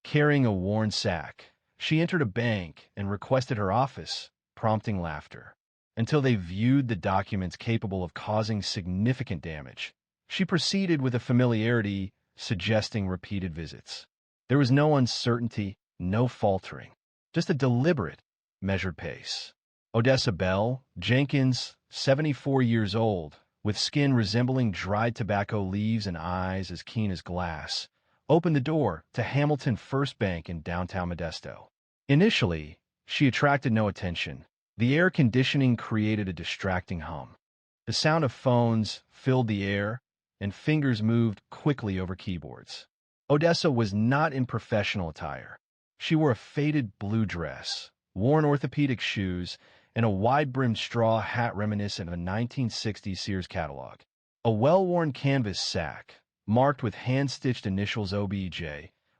carrying a worn sack. She entered a bank and requested her office, prompting laughter, until they viewed the documents capable of causing significant damage. She proceeded with a familiarity suggesting repeated visits. There was no uncertainty, no faltering, just a deliberate, measured pace. Odessa Bell Jenkins, 74 years old, with skin resembling dried tobacco leaves and eyes as keen as glass, opened the door to Hamilton First Bank in downtown Modesto. Initially, she attracted no attention. The air conditioning created a distracting hum. The sound of phones filled the air, and fingers moved quickly over keyboards. Odessa was not in professional attire. She wore a faded blue dress, worn orthopedic shoes, and a wide-brimmed straw hat reminiscent of a 1960s Sears catalog. A well-worn canvas sack, marked with hand-stitched initials OBJ,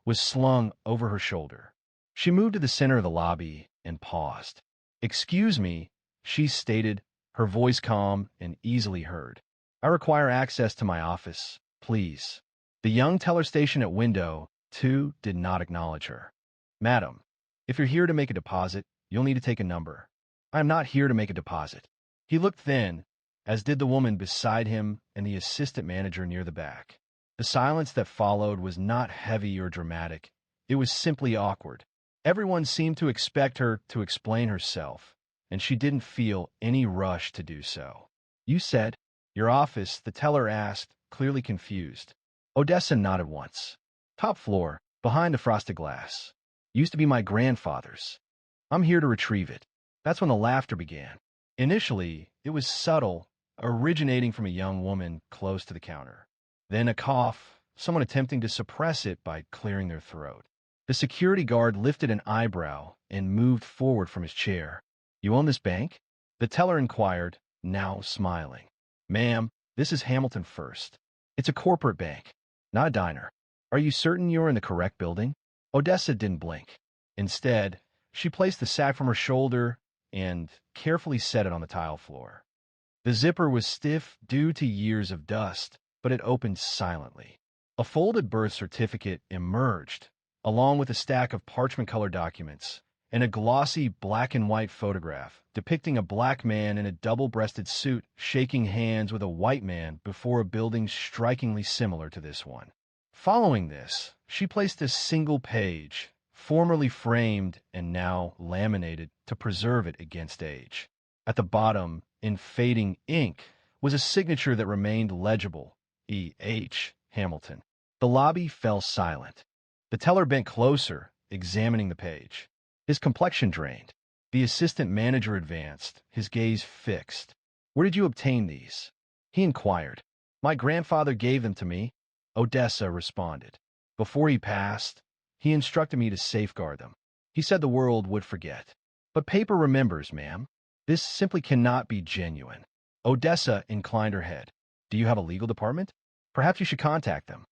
was slung over her shoulder. She moved to the center of the lobby and paused. "Excuse me," she stated, her voice calm and easily heard. "I require access to my office, please." The young teller stationed at window 2 did not acknowledge her. "Madam, if you're here to make a deposit, you'll need to take a number." "I am not here to make a deposit." He looked thin, as did the woman beside him and the assistant manager near the back. The silence that followed was not heavy or dramatic. It was simply awkward. Everyone seemed to expect her to explain herself, and she didn't feel any rush to do so. "You said your office," the teller asked, clearly confused. Odessa nodded once. "Top floor, behind the frosted glass. Used to be my grandfather's. I'm here to retrieve it." That's when the laughter began. Initially, it was subtle, originating from a young woman close to the counter. Then a cough, someone attempting to suppress it by clearing their throat. The security guard lifted an eyebrow and moved forward from his chair. "You own this bank?" The teller inquired, now smiling. "Ma'am, this is Hamilton First. It's a corporate bank, not a diner. Are you certain you're in the correct building?" Odessa didn't blink. Instead, she placed the sack from her shoulder and carefully set it on the tile floor. The zipper was stiff due to years of dust, but it opened silently. A folded birth certificate emerged, along with a stack of parchment-colored documents, and a glossy black and white photograph depicting a black man in a double-breasted suit shaking hands with a white man before a building strikingly similar to this one. Following this, she placed a single page, formerly framed and now laminated to preserve it against age. At the bottom, in fading ink, was a signature that remained legible, E.H. Hamilton. The lobby fell silent. The teller bent closer, examining the page. His complexion drained. The assistant manager advanced, his gaze fixed. "Where did you obtain these?" he inquired. "My grandfather gave them to me," Odessa responded. "Before he passed, he instructed me to safeguard them. He said the world would forget. But paper remembers, ma'am. This simply cannot be genuine." Odessa inclined her head. "Do you have a legal department? Perhaps you should contact them."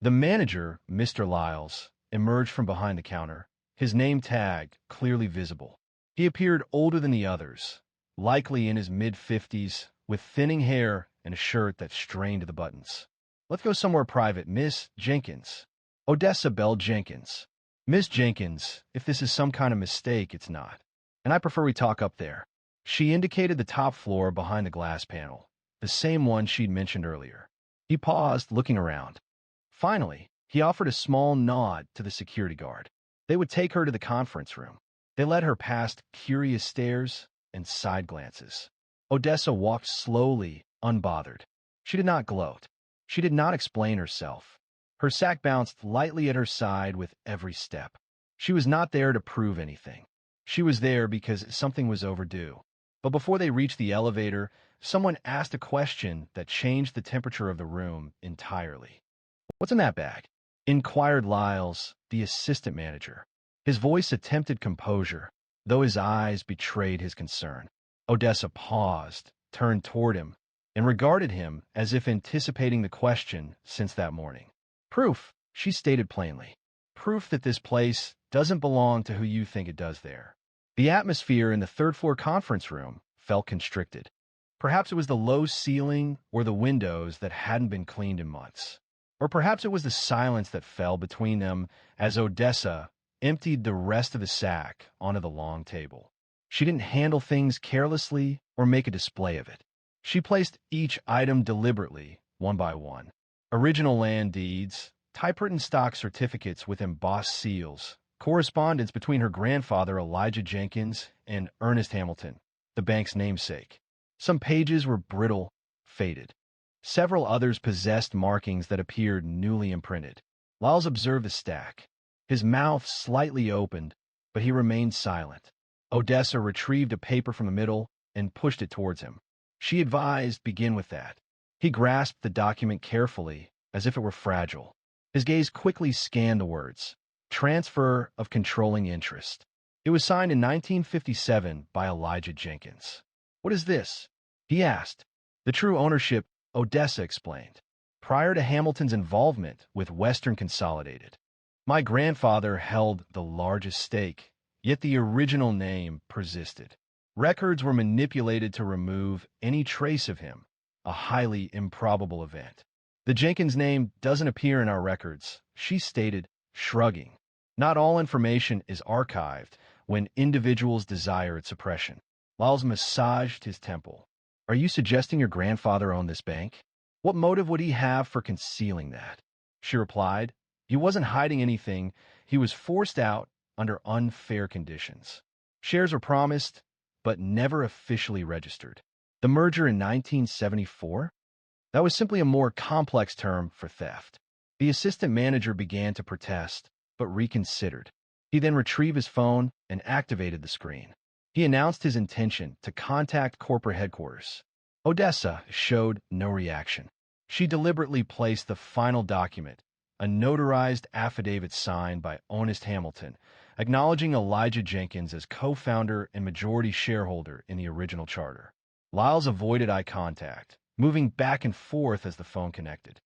The manager, Mr. Lyles, emerged from behind the counter, his name tag clearly visible. He appeared older than the others, likely in his mid-50s, with thinning hair and a shirt that strained to the buttons. "Let's go somewhere private, Miss Jenkins." "Odessa Bell Jenkins." "Miss Jenkins, if this is some kind of mistake, it's not. And I prefer we talk up there." She indicated the top floor behind the glass panel, the same one she'd mentioned earlier. He paused, looking around. Finally, he offered a small nod to the security guard. They would take her to the conference room. They led her past curious stares and side glances. Odessa walked slowly, unbothered. She did not gloat. She did not explain herself. Her sack bounced lightly at her side with every step. She was not there to prove anything. She was there because something was overdue. But before they reached the elevator, someone asked a question that changed the temperature of the room entirely. "What's in that bag?" inquired Lyles, the assistant manager. His voice attempted composure, though his eyes betrayed his concern. Odessa paused, turned toward him, and regarded him as if anticipating the question since that morning. "Proof," she stated plainly. "Proof that this place doesn't belong to who you think it does there." The atmosphere in the third-floor conference room felt constricted. Perhaps it was the low ceiling or the windows that hadn't been cleaned in months. Or perhaps it was the silence that fell between them as Odessa emptied the rest of the sack onto the long table. She didn't handle things carelessly or make a display of it. She placed each item deliberately, one by one. Original land deeds, typewritten stock certificates with embossed seals, correspondence between her grandfather Elijah Jenkins and Ernest Hamilton, the bank's namesake. Some pages were brittle, faded. Several others possessed markings that appeared newly imprinted. Lyles observed the stack. His mouth slightly opened, but he remained silent. Odessa retrieved a paper from the middle and pushed it towards him. She advised, begin with that. He grasped the document carefully, as if it were fragile. His gaze quickly scanned the words. Transfer of controlling interest. It was signed in 1957 by Elijah Jenkins. What is this? He asked. The true ownership, Odessa explained, prior to Hamilton's involvement with Western Consolidated. My grandfather held the largest stake, yet the original name persisted. Records were manipulated to remove any trace of him, a highly improbable event. The Jenkins name doesn't appear in our records, she stated, shrugging. Not all information is archived when individuals desire its suppression. Lyles massaged his temple. Are you suggesting your grandfather owned this bank? What motive would he have for concealing that? She replied, he wasn't hiding anything. He was forced out under unfair conditions. Shares were promised, but never officially registered. The merger in 1974? That was simply a more complex term for theft. The assistant manager began to protest, but reconsidered. He then retrieved his phone and activated the screen. He announced his intention to contact corporate headquarters. Odessa showed no reaction. She deliberately placed the final document, a notarized affidavit signed by Ernest Hamilton, acknowledging Elijah Jenkins as co-founder and majority shareholder in the original charter. Lyles avoided eye contact, moving back and forth as the phone connected.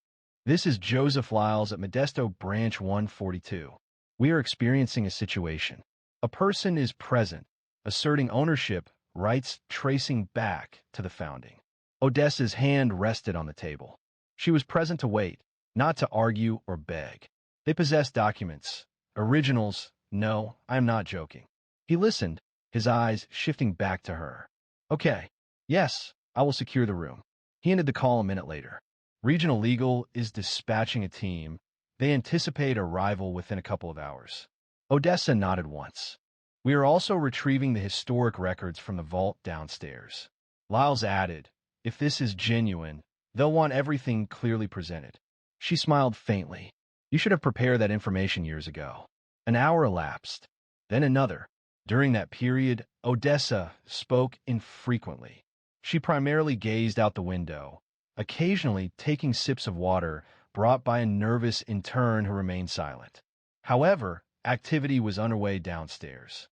This is Joseph Lyles at Modesto Branch 142. We are experiencing a situation. A person is present, asserting ownership, rights tracing back to the founding. Odessa's hand rested on the table. She was present to wait, not to argue or beg. They possessed documents. Originals. No, I am not joking. He listened, his eyes shifting back to her. Okay. Yes, I will secure the room. He ended the call a minute later. Regional Legal is dispatching a team. They anticipate arrival within a couple of hours. Odessa nodded once. We are also retrieving the historic records from the vault downstairs. Lyles added, if this is genuine, they'll want everything clearly presented. She smiled faintly. You should have prepared that information years ago. An hour elapsed, then another. During that period, Odessa spoke infrequently. She primarily gazed out the window, occasionally taking sips of water brought by a nervous intern who remained silent. However, activity was underway downstairs.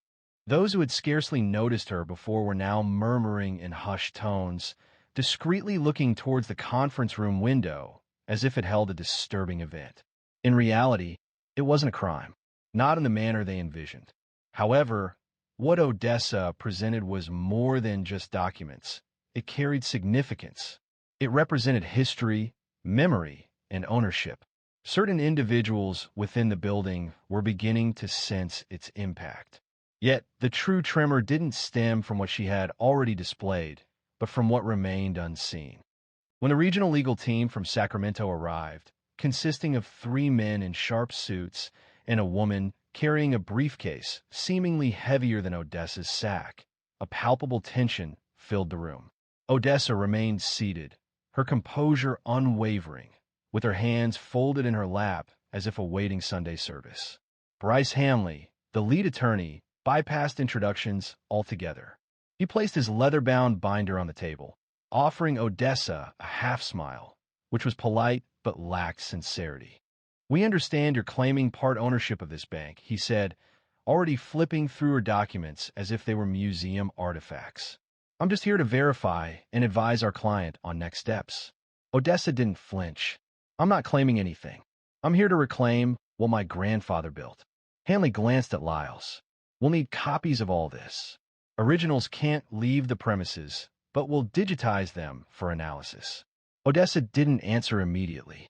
Those who had scarcely noticed her before were now murmuring in hushed tones, discreetly looking towards the conference room window as if it held a disturbing event. In reality, it wasn't a crime, not in the manner they envisioned. However, what Odessa presented was more than just documents. It carried significance. It represented history, memory, and ownership. Certain individuals within the building were beginning to sense its impact. Yet, the true tremor didn't stem from what she had already displayed, but from what remained unseen. When the regional legal team from Sacramento arrived, consisting of 3 men in sharp suits and a woman carrying a briefcase seemingly heavier than Odessa's sack, a palpable tension filled the room. Odessa remained seated, her composure unwavering, with her hands folded in her lap as if awaiting Sunday service. Bryce Hanley, the lead attorney, bypassed introductions altogether. He placed his leather-bound binder on the table, offering Odessa a half-smile, which was polite but lacked sincerity. We understand you're claiming part ownership of this bank, he said, already flipping through her documents as if they were museum artifacts. I'm just here to verify and advise our client on next steps. Odessa didn't flinch. I'm not claiming anything. I'm here to reclaim what my grandfather built. Hanley glanced at Lyles. We'll need copies of all this. Originals can't leave the premises, but we'll digitize them for analysis. Odessa didn't answer immediately.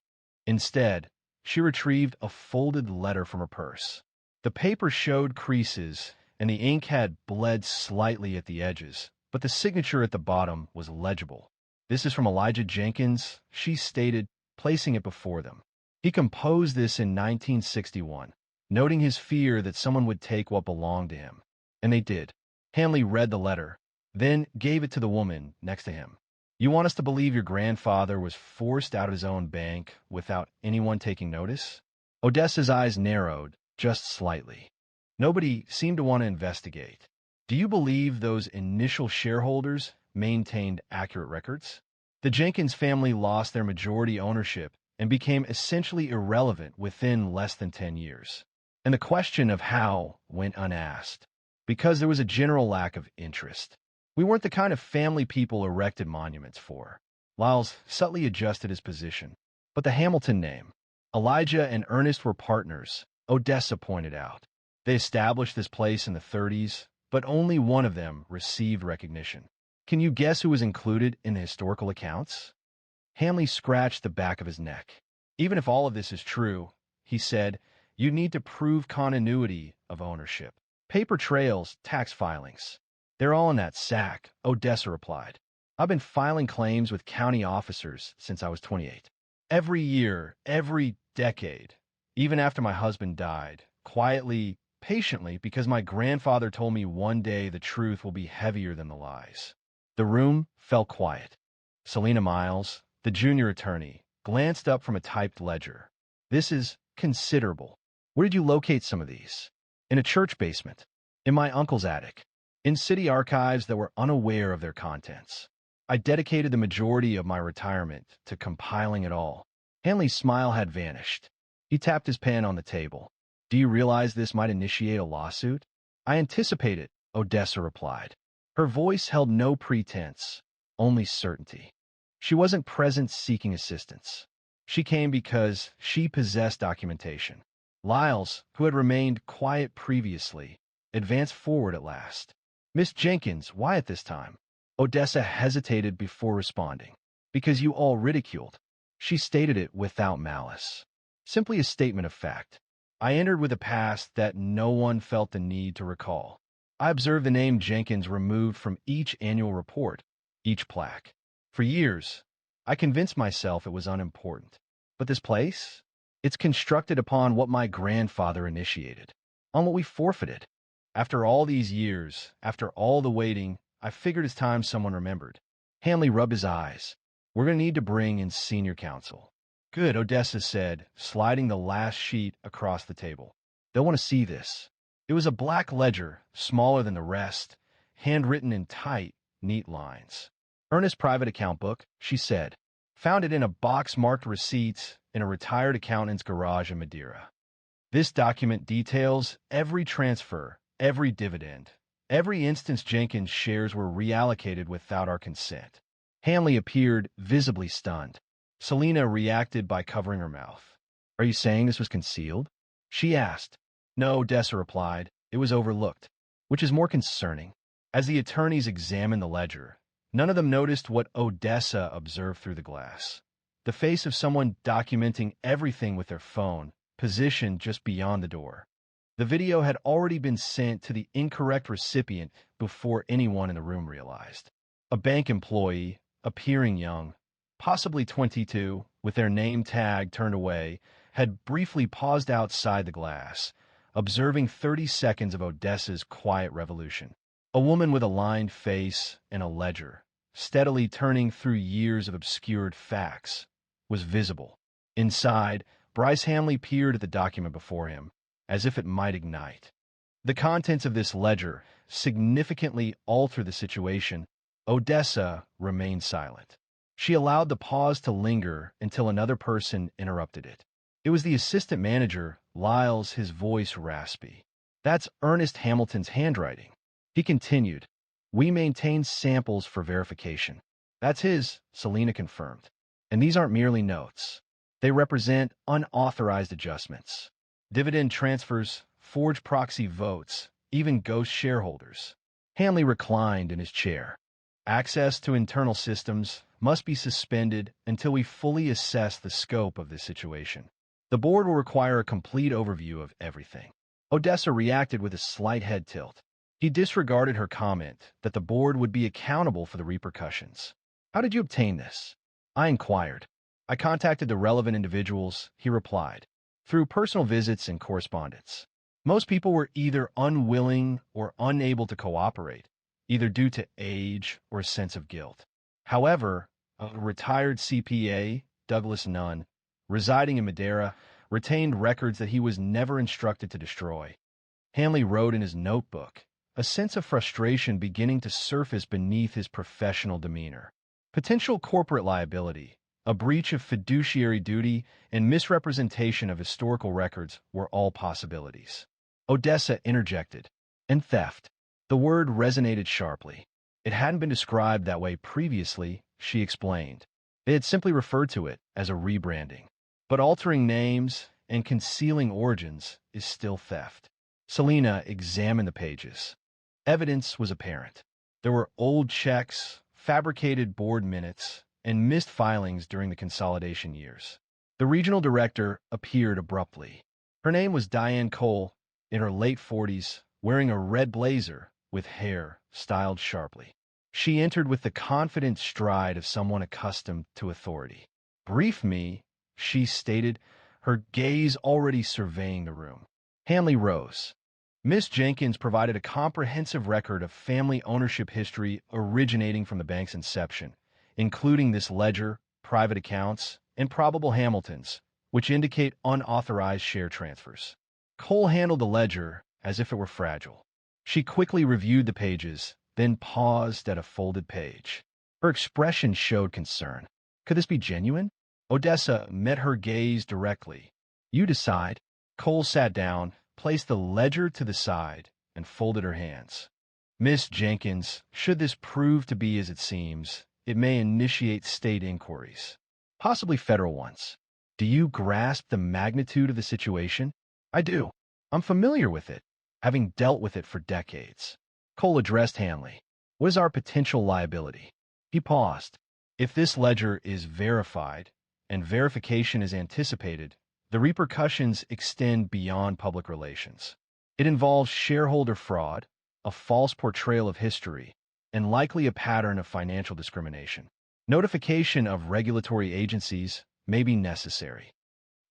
Instead, she retrieved a folded letter from her purse. The paper showed creases, and the ink had bled slightly at the edges, but the signature at the bottom was legible. "This is from Elijah Jenkins," she stated, placing it before them. "He composed this in 1961, noting his fear that someone would take what belonged to him. And they did." Hanley read the letter, then gave it to the woman next to him. "You want us to believe your grandfather was forced out of his own bank without anyone taking notice?" Odessa's eyes narrowed just slightly. Nobody seemed to want to investigate. "Do you believe those initial shareholders maintained accurate records?" The Jenkins family lost their majority ownership and became essentially irrelevant within less than 10 years. And the question of how went unasked, because there was a general lack of interest. "We weren't the kind of family people erected monuments for." Lyles subtly adjusted his position. "But the Hamilton name. Elijah and Ernest were partners," Odessa pointed out. "They established this place in the 30s, but only one of them received recognition. Can you guess who was included in the historical accounts?" Hanley scratched the back of his neck. "Even if all of this is true," he said, "you need to prove continuity of ownership. Paper trails, tax filings. They're all in that sack," Odessa replied. "I've been filing claims with county officers since I was 28. Every year, every decade, even after my husband died, quietly, patiently, because my grandfather told me one day the truth will be heavier than the lies." The room fell quiet. Selina Miles, the junior attorney, glanced up from a typed ledger. "This is considerable. Where did you locate some of these?" "In a church basement. In my uncle's attic. In city archives that were unaware of their contents. I dedicated the majority of my retirement to compiling it all." Hanley's smile had vanished. He tapped his pen on the table. "Do you realize this might initiate a lawsuit?" "I anticipate it," Odessa replied. Her voice held no pretense, only certainty. She wasn't present seeking assistance. She came because she possessed documentation. Lyles, who had remained quiet previously, advanced forward at last. "Miss Jenkins, why at this time?" Odessa hesitated before responding. "Because you all ridiculed." She stated it without malice. Simply a statement of fact. "I entered with a past that no one felt the need to recall. I observed the name Jenkins removed from each annual report, each plaque. For years, I convinced myself it was unimportant. But this place? It's constructed upon what my grandfather initiated, on what we forfeited. After all these years, after all the waiting, I figured it's time someone remembered." Hanley rubbed his eyes. "We're going to need to bring in senior counsel." "Good," Odessa said, sliding the last sheet across the table. "They'll want to see this." It was a black ledger, smaller than the rest, handwritten in tight, neat lines. "Ernest's private account book," she said. "Found it in a box marked receipts in a retired accountant's garage in Madeira. This document details every transfer, every dividend, every instance Jenkins' shares were reallocated without our consent." Hanley appeared visibly stunned. Selina reacted by covering her mouth. "Are you saying this was concealed?" she asked. "No," Odessa replied. "It was overlooked." Which is more concerning. As the attorneys examined the ledger, none of them noticed what Odessa observed through the glass. The face of someone documenting everything with their phone, positioned just beyond the door. The video had already been sent to the incorrect recipient before anyone in the room realized. A bank employee, appearing young, possibly 22, with their name tag turned away, had briefly paused outside the glass, observing 30 seconds of Odessa's quiet revolution. A woman with a lined face and a ledger, steadily turning through years of obscured facts, was visible. Inside, Bryce Hanley peered at the document before him, as if it might ignite. The contents of this ledger significantly altered the situation. Odessa remained silent. She allowed the pause to linger until another person interrupted it. It was the assistant manager, Lyles, his voice raspy. "That's Ernest Hamilton's handwriting." He continued, "We maintain samples for verification." "That's his," Selina confirmed. "And these aren't merely notes. They represent unauthorized adjustments. Dividend transfers, forged proxy votes, even ghost shareholders." Hanley reclined in his chair. Access to internal systems must be suspended until we fully assess the scope of this situation. The board will require a complete overview of everything. Odessa reacted with a slight head tilt. He disregarded her comment that the board would be accountable for the repercussions. How did you obtain this? I inquired. I contacted the relevant individuals, he replied, through personal visits and correspondence. Most people were either unwilling or unable to cooperate, either due to age or a sense of guilt. However, a retired CPA, Douglas Nunn, residing in Madeira, retained records that he was never instructed to destroy. Hanley wrote in his notebook, a sense of frustration beginning to surface beneath his professional demeanor. Potential corporate liability, a breach of fiduciary duty, and misrepresentation of historical records were all possibilities. Odessa interjected. And theft. The word resonated sharply. It hadn't been described that way previously, she explained. They had simply referred to it as a rebranding. But altering names and concealing origins is still theft. Selena examined the pages. Evidence was apparent. There were old checks, fabricated board minutes, and missed filings during the consolidation years. The regional director appeared abruptly. Her name was Diane Cole, in her late 40s, wearing a red blazer with hair styled sharply. She entered with the confident stride of someone accustomed to authority. Brief me, she stated, her gaze already surveying the room. Hanley rose. Miss Jenkins provided a comprehensive record of family ownership history originating from the bank's inception, including this ledger, private accounts, and probable Hamiltons, which indicate unauthorized share transfers. Cole handled the ledger as if it were fragile. She quickly reviewed the pages, then paused at a folded page. Her expression showed concern. Could this be genuine? Odessa met her gaze directly. You decide. Cole sat down, placed the ledger to the side, and folded her hands. Miss Jenkins, should this prove to be as it seems, it may initiate state inquiries, possibly federal ones. Do you grasp the magnitude of the situation? I do. I'm familiar with it, having dealt with it for decades. Cole addressed Hanley. What is our potential liability? He paused. If this ledger is verified, and verification is anticipated, the repercussions extend beyond public relations. It involves shareholder fraud, a false portrayal of history, and likely a pattern of financial discrimination. Notification of regulatory agencies may be necessary.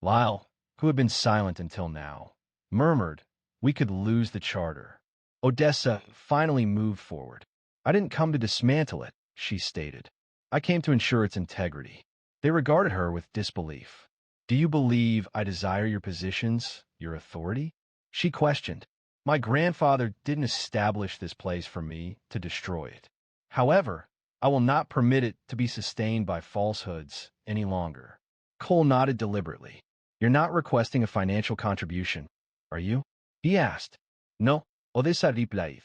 Lyle, who had been silent until now, murmured, we could lose the charter. Odessa finally moved forward. I didn't come to dismantle it, she stated. I came to ensure its integrity. They regarded her with disbelief. Do you believe I desire your positions, your authority? She questioned. My grandfather didn't establish this place for me to destroy it. However, I will not permit it to be sustained by falsehoods any longer. Cole nodded deliberately. You're not requesting a financial contribution, are you? He asked. No, Odessa replied.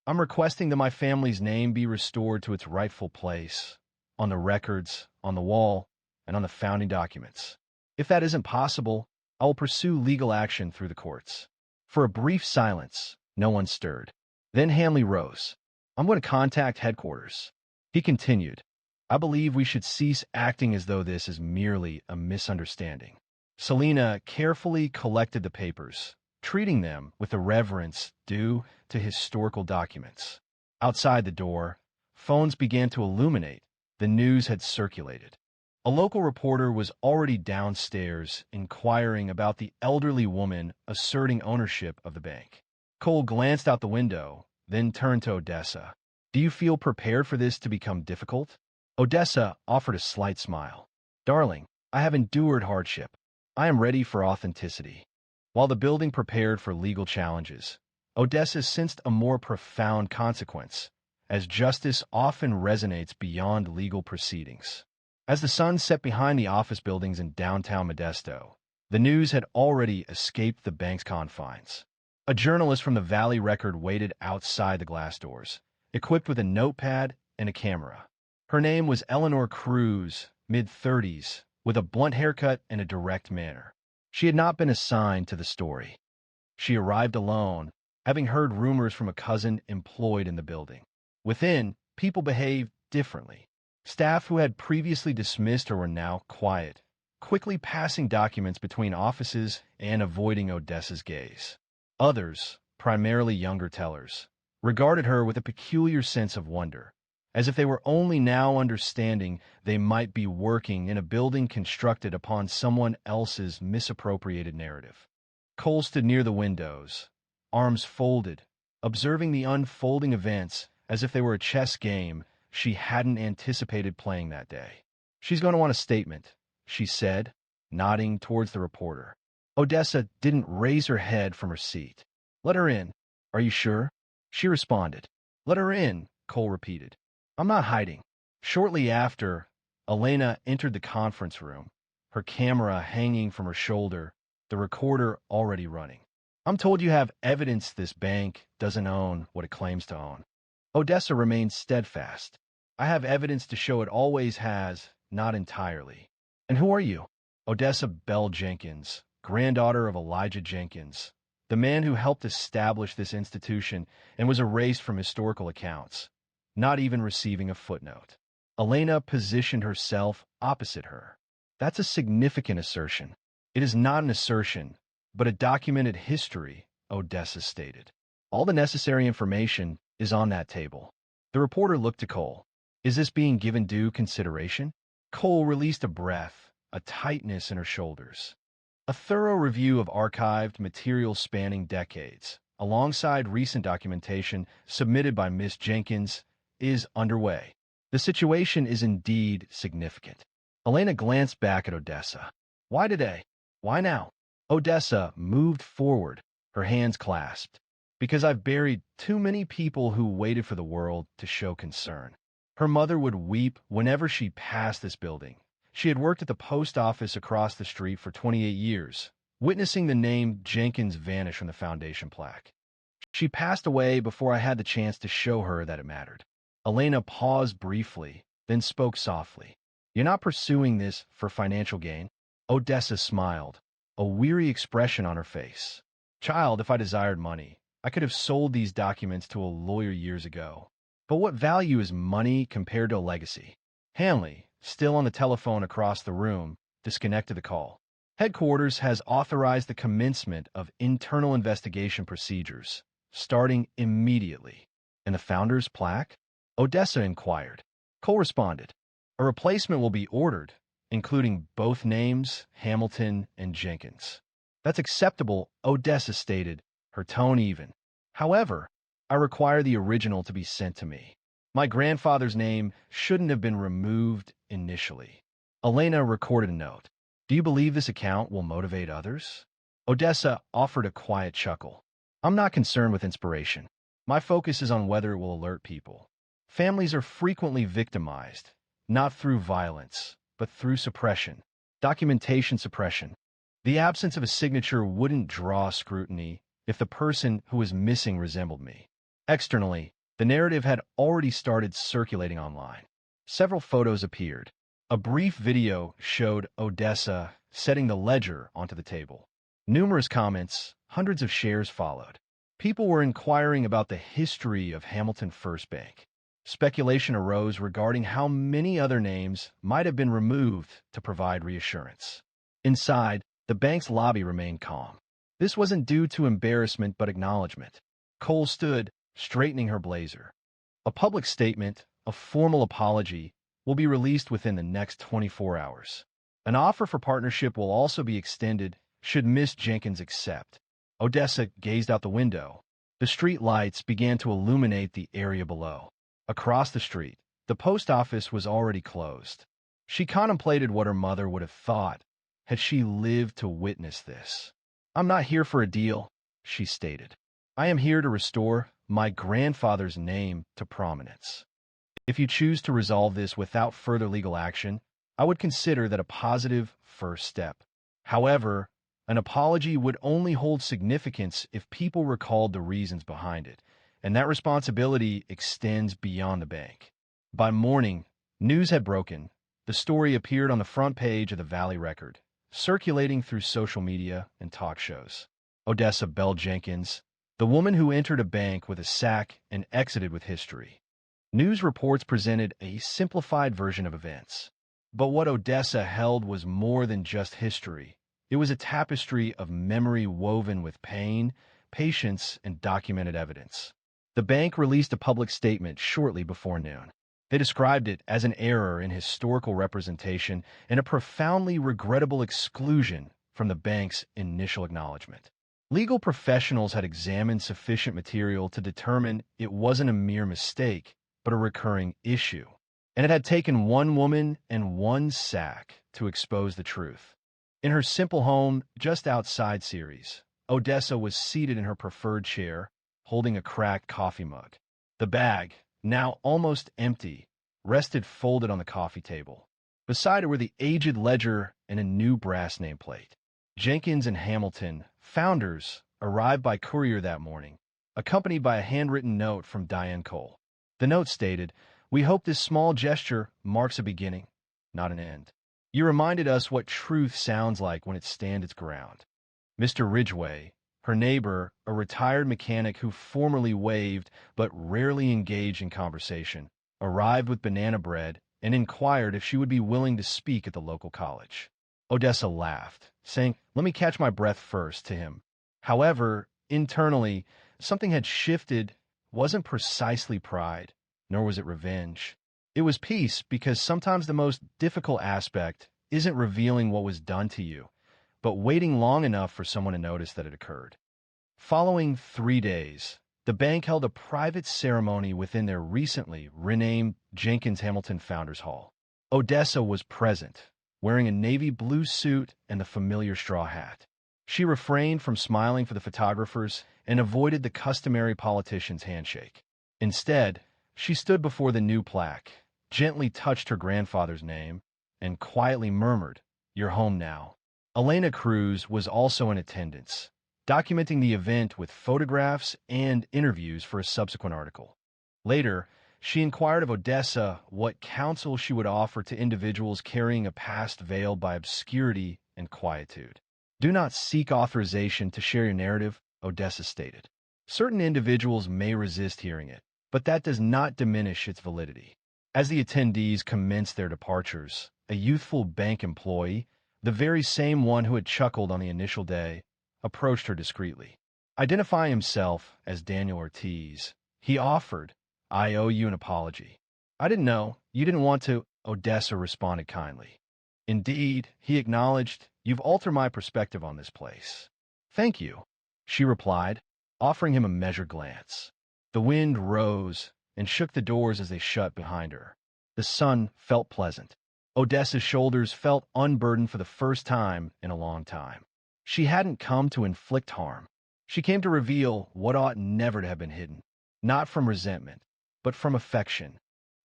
I'm requesting that my family's name be restored to its rightful place, on the records, on the wall, and on the founding documents. If that isn't possible, I will pursue legal action through the courts. For a brief silence, no one stirred. Then Hanley rose. I'm going to contact headquarters. He continued. I believe we should cease acting as though this is merely a misunderstanding. Selena carefully collected the papers, treating them with the reverence due to historical documents. Outside the door, phones began to illuminate. The news had circulated. A local reporter was already downstairs inquiring about the elderly woman asserting ownership of the bank. Cole glanced out the window, then turned to Odessa. Do you feel prepared for this to become difficult? Odessa offered a slight smile. Darling, I have endured hardship. I am ready for authenticity. While the building prepared for legal challenges, Odessa sensed a more profound consequence, as justice often resonates beyond legal proceedings. As the sun set behind the office buildings in downtown Modesto, the news had already escaped the bank's confines. A journalist from the Valley Record waited outside the glass doors, equipped with a notepad and a camera. Her name was Eleanor Cruz, mid-30s, with a blunt haircut and a direct manner. She had not been assigned to the story. She arrived alone, having heard rumors from a cousin employed in the building. Within, people behaved differently. Staff who had previously dismissed her were now quiet, quickly passing documents between offices and avoiding Odessa's gaze. Others, primarily younger tellers, regarded her with a peculiar sense of wonder, as if they were only now understanding they might be working in a building constructed upon someone else's misappropriated narrative. Cole stood near the windows, arms folded, observing the unfolding events as if they were a chess game she hadn't anticipated playing that day. "She's going to want a statement," she said, nodding towards the reporter. Odessa didn't raise her head from her seat. "Let her in." "Are you sure?" she responded. "Let her in," Cole repeated. "I'm not hiding." Shortly after, Elena entered the conference room, her camera hanging from her shoulder, the recorder already running. "I'm told you have evidence this bank doesn't own what it claims to own." Odessa remained steadfast. "I have evidence to show it always has, not entirely." "And who are you?" "Odessa Bell Jenkins, granddaughter of Elijah Jenkins, the man who helped establish this institution and was erased from historical accounts, not even receiving a footnote." Elena positioned herself opposite her. "That's a significant assertion." "It is not an assertion, but a documented history," Odessa stated. "All the necessary information is on that table." The reporter looked to Cole. "Is this being given due consideration?" Cole released a breath, a tightness in her shoulders. "A thorough review of archived material spanning decades, alongside recent documentation submitted by Miss Jenkins, is underway. The situation is indeed significant." Elena glanced back at Odessa. "Why today? Why now?" Odessa moved forward, her hands clasped. "Because I've buried too many people who waited for the world to show concern." Her mother would weep whenever she passed this building. She had worked at the post office across the street for 28 years, witnessing the name Jenkins vanish from the foundation plaque. "She passed away before I had the chance to show her that it mattered." Elena paused briefly, then spoke softly. "You're not pursuing this for financial gain?" Odessa smiled, a weary expression on her face. "Child, if I desired money, I could have sold these documents to a lawyer years ago. But what value is money compared to a legacy?" Hanley, still on the telephone across the room, disconnected the call. "Headquarters has authorized the commencement of internal investigation procedures, starting immediately." "And the founder's plaque?" Odessa inquired. Cole responded. "A replacement will be ordered, including both names, Hamilton and Jenkins." "That's acceptable," Odessa stated, her tone even. "However, I require the original to be sent to me. My grandfather's name shouldn't have been removed initially." Elena recorded a note. "Do you believe this account will motivate others?" Odessa offered a quiet chuckle. "I'm not concerned with inspiration. My focus is on whether it will alert people. Families are frequently victimized, not through violence, but through suppression, documentation suppression. The absence of a signature wouldn't draw scrutiny if the person who was missing resembled me." Externally, the narrative had already started circulating online. Several photos appeared. A brief video showed Odessa setting the ledger onto the table. Numerous comments, hundreds of shares followed. People were inquiring about the history of Hamilton First Bank. Speculation arose regarding how many other names might have been removed to provide reassurance. Inside, the bank's lobby remained calm. This wasn't due to embarrassment but acknowledgement. Cole stood, straightening her blazer. "A public statement, a formal apology, will be released within the next 24 hours. An offer for partnership will also be extended should Miss Jenkins accept." Odessa gazed out the window. The street lights began to illuminate the area below. Across the street, the post office was already closed. She contemplated what her mother would have thought had she lived to witness this. "I'm not here for a deal," she stated. "I am here to restore my grandfather's name to prominence. If you choose to resolve this without further legal action, I would consider that a positive first step. However, an apology would only hold significance if people recalled the reasons behind it, and that responsibility extends beyond the bank." By morning, news had broken. The story appeared on the front page of the Valley Record, circulating through social media and talk shows. Odessa Bell Jenkins, the woman who entered a bank with a sack and exited with history. News reports presented a simplified version of events. But what Odessa held was more than just history. It was a tapestry of memory woven with pain, patience, and documented evidence. The bank released a public statement shortly before noon. They described it as an error in historical representation and a profoundly regrettable exclusion from the bank's initial acknowledgement. Legal professionals had examined sufficient material to determine it wasn't a mere mistake, but a recurring issue. And it had taken one woman and one sack to expose the truth. In her simple home just outside Ceres, Odessa was seated in her preferred chair, holding a cracked coffee mug. The bag, now almost empty, rested folded on the coffee table. Beside it were the aged ledger and a new brass nameplate. Jenkins and Hamilton, founders, arrived by courier that morning, accompanied by a handwritten note from Diane Cole. The note stated, "We hope this small gesture marks a beginning, not an end. You reminded us what truth sounds like when it stands its ground." Mr. Ridgway, her neighbor, a retired mechanic who formerly waved but rarely engaged in conversation, arrived with banana bread and inquired if she would be willing to speak at the local college. Odessa laughed, saying, "Let me catch my breath first," to him. However, internally, something had shifted. It wasn't precisely pride, nor was it revenge. It was peace, because sometimes the most difficult aspect isn't revealing what was done to you, but waiting long enough for someone to notice that it occurred. Following 3 days, the bank held a private ceremony within their recently renamed Jenkins Hamilton Founders Hall. Odessa was present, wearing a navy blue suit and the familiar straw hat. She refrained from smiling for the photographers and avoided the customary politician's handshake. Instead, she stood before the new plaque, gently touched her grandfather's name, and quietly murmured, "You're home now." Elena Cruz was also in attendance, documenting the event with photographs and interviews for a subsequent article. Later, she inquired of Odessa what counsel she would offer to individuals carrying a past veiled by obscurity and quietude. "Do not seek authorization to share your narrative," Odessa stated. "Certain individuals may resist hearing it, but that does not diminish its validity." As the attendees commenced their departures, a youthful bank employee, the very same one who had chuckled on the initial day, approached her discreetly. Identifying himself as Daniel Ortiz, he offered, "I owe you an apology." "I didn't know. You didn't want to," Odessa responded kindly. "Indeed," he acknowledged, "you've altered my perspective on this place." "Thank you," she replied, offering him a measured glance. The wind rose and shook the doors as they shut behind her. The sun felt pleasant. Odessa's shoulders felt unburdened for the first time in a long time. She hadn't come to inflict harm. She came to reveal what ought never to have been hidden, not from resentment, but from affection.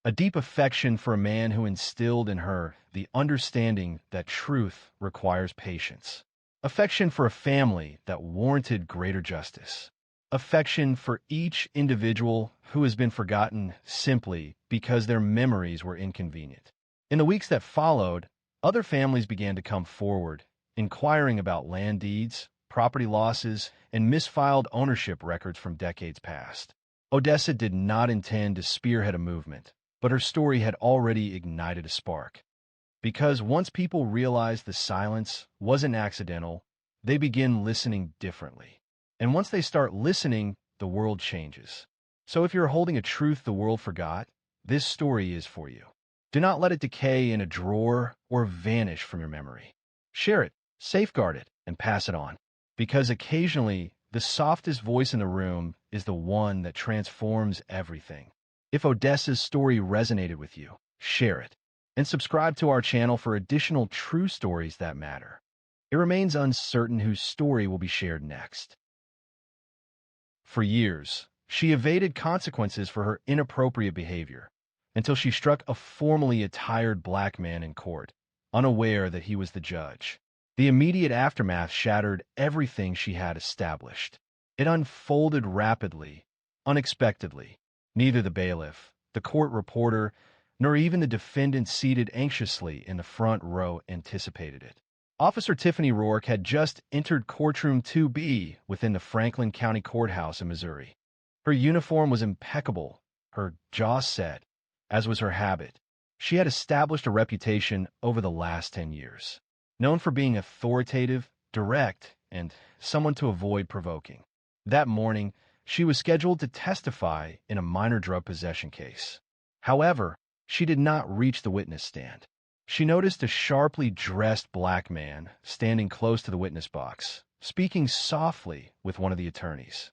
A deep affection for a man who instilled in her the understanding that truth requires patience. Affection for a family that warranted greater justice. Affection for each individual who has been forgotten simply because their memories were inconvenient. In the weeks that followed, other families began to come forward, inquiring about land deeds, property losses, and misfiled ownership records from decades past. Odessa did not intend to spearhead a movement, but her story had already ignited a spark. Because once people realized the silence wasn't accidental, they begin listening differently. And once they start listening, the world changes. So if you're holding a truth the world forgot, this story is for you. Do not let it decay in a drawer or vanish from your memory. Share it, safeguard it, and pass it on. Because occasionally, the softest voice in the room is the one that transforms everything. If Odessa's story resonated with you, share it. And subscribe to our channel for additional true stories that matter. It remains uncertain whose story will be shared next. For years, she evaded consequences for her inappropriate behavior until she struck a formally attired black man in court, unaware that he was the judge. The immediate aftermath shattered everything she had established. It unfolded rapidly, unexpectedly. Neither the bailiff, the court reporter, nor even the defendant seated anxiously in the front row anticipated it. Officer Tiffany Rourke had just entered courtroom 2B within the Franklin County Courthouse in Missouri. Her uniform was impeccable, her jaw set, as was her habit. She had established a reputation over the last 10 years, known for being authoritative, direct, and someone to avoid provoking. That morning, she was scheduled to testify in a minor drug possession case. However, she did not reach the witness stand. She noticed a sharply dressed black man standing close to the witness box, speaking softly with one of the attorneys.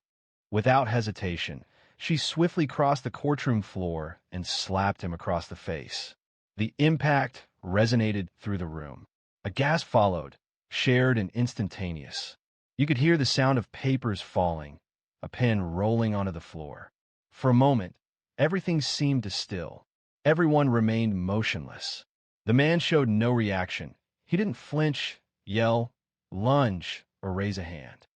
Without hesitation, she swiftly crossed the courtroom floor and slapped him across the face. The impact resonated through the room. A gasp followed, shared and instantaneous. You could hear the sound of papers falling, a pen rolling onto the floor. For a moment, everything seemed to still. Everyone remained motionless. The man showed no reaction. He didn't flinch, yell, lunge, or raise a hand.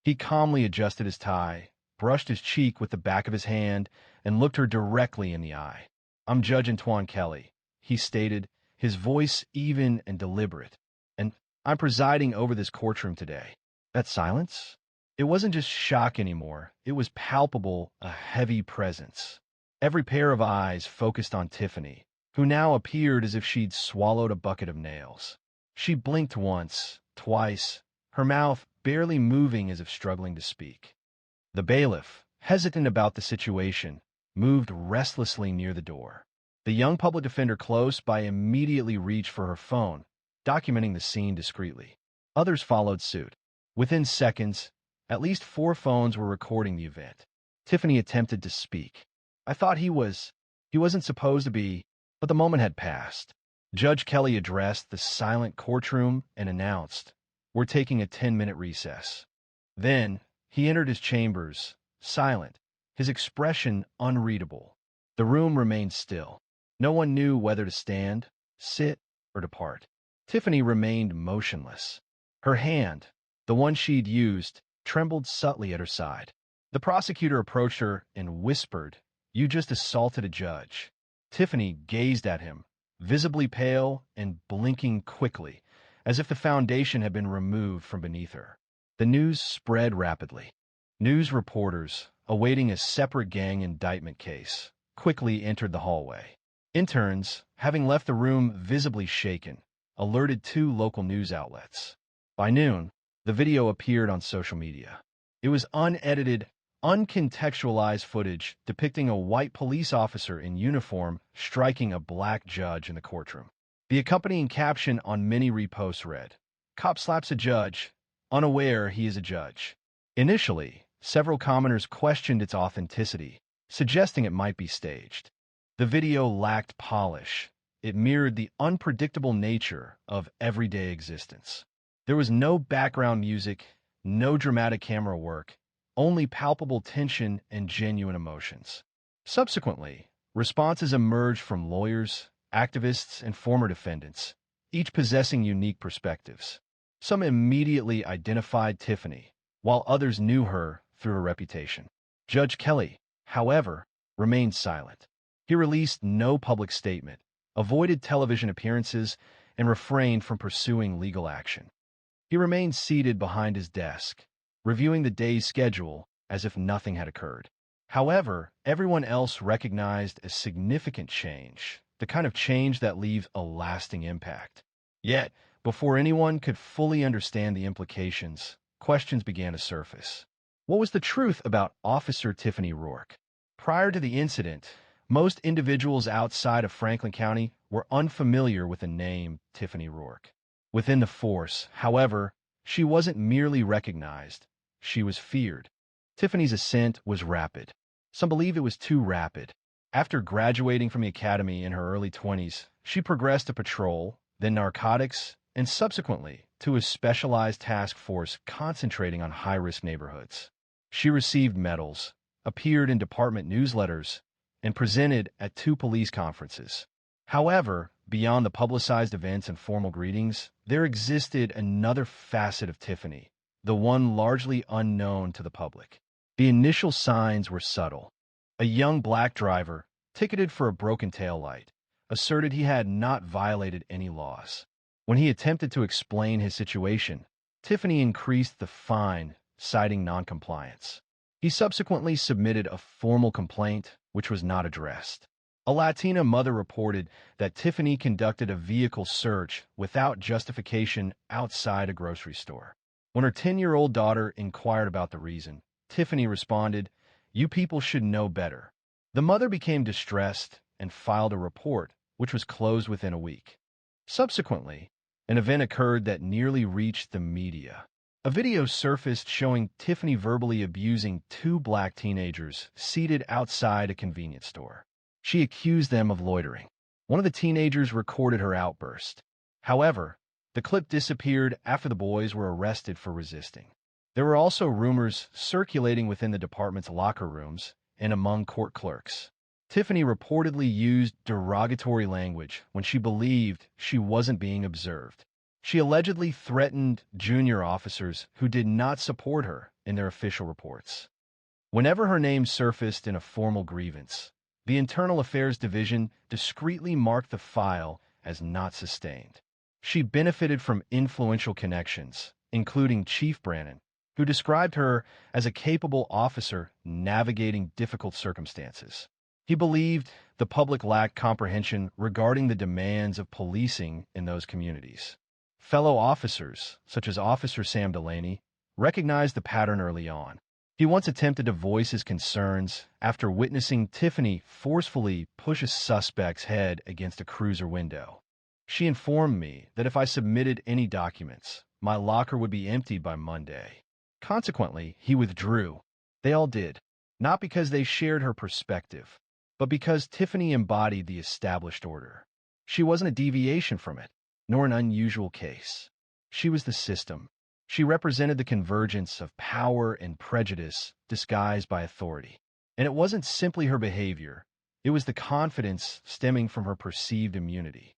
He calmly adjusted his tie, brushed his cheek with the back of his hand, and looked her directly in the eye. "I'm Judge Antoine Kelly," he stated, his voice even and deliberate, "and I'm presiding over this courtroom today." That silence? It wasn't just shock anymore. It was palpable, a heavy presence. Every pair of eyes focused on Tiffany, who now appeared as if she'd swallowed a bucket of nails. She blinked once, twice, her mouth barely moving as if struggling to speak. The bailiff, hesitant about the situation, moved restlessly near the door. The young public defender close by immediately reached for her phone, documenting the scene discreetly. Others followed suit. Within seconds, at least 4 phones were recording the event. Tiffany attempted to speak. "I thought he wasn't supposed to be," but the moment had passed. Judge Kelly addressed the silent courtroom and announced, "We're taking a 10-minute recess." Then, he entered his chambers, silent, his expression unreadable. The room remained still. No one knew whether to stand, sit, or depart. Tiffany remained motionless. Her hand, the one she'd used, trembled subtly at her side. The prosecutor approached her and whispered, "You just assaulted a judge." Tiffany gazed at him, visibly pale and blinking quickly, as if the foundation had been removed from beneath her. The news spread rapidly. News reporters, awaiting a separate gang indictment case, quickly entered the hallway. Interns, having left the room visibly shaken, alerted 2 local news outlets. By noon, the video appeared on social media. It was unedited, uncontextualized footage depicting a white police officer in uniform striking a black judge in the courtroom. The accompanying caption on many reposts read, "Cop slaps a judge, unaware he is a judge." Initially, several commenters questioned its authenticity, suggesting it might be staged. The video lacked polish. It mirrored the unpredictable nature of everyday existence. There was no background music, no dramatic camera work, only palpable tension and genuine emotions. Subsequently, responses emerged from lawyers, activists, and former defendants, each possessing unique perspectives. Some immediately identified Tiffany, while others knew her through her reputation. Judge Kelly, however, remained silent. He released no public statement, avoided television appearances, and refrained from pursuing legal action. He remained seated behind his desk, reviewing the day's schedule as if nothing had occurred. However, everyone else recognized a significant change, the kind of change that leaves a lasting impact. Yet, before anyone could fully understand the implications, questions began to surface. What was the truth about Officer Tiffany Rourke? Prior to the incident, most individuals outside of Franklin County were unfamiliar with the name Tiffany Rourke. Within the force, however, she wasn't merely recognized, she was feared. Tiffany's ascent was rapid. Some believe it was too rapid. After graduating from the academy in her early 20s, she progressed to patrol, then narcotics, and subsequently to a specialized task force concentrating on high-risk neighborhoods. She received medals, appeared in department newsletters, and presented at 2 police conferences. However, beyond the publicized events and formal greetings, there existed another facet of Tiffany, the one largely unknown to the public. The initial signs were subtle. A young black driver, ticketed for a broken taillight, asserted he had not violated any laws. When he attempted to explain his situation, Tiffany increased the fine, citing noncompliance. He subsequently submitted a formal complaint, which was not addressed. A Latina mother reported that Tiffany conducted a vehicle search without justification outside a grocery store. When her 10-year-old daughter inquired about the reason, Tiffany responded, "You people should know better." The mother became distressed and filed a report, which was closed within a week. Subsequently, an event occurred that nearly reached the media. A video surfaced showing Tiffany verbally abusing two black teenagers seated outside a convenience store. She accused them of loitering. One of the teenagers recorded her outburst. However, the clip disappeared after the boys were arrested for resisting. There were also rumors circulating within the department's locker rooms and among court clerks. Tiffany reportedly used derogatory language when she believed she wasn't being observed. She allegedly threatened junior officers who did not support her in their official reports. Whenever her name surfaced in a formal grievance, the Internal Affairs Division discreetly marked the file as not sustained. She benefited from influential connections, including Chief Brannon, who described her as a capable officer navigating difficult circumstances. He believed the public lacked comprehension regarding the demands of policing in those communities. Fellow officers, such as Officer Sam Delaney, recognized the pattern early on. He once attempted to voice his concerns after witnessing Tiffany forcefully push a suspect's head against a cruiser window. She informed me that if I submitted any documents, my locker would be emptied by Monday. Consequently, he withdrew. They all did, not because they shared her perspective, but because Tiffany embodied the established order. She wasn't a deviation from it, nor an unusual case. She was the system. She represented the convergence of power and prejudice disguised by authority. And it wasn't simply her behavior, it was the confidence stemming from her perceived immunity.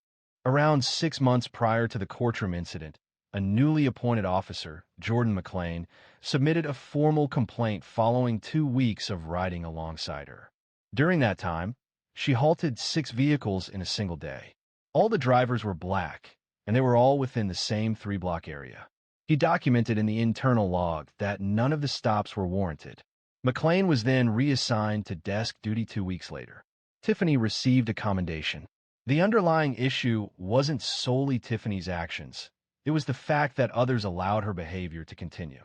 Around 6 months prior to the courtroom incident, a newly appointed officer, Jordan McLean, submitted a formal complaint following 2 weeks of riding alongside her. During that time, she halted 6 vehicles in a single day. All the drivers were black, and they were all within the same 3-block area. He documented in the internal log that none of the stops were warranted. McLean was then reassigned to desk duty 2 weeks later. Tiffany received a commendation. The underlying issue wasn't solely Tiffany's actions. It was the fact that others allowed her behavior to continue.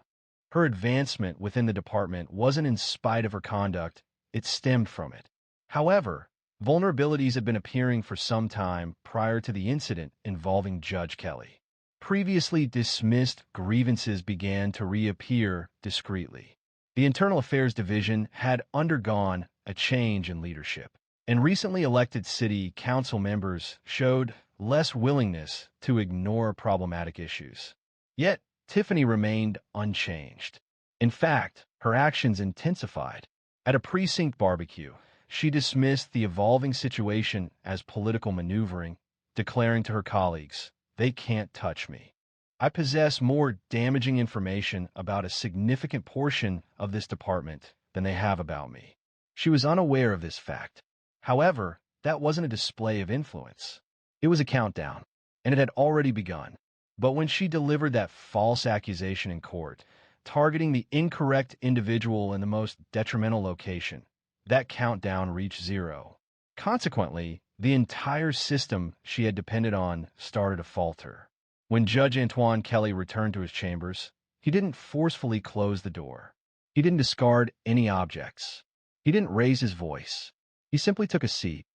Her advancement within the department wasn't in spite of her conduct, it stemmed from it. However, vulnerabilities had been appearing for some time prior to the incident involving Judge Kelly. Previously dismissed grievances began to reappear discreetly. The Internal Affairs Division had undergone a change in leadership, and recently elected city council members showed less willingness to ignore problematic issues. Yet, Tiffany remained unchanged. In fact, her actions intensified. At a precinct barbecue, she dismissed the evolving situation as political maneuvering, declaring to her colleagues, "They can't touch me. I possess more damaging information about a significant portion of this department than they have about me." She was unaware of this fact. However, that wasn't a display of influence. It was a countdown, and it had already begun. But when she delivered that false accusation in court, targeting the incorrect individual in the most detrimental location, that countdown reached 0. Consequently, the entire system she had depended on started to falter. When Judge Antoine Kelly returned to his chambers, he didn't forcefully close the door. He didn't discard any objects. He didn't raise his voice. He simply took a seat.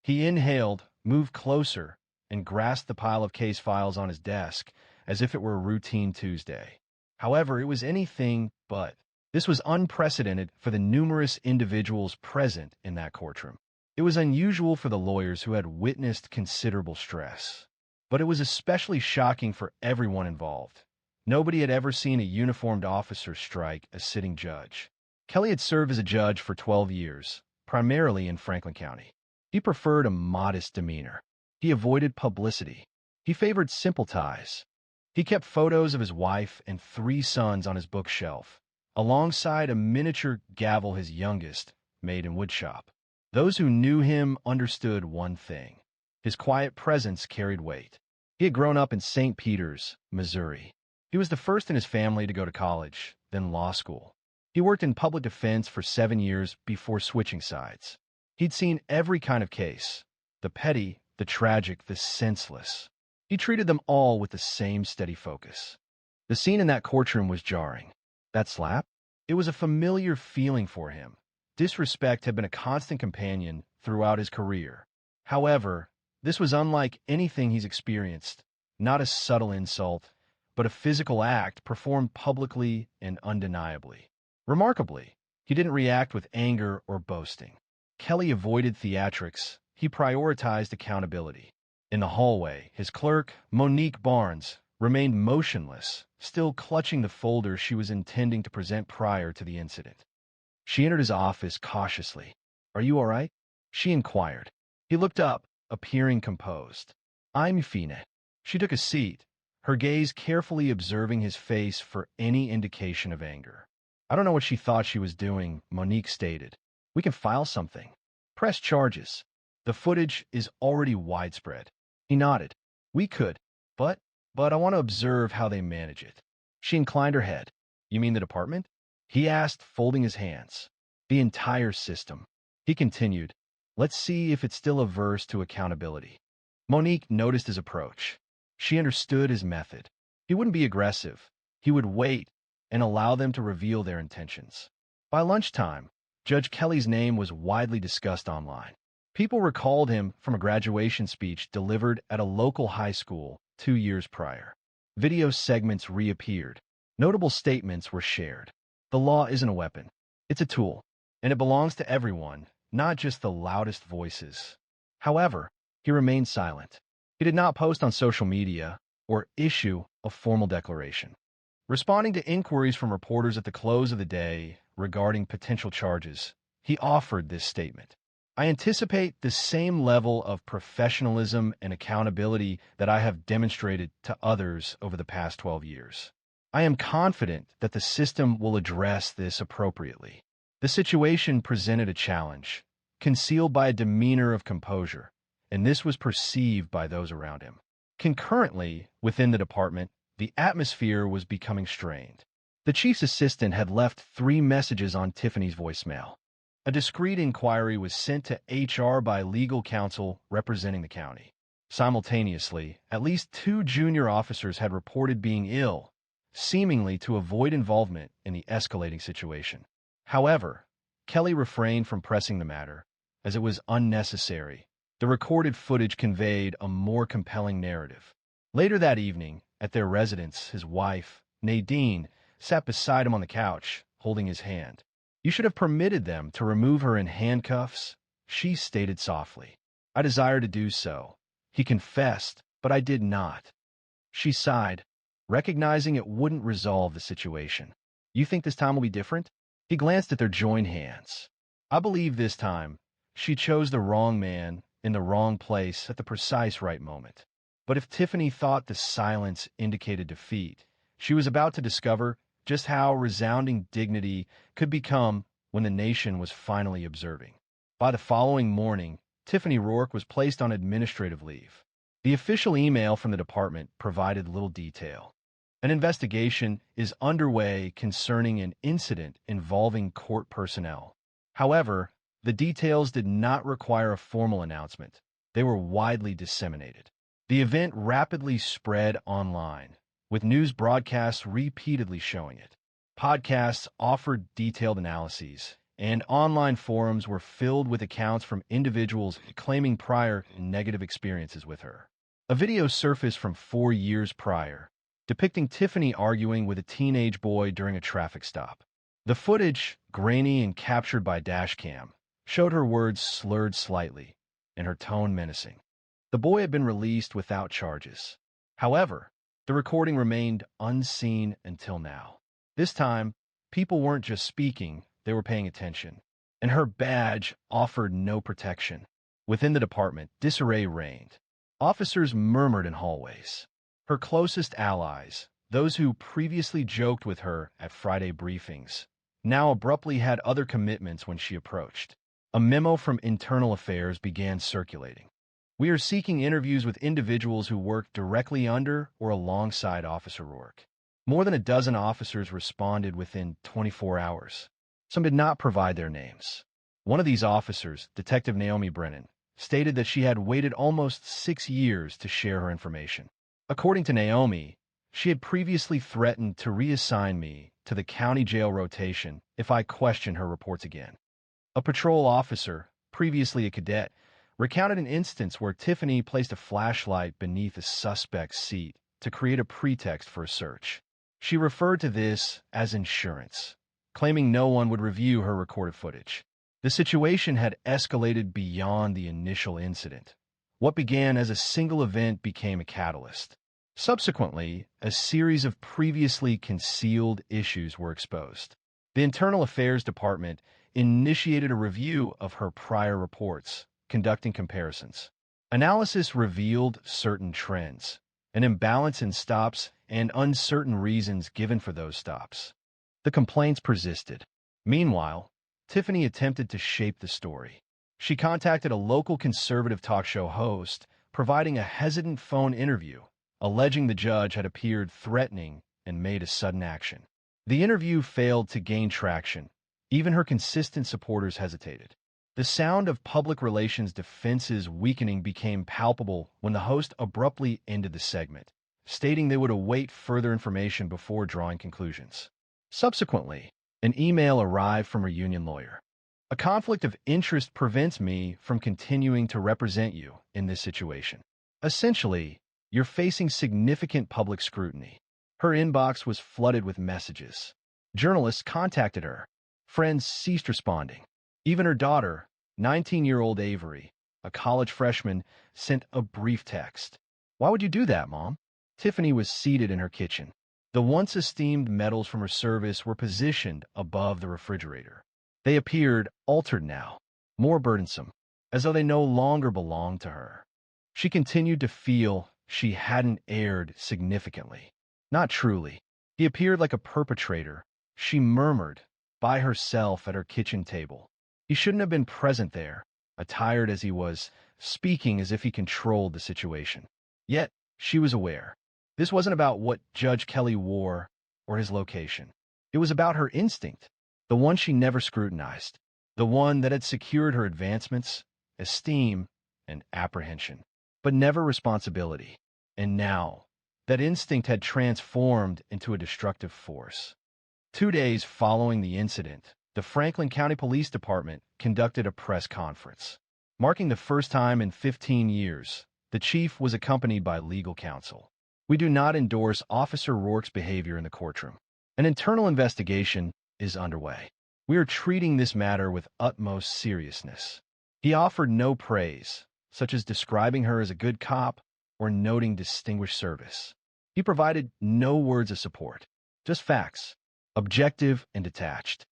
He inhaled, moved closer, and grasped the pile of case files on his desk as if it were a routine Tuesday. However, it was anything but. This was unprecedented for the numerous individuals present in that courtroom. It was unusual for the lawyers who had witnessed considerable stress. But it was especially shocking for everyone involved. Nobody had ever seen a uniformed officer strike a sitting judge. Kelly had served as a judge for 12 years, primarily in Franklin County. He preferred a modest demeanor. He avoided publicity. He favored simple ties. He kept photos of his wife and 3 sons on his bookshelf, alongside a miniature gavel his youngest made in woodshop. Those who knew him understood one thing. His quiet presence carried weight. He had grown up in St. Peters, Missouri. He was the first in his family to go to college, then law school. He worked in public defense for 7 years before switching sides. He'd seen every kind of case, the petty, the tragic, the senseless. He treated them all with the same steady focus. The scene in that courtroom was jarring. That slap? It was a familiar feeling for him. Disrespect had been a constant companion throughout his career. However, this was unlike anything he's experienced, not a subtle insult, but a physical act performed publicly and undeniably. Remarkably, he didn't react with anger or boasting. Kelly avoided theatrics. He prioritized accountability. In the hallway, his clerk, Monique Barnes, remained motionless, still clutching the folder she was intending to present prior to the incident. She entered his office cautiously. "Are you all right?" she inquired. He looked up, appearing composed. "I'm fine." She took a seat, her gaze carefully observing his face for any indication of anger. "I don't know what she thought she was doing," Monique stated. "We can file something. Press charges. The footage is already widespread." He nodded. "We could, but I want to observe how they manage it." She inclined her head. "You mean the department?" he asked, folding his hands. "The entire system." He continued, "Let's see if it's still averse to accountability." Monique noticed his approach. She understood his method. He wouldn't be aggressive. He would wait and allow them to reveal their intentions. By lunchtime, Judge Kelly's name was widely discussed online. People recalled him from a graduation speech delivered at a local high school 2 years prior. Video segments reappeared. Notable statements were shared. The law isn't a weapon. It's a tool, and it belongs to everyone, not just the loudest voices. However, he remained silent. He did not post on social media or issue a formal declaration. Responding to inquiries from reporters at the close of the day regarding potential charges, he offered this statement. "I anticipate the same level of professionalism and accountability that I have demonstrated to others over the past 12 years. I am confident that the system will address this appropriately." The situation presented a challenge, concealed by a demeanor of composure, and this was perceived by those around him. Concurrently, within the department, the atmosphere was becoming strained. The chief's assistant had left 3 messages on Tiffany's voicemail. A discreet inquiry was sent to HR by legal counsel representing the county. Simultaneously, at least 2 junior officers had reported being ill, seemingly to avoid involvement in the escalating situation. However, Kelly refrained from pressing the matter, as it was unnecessary. The recorded footage conveyed a more compelling narrative. Later that evening, at their residence, his wife, Nadine, sat beside him on the couch, holding his hand. "You should have permitted them to remove her in handcuffs," she stated softly. "I desired to do so." He confessed, "But I did not." She sighed, recognizing it wouldn't resolve the situation. "You think this time will be different?" He glanced at their joined hands. "I believe this time she chose the wrong man in the wrong place at the precise right moment." But if Tiffany thought the silence indicated defeat, she was about to discover just how resounding dignity could become when the nation was finally observing. By the following morning, Tiffany Rourke was placed on administrative leave. The official email from the department provided little detail. An investigation is underway concerning an incident involving court personnel. However, the details did not require a formal announcement. They were widely disseminated. The event rapidly spread online, with news broadcasts repeatedly showing it. Podcasts offered detailed analyses, and online forums were filled with accounts from individuals claiming prior negative experiences with her. A video surfaced from 4 years prior, depicting Tiffany arguing with a teenage boy during a traffic stop. The footage, grainy and captured by dashcam, showed her words slurred slightly and her tone menacing. The boy had been released without charges. However, the recording remained unseen until now. This time, people weren't just speaking, they were paying attention. And her badge offered no protection. Within the department, disarray reigned. Officers murmured in hallways. Her closest allies, those who previously joked with her at Friday briefings, now abruptly had other commitments when she approached. A memo from Internal Affairs began circulating. "We are seeking interviews with individuals who work directly under or alongside Officer Rourke. More than a dozen officers responded within 24 hours. Some did not provide their names. One of these officers, Detective Naomi Brennan, stated that she had waited almost 6 years to share her information. According to Naomi, she had previously threatened to reassign me to the county jail rotation if I questioned her reports again. A patrol officer, previously a cadet, recounted an instance where Tiffany placed a flashlight beneath a suspect's seat to create a pretext for a search. She referred to this as insurance, claiming no one would review her recorded footage. The situation had escalated beyond the initial incident. What began as a single event became a catalyst. Subsequently, a series of previously concealed issues were exposed. The Internal Affairs Department initiated a review of her prior reports, conducting comparisons. Analysis revealed certain trends, an imbalance in stops, and uncertain reasons given for those stops. The complaints persisted. Meanwhile, Tiffany attempted to shape the story. She contacted a local conservative talk show host, providing a hesitant phone interview, alleging the judge had appeared threatening and made a sudden action. The interview failed to gain traction. Even her consistent supporters hesitated. The sound of public relations defenses weakening became palpable when the host abruptly ended the segment, stating they would await further information before drawing conclusions. Subsequently, an email arrived from her union lawyer. A conflict of interest prevents me from continuing to represent you in this situation. Essentially, you're facing significant public scrutiny. Her inbox was flooded with messages. Journalists contacted her. Friends ceased responding. Even her daughter, 19-year-old Avery, a college freshman, sent a brief text. "Why would you do that, Mom?" Tiffany was seated in her kitchen. The once esteemed medals from her service were positioned above the refrigerator. They appeared altered now, more burdensome, as though they no longer belonged to her. She continued to feel she hadn't erred significantly. Not truly. He appeared like a perpetrator, she murmured, by herself at her kitchen table. He shouldn't have been present there, attired as he was, speaking as if he controlled the situation. Yet, she was aware. This wasn't about what Judge Kelly wore or his location. It was about her instinct, the one she never scrutinized, the one that had secured her advancements, esteem, and apprehension, but never responsibility. And now, that instinct had transformed into a destructive force. 2 days following the incident, the Franklin County Police Department conducted a press conference. Marking the first time in 15 years, the chief was accompanied by legal counsel. "We do not endorse Officer Rourke's behavior in the courtroom. An internal investigation is underway. We are treating this matter with utmost seriousness." He offered no praise, such as describing her as a good cop or noting distinguished service. He provided no words of support, just facts, objective and detached.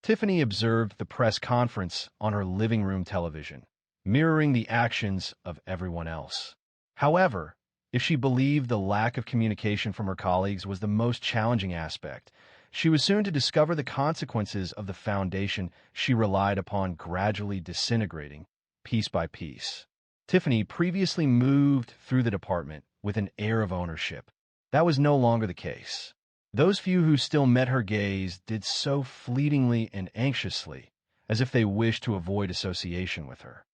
Tiffany observed the press conference on her living room television, mirroring the actions of everyone else. However, if she believed the lack of communication from her colleagues was the most challenging aspect, she was soon to discover the consequences of the foundation she relied upon gradually disintegrating, piece by piece. Tiffany previously moved through the department with an air of ownership. That was no longer the case. Those few who still met her gaze did so fleetingly and anxiously, as if they wished to avoid association with her.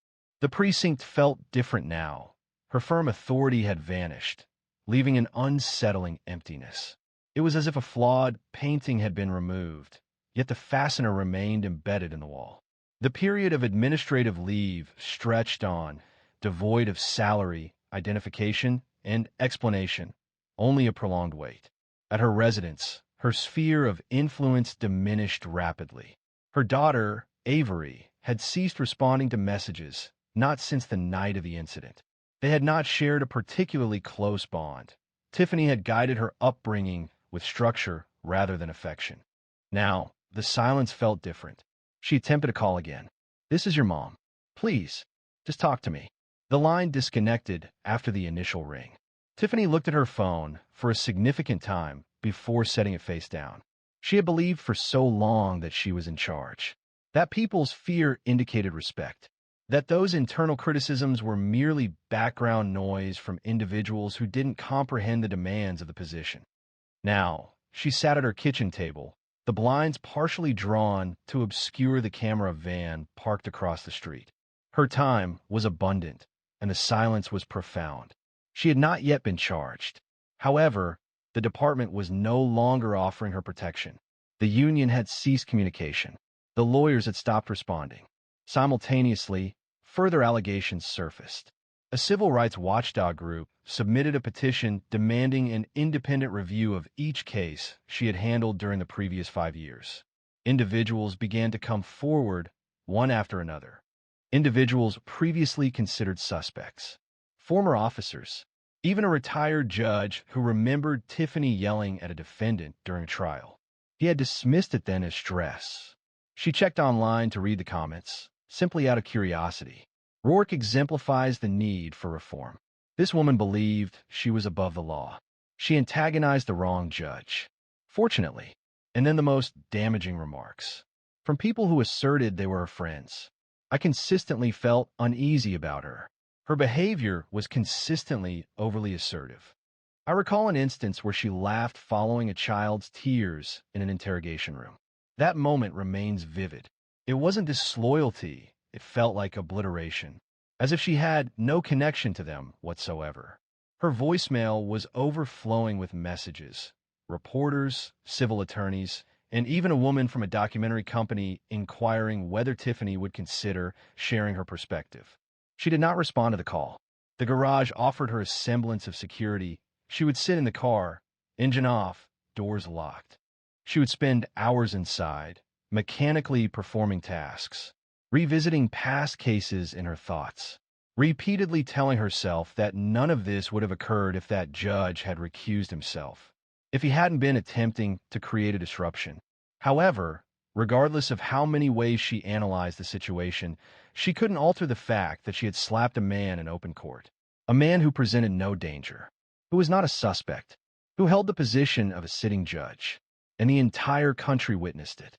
The precinct felt different now. Her firm authority had vanished, leaving an unsettling emptiness. It was as if a flawed painting had been removed, yet the fastener remained embedded in the wall. The period of administrative leave stretched on, devoid of salary, identification, and explanation, only a prolonged wait. At her residence, her sphere of influence diminished rapidly. Her daughter, Avery, had ceased responding to messages, not since the night of the incident. They had not shared a particularly close bond. Tiffany had guided her upbringing with structure rather than affection. Now, the silence felt different. She attempted to call again. "This is your mom. Please, just talk to me." The line disconnected after the initial ring. Tiffany looked at her phone for a significant time before setting it face down. She had believed for so long that she was in charge, that people's fear indicated respect, that those internal criticisms were merely background noise from individuals who didn't comprehend the demands of the position. Now, She sat at her kitchen table, the blinds partially drawn to obscure the camera van parked across the street. Her time was abundant, and the silence was profound. She had not yet been charged. However, the department was no longer offering her protection. The union had ceased communication. The lawyers had stopped responding. Simultaneously, further allegations surfaced. A civil rights watchdog group submitted a petition demanding an independent review of each case she had handled during the previous 5 years. Individuals began to come forward, one after another. Individuals previously considered suspects. Former officers. Even a retired judge who remembered Tiffany yelling at a defendant during trial. He had dismissed it then as stress. She checked online to read the comments, simply out of curiosity. Roark exemplifies the need for reform. This woman believed she was above the law. She antagonized the wrong judge. Fortunately, and then the most damaging remarks. From people who asserted they were her friends. I consistently felt uneasy about her. Her behavior was consistently overly assertive. I recall an instance where she laughed following a child's tears in an interrogation room. That moment remains vivid. It wasn't disloyalty, it felt like obliteration, as if she had no connection to them whatsoever. Her voicemail was overflowing with messages. Reporters, civil attorneys, and even a woman from a documentary company inquiring whether Tiffany would consider sharing her perspective. She did not respond to the call. The garage offered her a semblance of security. She would sit in the car, engine off, doors locked. She would spend hours inside, mechanically performing tasks, revisiting past cases in her thoughts, repeatedly telling herself that none of this would have occurred if that judge had recused himself, if he hadn't been attempting to create a disruption. However, regardless of how many ways she analyzed the situation, she couldn't alter the fact that she had slapped a man in open court, a man who presented no danger, who was not a suspect, who held the position of a sitting judge, and the entire country witnessed it.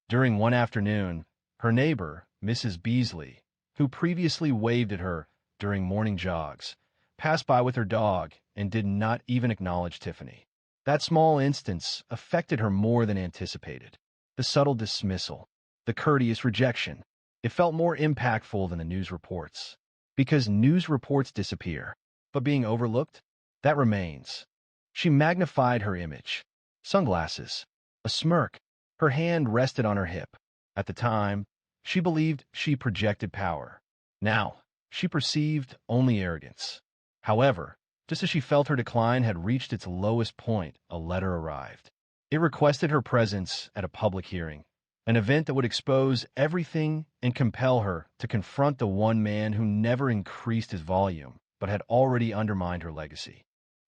During one afternoon, her neighbor, Mrs. Beasley, who previously waved at her during morning jogs, passed by with her dog and did not even acknowledge Tiffany. That small instance affected her more than anticipated. The subtle dismissal, the courteous rejection, it felt more impactful than the news reports. Because news reports disappear, but being overlooked, that remains. She magnified her image. Sunglasses, a smirk, her hand rested on her hip. At the time, she believed she projected power. Now, she perceived only arrogance. However, just as she felt her decline had reached its lowest point, a letter arrived. It requested her presence at a public hearing, an event that would expose everything and compel her to confront the one man who never increased his volume, but had already undermined her legacy.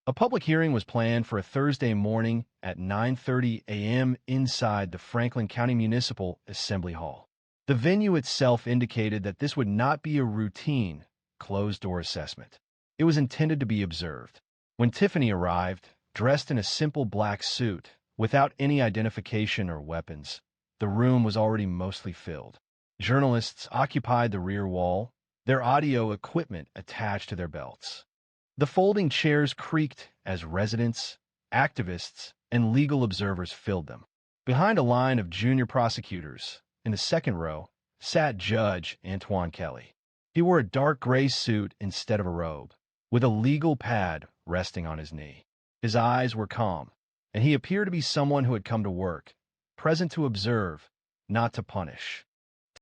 A public hearing was planned for a Thursday morning at 9:30 a.m. inside the Franklin County Municipal Assembly Hall. The venue itself indicated that this would not be a routine, closed-door assessment. It was intended to be observed. When Tiffany arrived, dressed in a simple black suit, without any identification or weapons, the room was already mostly filled. Journalists occupied the rear wall, their audio equipment attached to their belts. The folding chairs creaked as residents, activists, and legal observers filled them. Behind a line of junior prosecutors, in the second row, sat Judge Antoine Kelly. He wore a dark gray suit instead of a robe, with a legal pad resting on his knee. His eyes were calm, and he appeared to be someone who had come to work, present to observe, not to punish.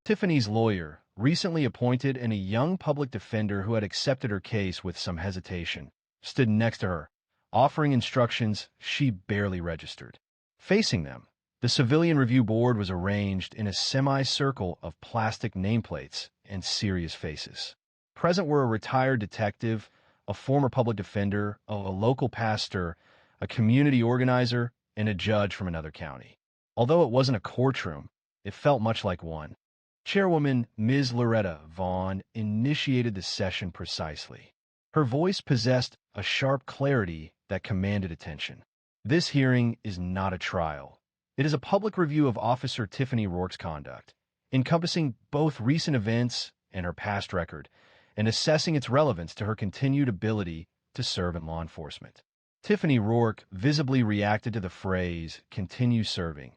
Tiffany's lawyer, recently appointed and a young public defender who had accepted her case with some hesitation, stood next to her, offering instructions she barely registered. Facing them, the Civilian Review Board was arranged in a semicircle of plastic nameplates and serious faces. Present were a retired detective, a former public defender, a local pastor, a community organizer, and a judge from another county. Although it wasn't a courtroom, it felt much like one. Chairwoman Ms. Loretta Vaughn initiated the session precisely. Her voice possessed a sharp clarity that commanded attention. This hearing is not a trial. It is a public review of Officer Tiffany Roark's conduct, encompassing both recent events and her past record, and assessing its relevance to her continued ability to serve in law enforcement. Tiffany Rourke visibly reacted to the phrase, continue serving,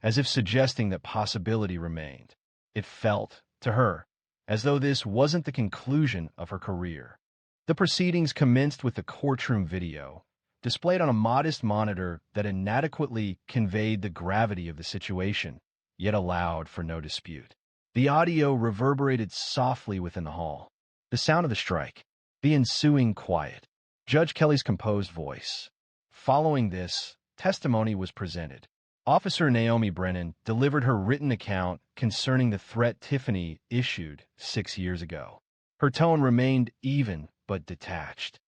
as if suggesting that possibility remained. It felt, to her, as though this wasn't the conclusion of her career. The proceedings commenced with the courtroom video, displayed on a modest monitor that inadequately conveyed the gravity of the situation, yet allowed for no dispute. The audio reverberated softly within the hall. The sound of the strike, the ensuing quiet, Judge Kelly's composed voice. Following this, testimony was presented. Officer Naomi Brennan delivered her written account concerning the threat Tiffany issued 6 years ago. Her tone remained even but detached.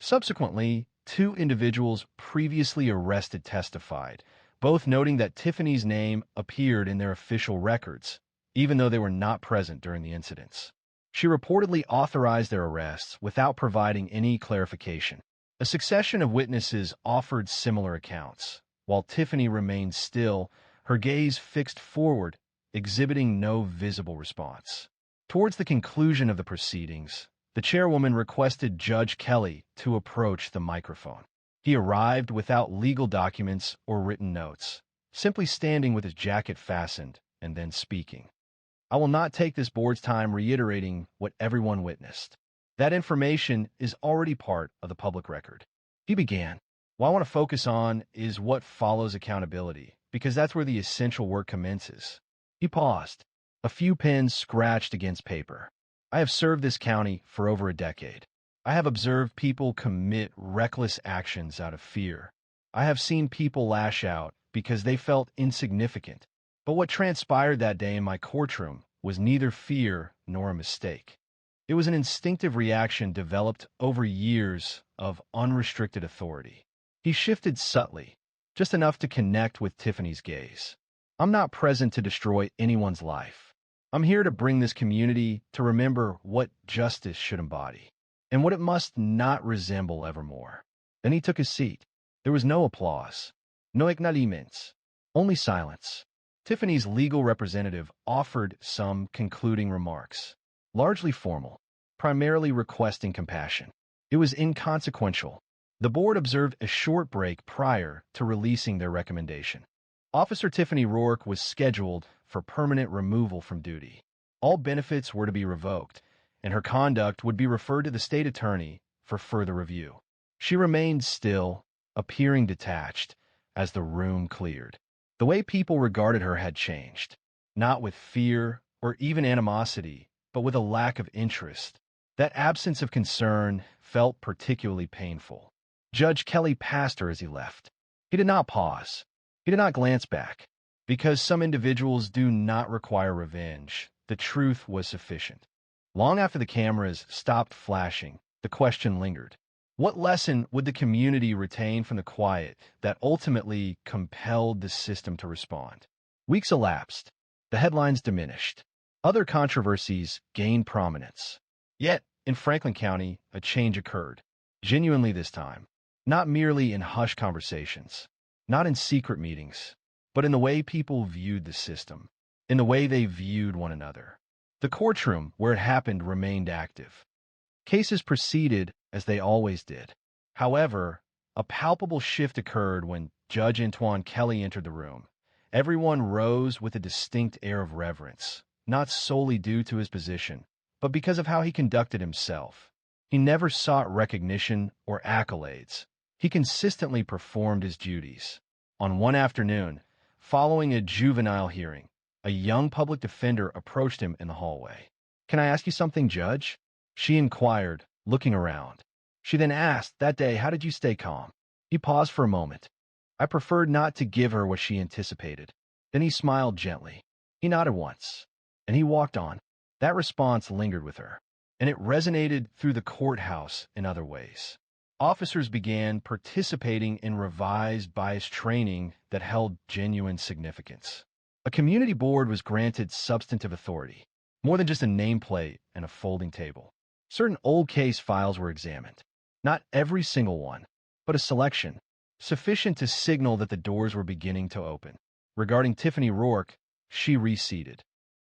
Subsequently, 2 individuals previously arrested testified, both noting that Tiffany's name appeared in their official records, even though they were not present during the incidents. She reportedly authorized their arrests without providing any clarification. A succession of witnesses offered similar accounts, while Tiffany remained still, her gaze fixed forward, exhibiting no visible response. Towards the conclusion of the proceedings, the chairwoman requested Judge Kelly to approach the microphone. He arrived without legal documents or written notes, simply standing with his jacket fastened and then speaking. I will not take this board's time reiterating what everyone witnessed. That information is already part of the public record. He began. What I want to focus on is what follows accountability, because that's where the essential work commences. He paused. A few pens scratched against paper. I have served this county for over a decade. I have observed people commit reckless actions out of fear. I have seen people lash out because they felt insignificant. But what transpired that day in my courtroom was neither fear nor a mistake. It was an instinctive reaction developed over years of unrestricted authority. He shifted subtly, just enough to connect with Tiffany's gaze. I'm not present to destroy anyone's life. I'm here to bring this community to remember what justice should embody, and what it must not resemble evermore. Then he took his seat. There was no applause, no acknowledgments, only silence. Tiffany's legal representative offered some concluding remarks, largely formal, primarily requesting compassion. It was inconsequential. The board observed a short break prior to releasing their recommendation. Officer Tiffany Rourke was scheduled for permanent removal from duty. All benefits were to be revoked, and her conduct would be referred to the state attorney for further review. She remained still, appearing detached, as the room cleared. The way people regarded her had changed, not with fear or even animosity, but with a lack of interest. That absence of concern felt particularly painful. Judge Kelly passed her as he left. He did not pause. He did not glance back. Because some individuals do not require revenge, the truth was sufficient. Long after the cameras stopped flashing, the question lingered. What lesson would the community retain from the quiet that ultimately compelled the system to respond? Weeks elapsed. The headlines diminished. Other controversies gained prominence. Yet, in Franklin County, a change occurred. Genuinely this time. Not merely in hushed conversations, not in secret meetings, but in the way people viewed the system, in the way they viewed one another. The courtroom where it happened remained active. Cases proceeded as they always did. However, a palpable shift occurred when Judge Antoine Kelly entered the room. Everyone rose with a distinct air of reverence, not solely due to his position, but because of how he conducted himself. He never sought recognition or accolades. He consistently performed his duties. On one afternoon, following a juvenile hearing, a young public defender approached him in the hallway. "Can I ask you something, Judge?" She inquired, looking around. She then asked, "That day, how did you stay calm?" He paused for a moment. I preferred not to give her what she anticipated. Then he smiled gently. He nodded once, and he walked on. That response lingered with her, and it resonated through the courthouse in other ways. Officers began participating in revised bias training that held genuine significance. A community board was granted substantive authority, more than just a nameplate and a folding table. Certain old case files were examined. Not every single one, but a selection, sufficient to signal that the doors were beginning to open. Regarding Tiffany Rourke, she reseated.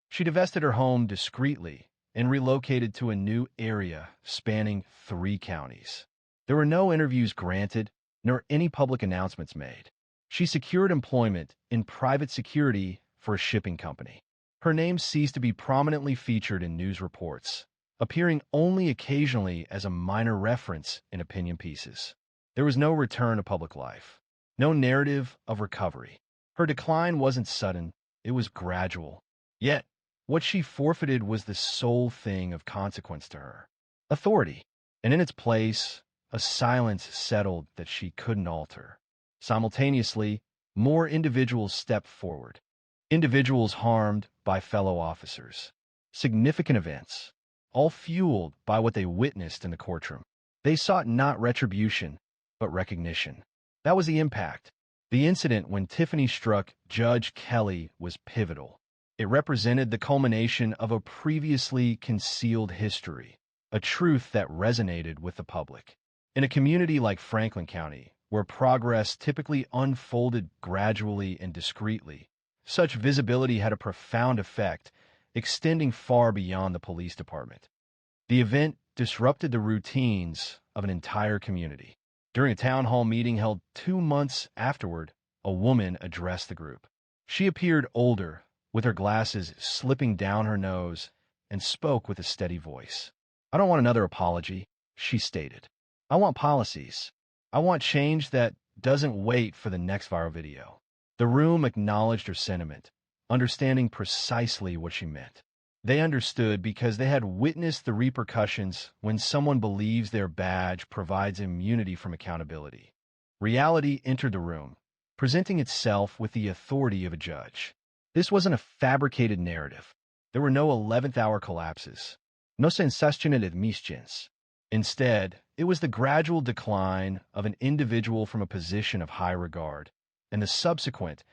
She divested her home discreetly and relocated to a new area spanning 3 counties. There were no interviews granted, nor any public announcements made. She secured employment in private security for a shipping company. Her name ceased to be prominently featured in news reports, appearing only occasionally as a minor reference in opinion pieces. There was no return to public life, no narrative of recovery. Her decline wasn't sudden, it was gradual. Yet, what she forfeited was the sole thing of consequence to her: authority. And in its place, a silence settled that she couldn't alter. Simultaneously, more individuals stepped forward. Individuals harmed by fellow officers. Significant events, all fueled by what they witnessed in the courtroom. They sought not retribution, but recognition. That was the impact. The incident when Tiffany struck Judge Kelly was pivotal. It represented the culmination of a previously concealed history, a truth that resonated with the public. In a community like Franklin County, where progress typically unfolded gradually and discreetly, such visibility had a profound effect, extending far beyond the police department. The event disrupted the routines of an entire community. During a town hall meeting held 2 months afterward, a woman addressed the group. She appeared older, with her glasses slipping down her nose, and spoke with a steady voice. "I don't want another apology," she stated. "I want policies. I want change that doesn't wait for the next viral video." The room acknowledged her sentiment, understanding precisely what she meant. They understood because they had witnessed the repercussions when someone believes their badge provides immunity from accountability. Reality entered the room, presenting itself with the authority of a judge. This wasn't a fabricated narrative. There were no 11th-hour collapses, no sensational admissions. Instead, it was the gradual decline of an individual from a position of high regard, and the subsequent,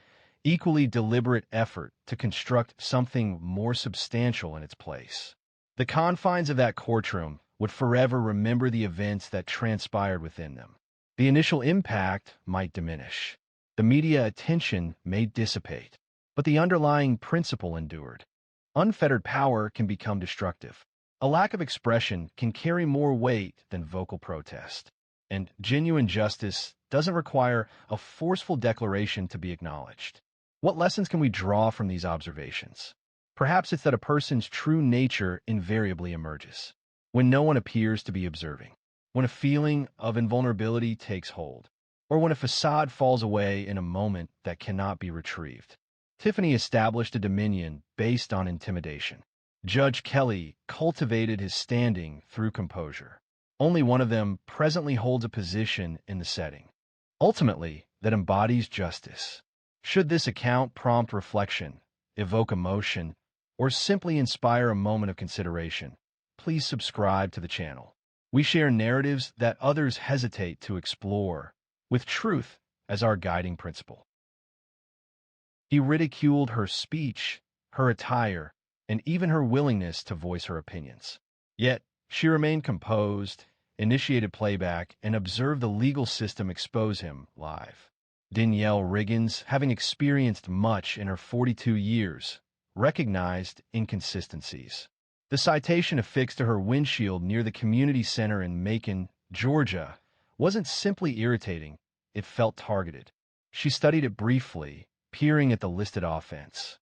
equally deliberate effort to construct something more substantial in its place. The confines of that courtroom would forever remember the events that transpired within them. The initial impact might diminish. The media attention may dissipate, but the underlying principle endured. Unfettered power can become destructive. A lack of expression can carry more weight than vocal protest. And genuine justice doesn't require a forceful declaration to be acknowledged. What lessons can we draw from these observations? Perhaps it's that a person's true nature invariably emerges when no one appears to be observing, when a feeling of invulnerability takes hold, or when a facade falls away in a moment that cannot be retrieved. Tiffany established a dominion based on intimidation. Judge Kelly cultivated his standing through composure. Only one of them presently holds a position in the setting, ultimately, that embodies justice. Should this account prompt reflection, evoke emotion, or simply inspire a moment of consideration, please subscribe to the channel. We share narratives that others hesitate to explore, with truth as our guiding principle. He ridiculed her speech, her attire, and even her willingness to voice her opinions. Yet, she remained composed, initiated playback, and observed the legal system expose him live. Danielle Riggins, having experienced much in her 42 years, recognized inconsistencies. The citation affixed to her windshield near the community center in Macon, Georgia, wasn't simply irritating, it felt targeted. She studied it briefly, peering at the listed offense.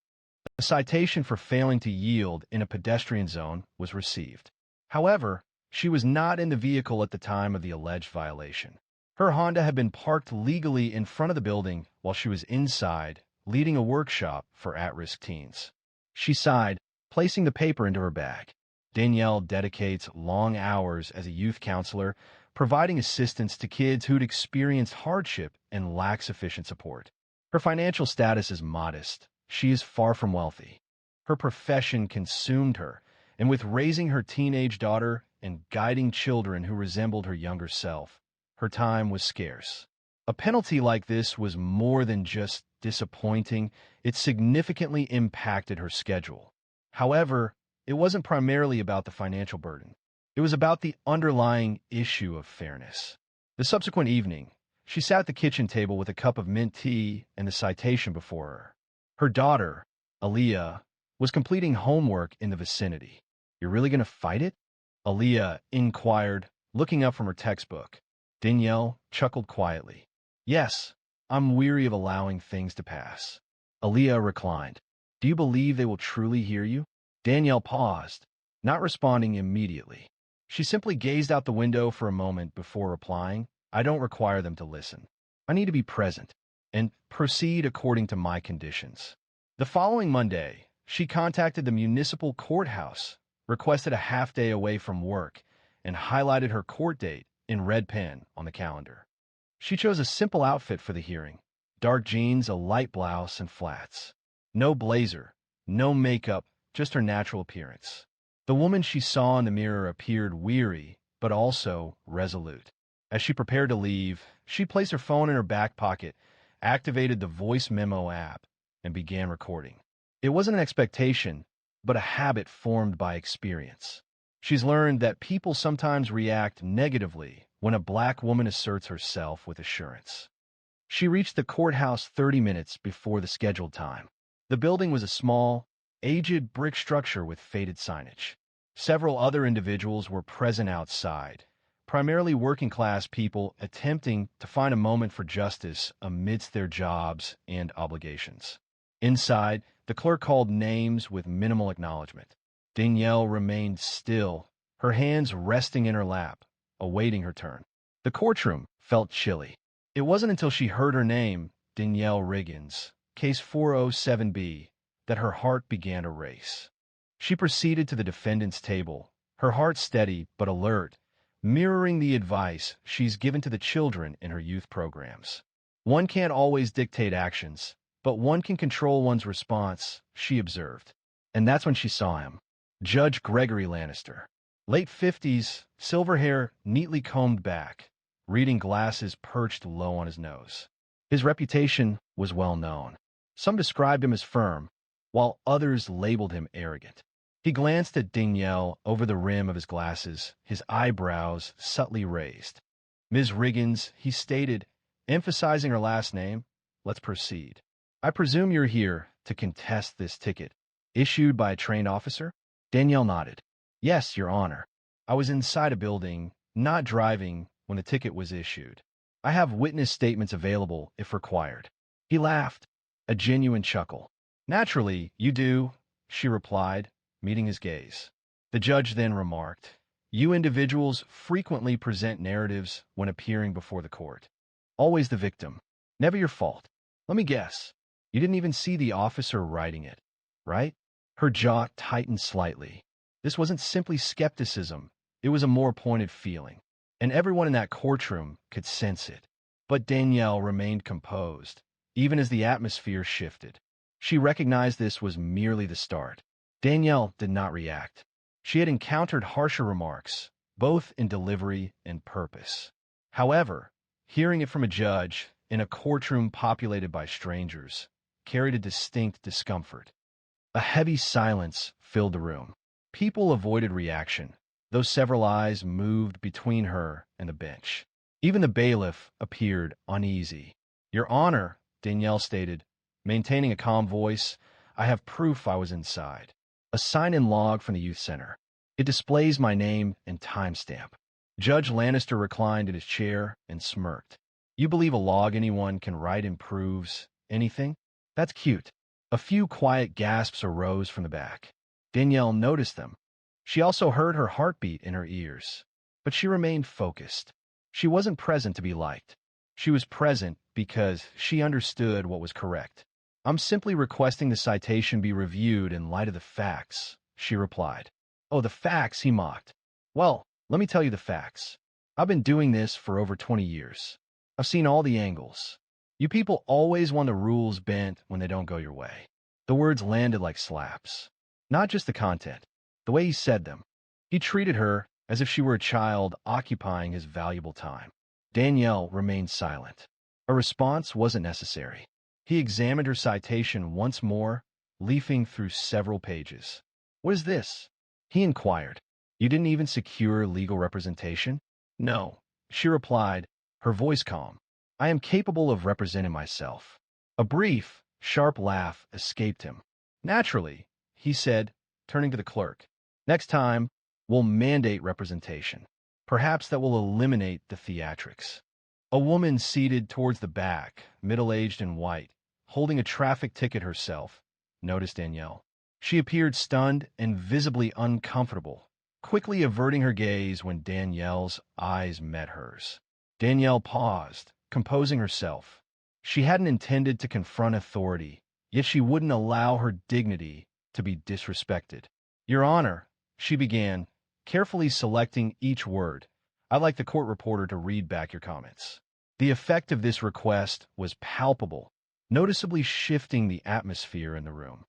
A citation for failing to yield in a pedestrian zone was received. However, she was not in the vehicle at the time of the alleged violation. Her Honda had been parked legally in front of the building while she was inside, leading a workshop for at-risk teens. She sighed, placing the paper into her bag. Danielle dedicates long hours as a youth counselor, providing assistance to kids who'd experienced hardship and lack sufficient support. Her financial status is modest. She is far from wealthy. Her profession consumed her, and with raising her teenage daughter and guiding children who resembled her younger self, her time was scarce. A penalty like this was more than just disappointing, it significantly impacted her schedule. However, it wasn't primarily about the financial burden. It was about the underlying issue of fairness. The subsequent evening, she sat at the kitchen table with a cup of mint tea and the citation before her. Her daughter, Aaliyah, was completing homework in the vicinity. "You're really going to fight it?" Aaliyah inquired, looking up from her textbook. Danielle chuckled quietly. Yes, I'm weary of allowing things to pass. Aaliyah reclined. Do you believe they will truly hear you? Danielle paused, not responding immediately. She simply gazed out the window for a moment before replying, I don't require them to listen. I need to be present and proceed according to my conditions. The following Monday, she contacted the municipal courthouse, requested a half day away from work, and highlighted her court date in red pen on the calendar. She chose a simple outfit for the hearing: dark jeans, a light blouse, and flats. No blazer, no makeup, just her natural appearance. The woman she saw in the mirror appeared weary, but also resolute. As she prepared to leave, she placed her phone in her back pocket, activated the voice memo app, and began recording. It wasn't an expectation, but a habit formed by experience. She's learned that people sometimes react negatively when a black woman asserts herself with assurance. She reached the courthouse 30 minutes before the scheduled time. The building was a small, aged brick structure with faded signage. Several other individuals were present outside, primarily working-class people attempting to find a moment for justice amidst their jobs and obligations. Inside, the clerk called names with minimal acknowledgement. Danielle remained still, her hands resting in her lap, awaiting her turn. The courtroom felt chilly. It wasn't until she heard her name, Danielle Riggins, case 407B, that her heart began to race. She proceeded to the defendant's table, her heart steady but alert, mirroring the advice she's given to the children in her youth programs. One can't always dictate actions, but one can control one's response, she observed. And that's when she saw him. Judge Gregory Lannister. Late 50s, silver hair neatly combed back, reading glasses perched low on his nose. His reputation was well known. Some described him as firm, while others labeled him arrogant. He glanced at Danielle over the rim of his glasses, his eyebrows subtly raised. Ms. Riggins, he stated, emphasizing her last name, let's proceed. I presume you're here to contest this ticket, issued by a trained officer? Danielle nodded. Yes, Your Honor. I was inside a building, not driving, when the ticket was issued. I have witness statements available if required. He laughed, a genuine chuckle. Naturally, you do, she replied, meeting his gaze. The judge then remarked, you individuals frequently present narratives when appearing before the court. Always the victim. Never your fault. Let me guess. You didn't even see the officer writing it, right? Her jaw tightened slightly. This wasn't simply skepticism. It was a more pointed feeling, and everyone in that courtroom could sense it. But Danielle remained composed, even as the atmosphere shifted. She recognized this was merely the start. Danielle did not react. She had encountered harsher remarks, both in delivery and purpose. However, hearing it from a judge in a courtroom populated by strangers carried a distinct discomfort. A heavy silence filled the room. People avoided reaction, though several eyes moved between her and the bench. Even the bailiff appeared uneasy. Your Honor, Danielle stated, maintaining a calm voice, I have proof I was inside. A sign-in log from the youth center. It displays my name and timestamp. Judge Lannister reclined in his chair and smirked. You believe a log anyone can write improves anything? That's cute. A few quiet gasps arose from the back. Danielle noticed them. She also heard her heartbeat in her ears. But she remained focused. She wasn't present to be liked. She was present because she understood what was correct. I'm simply requesting the citation be reviewed in light of the facts, she replied. Oh, the facts, he mocked. Well, let me tell you the facts. I've been doing this for over 20 years. I've seen all the angles. You people always want the rules bent when they don't go your way. The words landed like slaps. Not just the content, the way he said them. He treated her as if she were a child occupying his valuable time. Danielle remained silent. A response wasn't necessary. He examined her citation once more, leafing through several pages. What is this? He inquired. You didn't even secure legal representation? No, she replied, her voice calm. I am capable of representing myself. A brief, sharp laugh escaped him. Naturally, he said, turning to the clerk. Next time, we'll mandate representation. Perhaps that will eliminate the theatrics. A woman seated towards the back, middle-aged and white, holding a traffic ticket herself, noticed Danielle. She appeared stunned and visibly uncomfortable, quickly averting her gaze when Danielle's eyes met hers. Danielle paused, composing herself. She hadn't intended to confront authority, yet she wouldn't allow her dignity to be disrespected. Your Honor, she began, carefully selecting each word. I'd like the court reporter to read back your comments. The effect of this request was palpable, noticeably shifting the atmosphere in the room.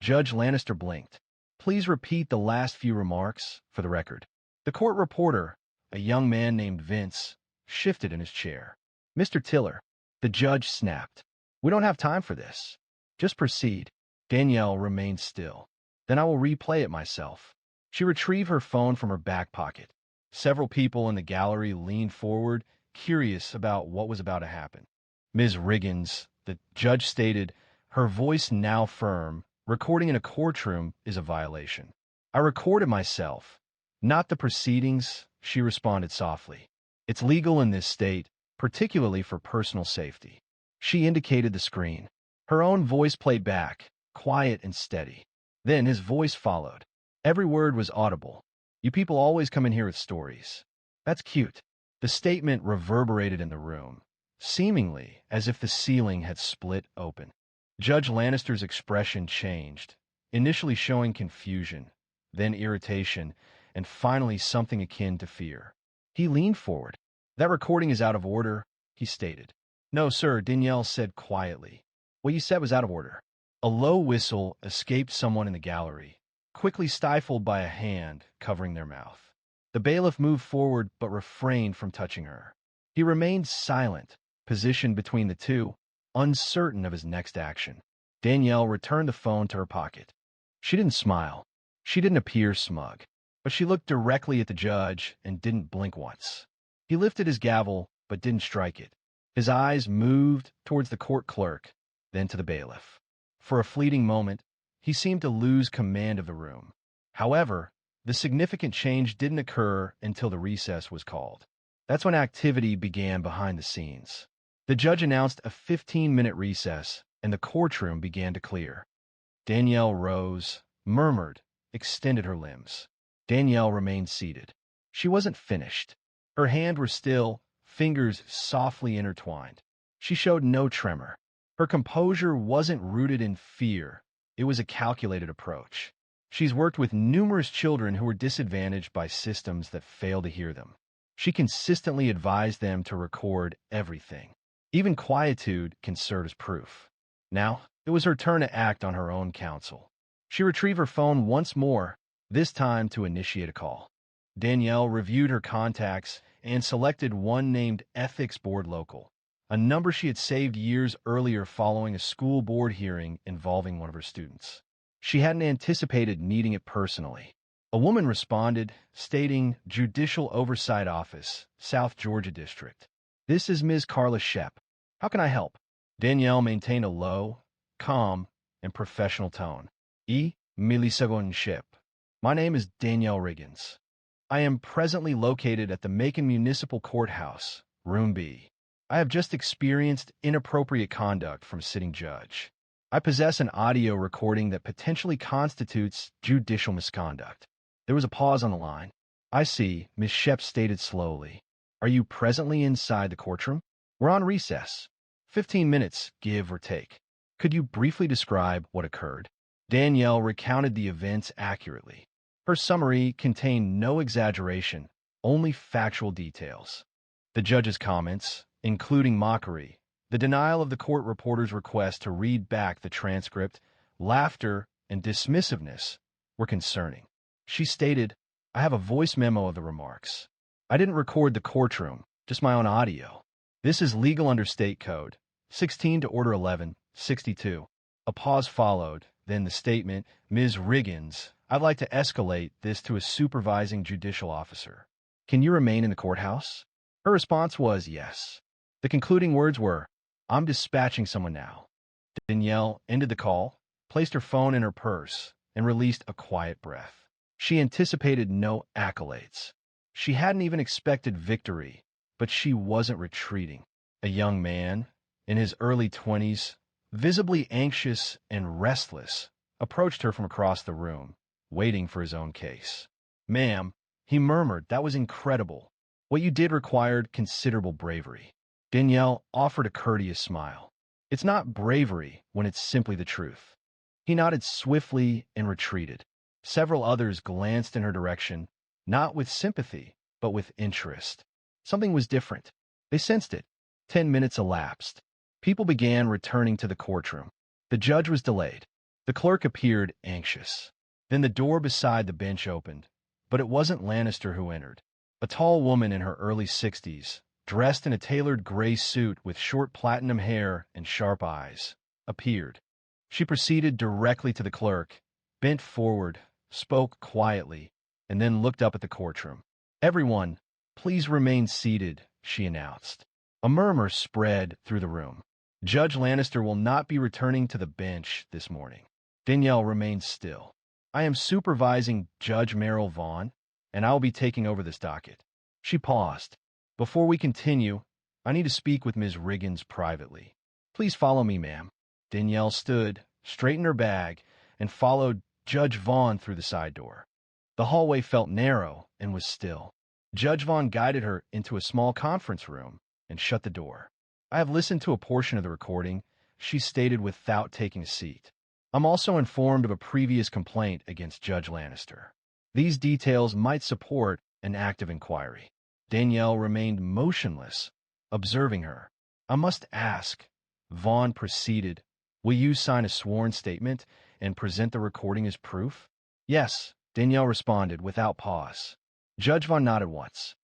Judge Lannister blinked. Please repeat the last few remarks for the record. The court reporter, a young man named Vince, shifted in his chair. Mr. Tiller, the judge snapped. We don't have time for this. Just proceed. Danielle remained still. Then I will replay it myself. She retrieved her phone from her back pocket. Several people in the gallery leaned forward, curious about what was about to happen. Ms. Riggins, the judge stated, her voice now firm, recording in a courtroom is a violation. I recorded myself, not the proceedings, she responded softly. It's legal in this state, particularly for personal safety. She indicated the screen. Her own voice played back, quiet and steady. Then his voice followed. Every word was audible. You people always come in here with stories. That's cute. The statement reverberated in the room, seemingly as if the ceiling had split open. Judge Lannister's expression changed, initially showing confusion, then irritation, and finally something akin to fear. He leaned forward. That recording is out of order, he stated. No, sir, Danielle said quietly. What you said was out of order. A low whistle escaped someone in the gallery, quickly stifled by a hand covering their mouth. The bailiff moved forward but refrained from touching her. He remained silent, positioned between the two, uncertain of his next action. Danielle returned the phone to her pocket. She didn't smile. She didn't appear smug, but she looked directly at the judge and didn't blink once. He lifted his gavel but didn't strike it. His eyes moved towards the court clerk, then to the bailiff. For a fleeting moment, he seemed to lose command of the room. However, the significant change didn't occur until the recess was called. That's when activity began behind the scenes. The judge announced a 15-minute recess, and the courtroom began to clear. Danielle rose, murmured, extended her limbs. Danielle remained seated. She wasn't finished. Her hands were still, fingers softly intertwined. She showed no tremor. Her composure wasn't rooted in fear. It was a calculated approach. She's worked with numerous children who were disadvantaged by systems that fail to hear them. She consistently advised them to record everything. Even quietude can serve as proof. Now, it was her turn to act on her own counsel. She retrieved her phone once more, this time to initiate a call. Danielle reviewed her contacts and selected one named Ethics Board Local, a number she had saved years earlier following a school board hearing involving one of her students. She hadn't anticipated needing it personally. A woman responded, stating Judicial Oversight Office, South Georgia District. This is Ms. Carla Shep. How can I help? Danielle maintained a low, calm, and professional tone. Milisagon Shep. My name is Danielle Riggins. I am presently located at the Macon Municipal Courthouse, Room B. I have just experienced inappropriate conduct from a sitting judge. I possess an audio recording that potentially constitutes judicial misconduct. There was a pause on the line. I see, Ms. Shep stated slowly. Are you presently inside the courtroom? We're on recess. 15 minutes, give or take. Could you briefly describe what occurred? Danielle recounted the events accurately. Her summary contained no exaggeration, only factual details. The judge's comments, including mockery, the denial of the court reporter's request to read back the transcript, laughter, and dismissiveness were concerning. She stated, I have a voice memo of the remarks. I didn't record the courtroom, just my own audio. This is legal under state code, 16 to Order 11, 62. A pause followed, then the statement, Ms. Riggins, I'd like to escalate this to a supervising judicial officer. Can you remain in the courthouse? Her response was yes. The concluding words were, I'm dispatching someone now. Danielle ended the call, placed her phone in her purse, and released a quiet breath. She anticipated no accolades. She hadn't even expected victory, but she wasn't retreating. A young man, in his early 20s, visibly anxious and restless, approached her from across the room, waiting for his own case. "Ma'am," he murmured, "that was incredible. What you did required considerable bravery." Danielle offered a courteous smile. "It's not bravery when it's simply the truth." He nodded swiftly and retreated. Several others glanced in her direction, not with sympathy, but with interest. Something was different. They sensed it. 10 minutes elapsed. People began returning to the courtroom. The judge was delayed. The clerk appeared anxious. Then the door beside the bench opened, but it wasn't Lannister who entered. A tall woman in her early 60s, dressed in a tailored gray suit with short platinum hair and sharp eyes, appeared. She proceeded directly to the clerk, bent forward, spoke quietly, and then looked up at the courtroom. "Everyone, please remain seated," she announced. A murmur spread through the room. "Judge Lannister will not be returning to the bench this morning." Danielle remained still. "I am supervising Judge Merrill Vaughn, and I will be taking over this docket." She paused. "Before we continue, I need to speak with Ms. Riggins privately." "Please follow me, ma'am." Danielle stood, straightened her bag, and followed Judge Vaughn through the side door. The hallway felt narrow and was still. Judge Vaughn guided her into a small conference room and shut the door. "I have listened to a portion of the recording," she stated without taking a seat. "I'm also informed of a previous complaint against Judge Lannister. These details might support an active inquiry." Danielle remained motionless, observing her. "I must ask," Vaughn proceeded, "will you sign a sworn statement and present the recording as proof?" "Yes," Danielle responded without pause. Judge Vaughn nodded once.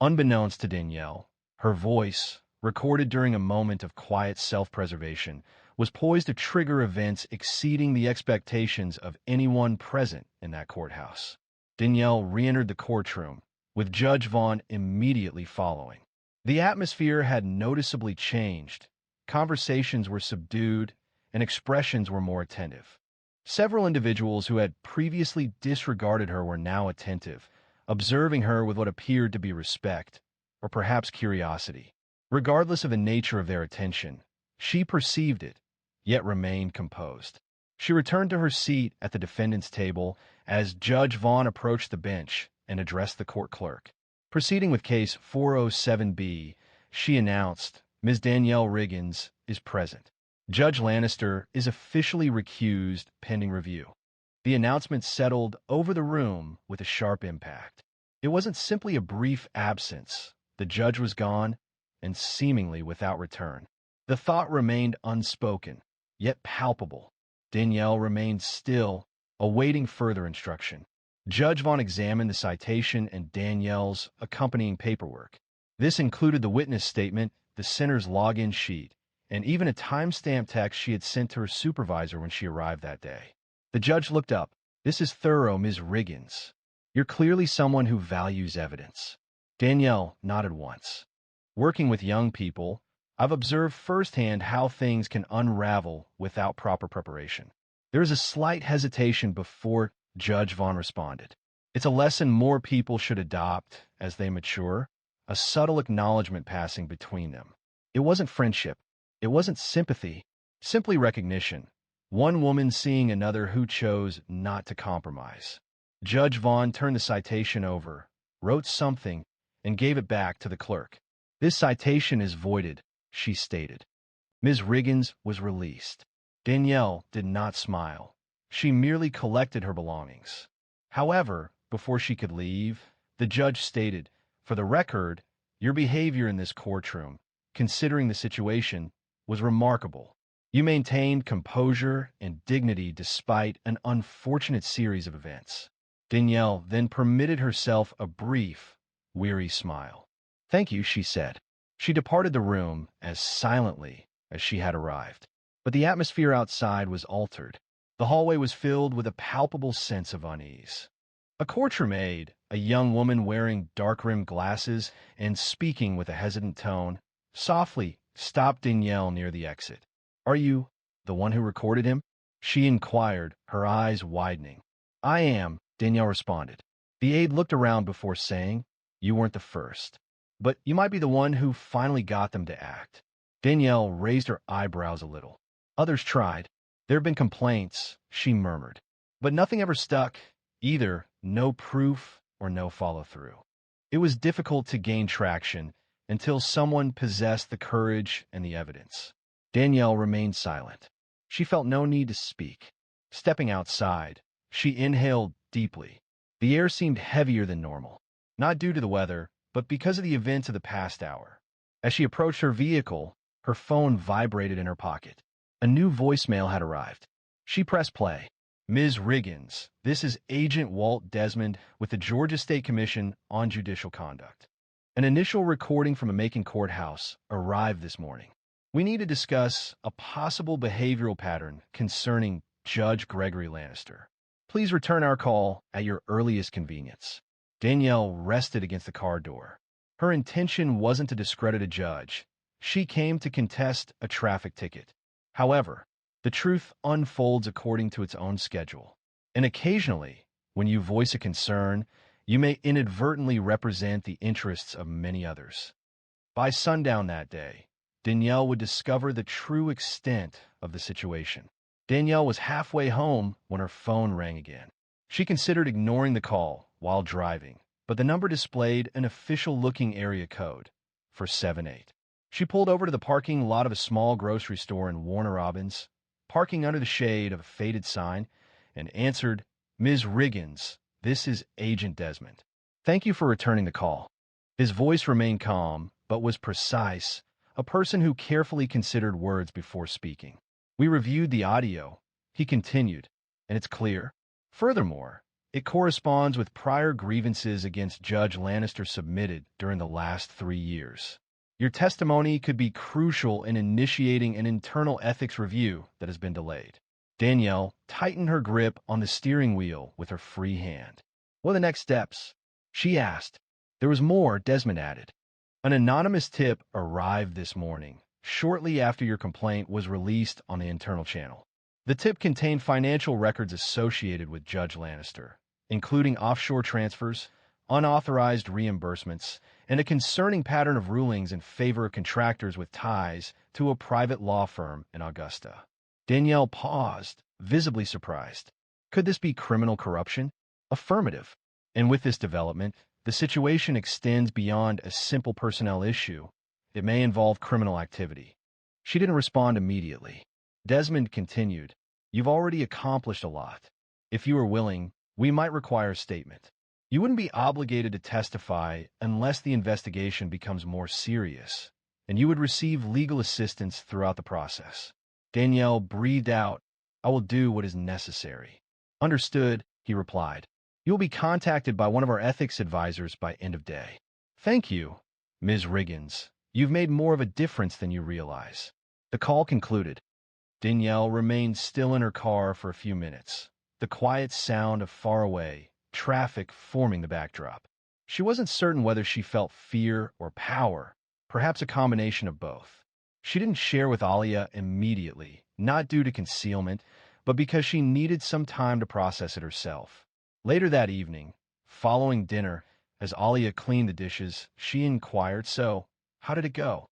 Unbeknownst to Danielle, her voice, recorded during a moment of quiet self-preservation, was poised to trigger events exceeding the expectations of anyone present in that courthouse. Danielle re-entered the courtroom, with Judge Vaughn immediately following. The atmosphere had noticeably changed. Conversations were subdued, and expressions were more attentive. Several individuals who had previously disregarded her were now attentive, observing her with what appeared to be respect, or perhaps curiosity. Regardless of the nature of their attention, she perceived it, yet remained composed. She returned to her seat at the defendant's table as Judge Vaughn approached the bench and addressed the court clerk. Proceeding with Case 407B, she announced, "Ms. Danielle Riggins is present. Judge Lannister is officially recused pending review." The announcement settled over the room with a sharp impact. It wasn't simply a brief absence. The judge was gone, and seemingly without return. The thought remained unspoken, yet palpable. Danielle remained still, awaiting further instruction. Judge Vaughn examined the citation and Danielle's accompanying paperwork. This included the witness statement, the center's login sheet, and even a time-stamped text she had sent to her supervisor when she arrived that day. The judge looked up. "This is thorough, Ms. Riggins. You're clearly someone who values evidence." Danielle nodded once. "Working with young people, I've observed firsthand how things can unravel without proper preparation." There was a slight hesitation before Judge Vaughn responded. "It's a lesson more people should adopt as they mature, a subtle acknowledgement passing between them. It wasn't friendship. It wasn't sympathy, simply recognition. One woman seeing another who chose not to compromise." Judge Vaughn turned the citation over, wrote something, and gave it back to the clerk. "This citation is voided," she stated. Ms. Riggins was released. Danielle did not smile. She merely collected her belongings. However, before she could leave, the judge stated, "For the record, your behavior in this courtroom, considering the situation, was remarkable. You maintained composure and dignity despite an unfortunate series of events." Danielle then permitted herself a brief, weary smile. "Thank you," she said. She departed the room as silently as she had arrived. But the atmosphere outside was altered. The hallway was filled with a palpable sense of unease. A courtroom aide, a young woman wearing dark-rimmed glasses and speaking with a hesitant tone, softly stopped Danielle near the exit. "Are you the one who recorded him?" she inquired, her eyes widening. "I am," Danielle responded. The aide looked around before saying, You weren't the first. But you might be the one who finally got them to act. Danielle raised her eyebrows a little. Others tried. There have been complaints, she murmured. But nothing ever stuck, either no proof or no follow-through. It was difficult to gain traction until someone possessed the courage and the evidence. Danielle remained silent. She felt no need to speak. Stepping outside, she inhaled deeply. The air seemed heavier than normal, not due to the weather, but because of the events of the past hour. As she approached her vehicle, her phone vibrated in her pocket. A new voicemail had arrived. She pressed play. Ms. Riggins, this is Agent Walt Desmond with the Georgia State Commission on Judicial Conduct. An initial recording from a Macon courthouse arrived this morning. We need to discuss a possible behavioral pattern concerning Judge Gregory Lannister. Please return our call at your earliest convenience. Danielle rested against the car door. Her intention wasn't to discredit a judge. She came to contest a traffic ticket. However, the truth unfolds according to its own schedule. And occasionally, when you voice a concern, you may inadvertently represent the interests of many others. By sundown that day, Danielle would discover the true extent of the situation. Danielle was halfway home when her phone rang again. She considered ignoring the call while driving, but the number displayed an official-looking area code for 7-8. She pulled over to the parking lot of a small grocery store in Warner Robins, parking under the shade of a faded sign, and answered, Ms. Riggins, this is Agent Desmond. Thank you for returning the call. His voice remained calm, but was precise, a person who carefully considered words before speaking. We reviewed the audio, he continued, and it's clear. Furthermore, it corresponds with prior grievances against Judge Lannister submitted during the last 3 years. Your testimony could be crucial in initiating an internal ethics review that has been delayed. Danielle tightened her grip on the steering wheel with her free hand. What are the next steps? She asked. There was more, Desmond added. An anonymous tip arrived this morning, shortly after your complaint was released on the internal channel. The tip contained financial records associated with Judge Lannister, including offshore transfers, unauthorized reimbursements, and a concerning pattern of rulings in favor of contractors with ties to a private law firm in Augusta. Danielle paused, visibly surprised. Could this be criminal corruption? Affirmative. And with this development, the situation extends beyond a simple personnel issue. It may involve criminal activity. She didn't respond immediately. Desmond continued, You've already accomplished a lot. If you are willing, we might require a statement. You wouldn't be obligated to testify unless the investigation becomes more serious, and you would receive legal assistance throughout the process. Danielle breathed out, I will do what is necessary. Understood, he replied. You will be contacted by one of our ethics advisors by end of day. Thank you, Ms. Riggins. You've made more of a difference than you realize. The call concluded. Danielle remained still in her car for a few minutes, the quiet sound of far away, traffic forming the backdrop. She wasn't certain whether she felt fear or power, perhaps a combination of both. She didn't share with Alia immediately, not due to concealment, but because she needed some time to process it herself. Later that evening, following dinner, as Alia cleaned the dishes, she inquired, So, how did it go?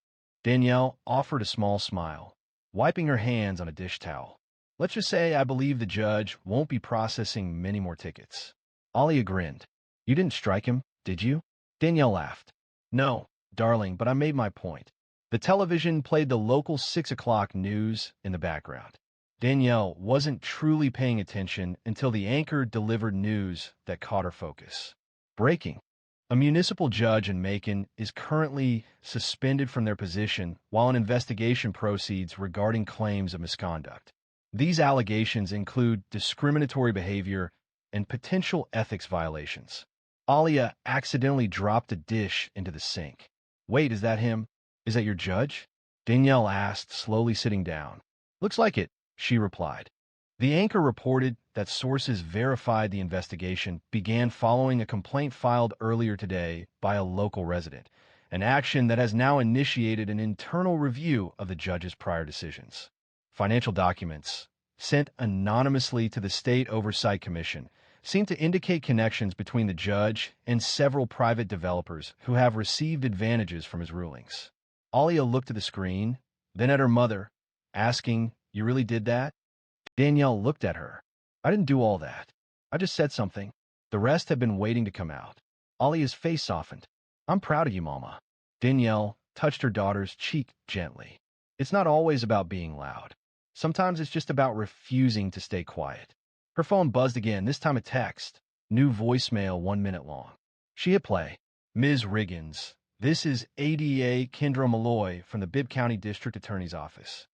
Danielle offered a small smile, wiping her hands on a dish towel. Let's just say I believe the judge won't be processing many more tickets. Alia grinned. You didn't strike him, did you? Danielle laughed. No, darling, but I made my point. The television played the local 6 o'clock news in the background. Danielle wasn't truly paying attention until the anchor delivered news that caught her focus. Breaking. A municipal judge in Macon is currently suspended from their position while an investigation proceeds regarding claims of misconduct. These allegations include discriminatory behavior and potential ethics violations. Alia accidentally dropped a dish into the sink. Wait, is that him? Is that your judge? Danielle asked, slowly sitting down. Looks like it, she replied. The anchor reported that sources verified the investigation began following a complaint filed earlier today by a local resident, an action that has now initiated an internal review of the judge's prior decisions. Financial documents, sent anonymously to the State Oversight Commission, seemed to indicate connections between the judge and several private developers who have received advantages from his rulings. Alia looked at the screen, then at her mother, asking, "You really did that?" Danielle looked at her. "I didn't do all that. I just said something. The rest have been waiting to come out." Alia's face softened. "I'm proud of you, Mama." Danielle touched her daughter's cheek gently. "It's not always about being loud. Sometimes it's just about refusing to stay quiet." Her phone buzzed again, this time a text. New voicemail 1 minute long. She hit play. "Ms. Riggins, this is ADA Kendra Malloy from the Bibb County District Attorney's Office.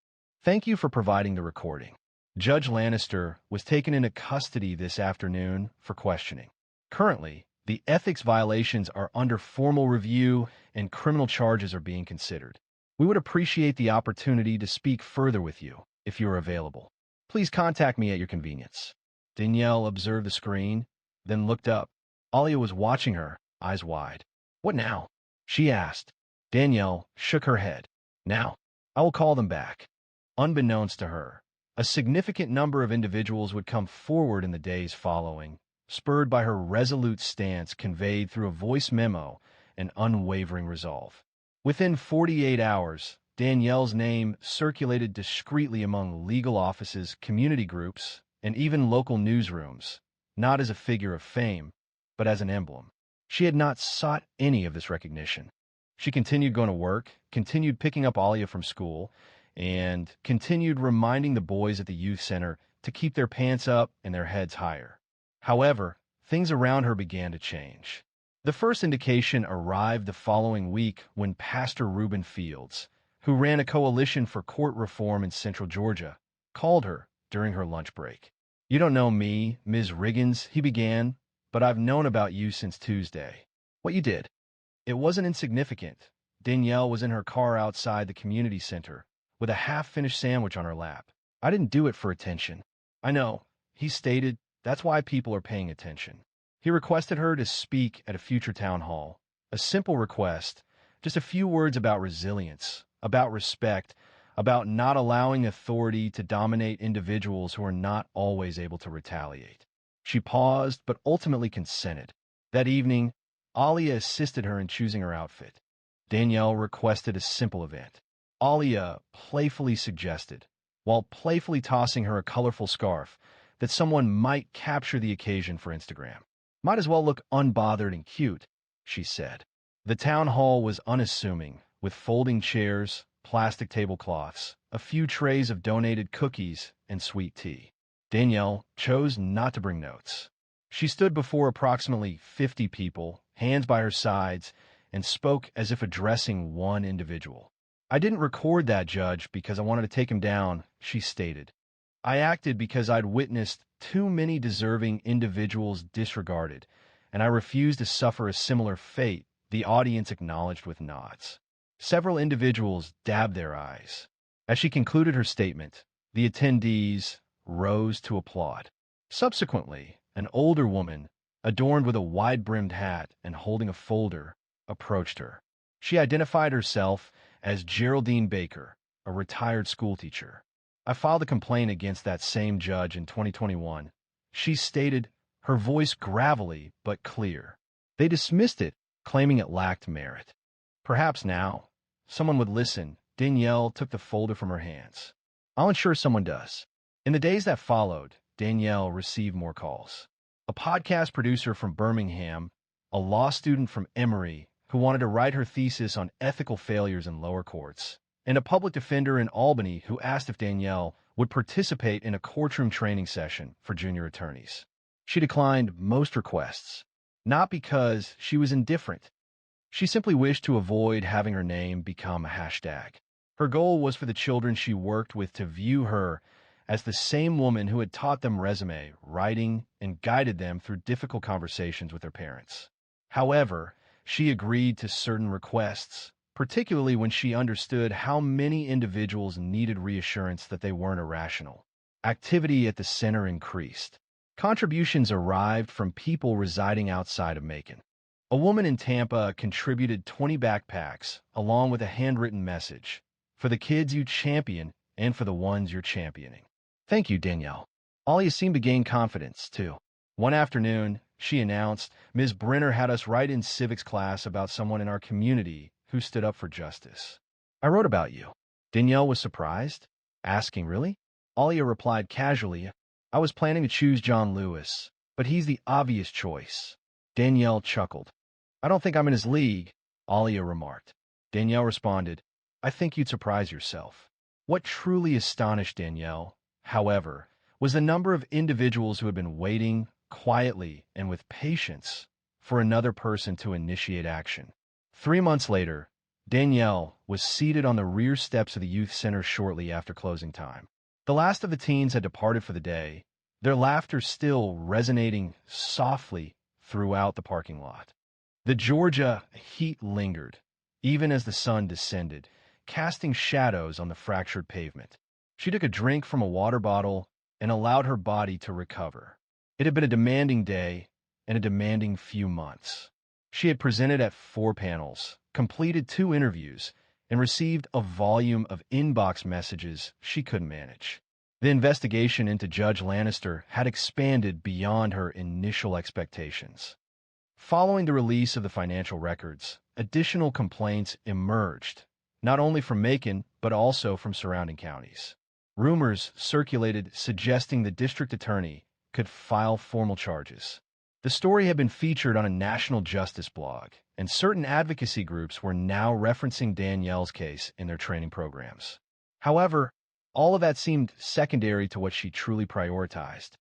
Thank you for providing the recording. Judge Lannister was taken into custody this afternoon for questioning. Currently, the ethics violations are under formal review and criminal charges are being considered. We would appreciate the opportunity to speak further with you if you are available. Please contact me at your convenience." Danielle observed the screen, then looked up. Alia was watching her, eyes wide. "What now?" she asked. Danielle shook her head. "Now, I will call them back." Unbeknownst to her, a significant number of individuals would come forward in the days following, spurred by her resolute stance conveyed through a voice memo and unwavering resolve. Within 48 hours, Danielle's name circulated discreetly among legal offices, community groups, and even local newsrooms, not as a figure of fame, but as an emblem. She had not sought any of this recognition. She continued going to work, continued picking up Alia from school, and continued reminding the boys at the youth center to keep their pants up and their heads higher. However, things around her began to change. The first indication arrived the following week when Pastor Reuben Fields, who ran a coalition for court reform in Central Georgia, called her during her lunch break. "You don't know me, Ms. Riggins," he began, "but I've known about you since Tuesday. What you did. It wasn't insignificant." Danielle was in her car outside the community center with a half-finished sandwich on her lap. "I didn't do it for attention." "I know," he stated. "That's why people are paying attention." He requested her to speak at a future town hall. A simple request, just a few words about resilience, about respect, about not allowing authority to dominate individuals who are not always able to retaliate. She paused, but ultimately consented. That evening, Alia assisted her in choosing her outfit. Danielle requested a simple event. Alia playfully suggested, while playfully tossing her a colorful scarf, that someone might capture the occasion for Instagram. "Might as well look unbothered and cute," she said. The town hall was unassuming, with folding chairs, plastic tablecloths, a few trays of donated cookies, and sweet tea. Danielle chose not to bring notes. She stood before approximately 50 people, hands by her sides, and spoke as if addressing one individual. "I didn't record that, Judge, because I wanted to take him down," she stated. "I acted because I'd witnessed too many deserving individuals disregarded, and I refused to suffer a similar fate," the audience acknowledged with nods. Several individuals dabbed their eyes. As she concluded her statement, the attendees rose to applaud. Subsequently, an older woman, adorned with a wide-brimmed hat and holding a folder, approached her. She identified herself as Geraldine Baker, a retired schoolteacher. "I filed a complaint against that same judge in 2021. She stated, her voice gravelly but clear. "They dismissed it, claiming it lacked merit. Perhaps now, someone would listen." Danielle took the folder from her hands. "I'll ensure someone does." In the days that followed, Danielle received more calls. A podcast producer from Birmingham, a law student from Emory who wanted to write her thesis on ethical failures in lower courts, and a public defender in Albany who asked if Danielle would participate in a courtroom training session for junior attorneys. She declined most requests, not because she was indifferent. She simply wished to avoid having her name become a hashtag. Her goal was for the children she worked with to view her as the same woman who had taught them resume, writing, and guided them through difficult conversations with their parents. However, she agreed to certain requests, particularly when she understood how many individuals needed reassurance that they weren't irrational. Activity at the center increased. Contributions arrived from people residing outside of Macon. A woman in Tampa contributed 20 backpacks, along with a handwritten message, "For the kids you champion and for the ones you're championing." "Thank you, Danielle." Alia seemed to gain confidence, too. One afternoon, she announced, Ms. Brenner had us write in civics class about someone in our community who stood up for justice. I wrote about you. Danielle was surprised, asking, really? Alia replied casually, I was planning to choose John Lewis, but he's the obvious choice. Danielle chuckled. I don't think I'm in his league, Alia remarked. Danielle responded, I think you'd surprise yourself. What truly astonished Danielle, however, was the number of individuals who had been waiting quietly and with patience for another person to initiate action. 3 months later, Danielle was seated on the rear steps of the youth center shortly after closing time. The last of the teens had departed for the day, their laughter still resonating softly throughout the parking lot. The Georgia heat lingered, even as the sun descended, casting shadows on the fractured pavement. She took a drink from a water bottle and allowed her body to recover. It had been a demanding day and a demanding few months. She had presented at 4 panels, completed 2 interviews, and received a volume of inbox messages she couldn't manage. The investigation into Judge Lannister had expanded beyond her initial expectations. Following the release of the financial records, additional complaints emerged, not only from Macon, but also from surrounding counties. Rumors circulated suggesting the district attorney could file formal charges. The story had been featured on a national justice blog, and certain advocacy groups were now referencing Danielle's case in their training programs. However, all of that seemed secondary to what she truly prioritized.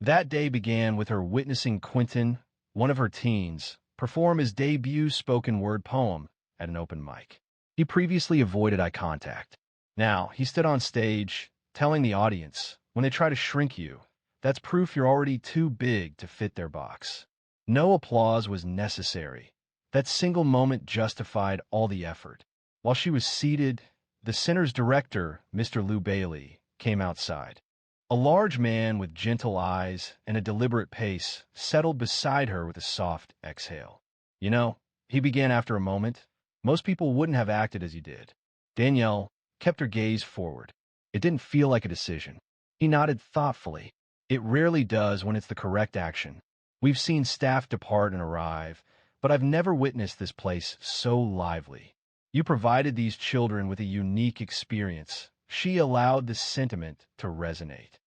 That day began with her witnessing Quentin, one of her teens, perform his debut spoken word poem at an open mic. He previously avoided eye contact. Now, he stood on stage, telling the audience, when they try to shrink you, that's proof you're already too big to fit their box. No applause was necessary. That single moment justified all the effort. While she was seated, the center's director, Mr. Lou Bailey, came outside. A large man with gentle eyes and a deliberate pace settled beside her with a soft exhale. You know, he began after a moment, most people wouldn't have acted as you did. Danielle kept her gaze forward. It didn't feel like a decision. He nodded thoughtfully. It rarely does when it's the correct action. We've seen staff depart and arrive, but I've never witnessed this place so lively. You provided these children with a unique experience. She allowed the sentiment to resonate.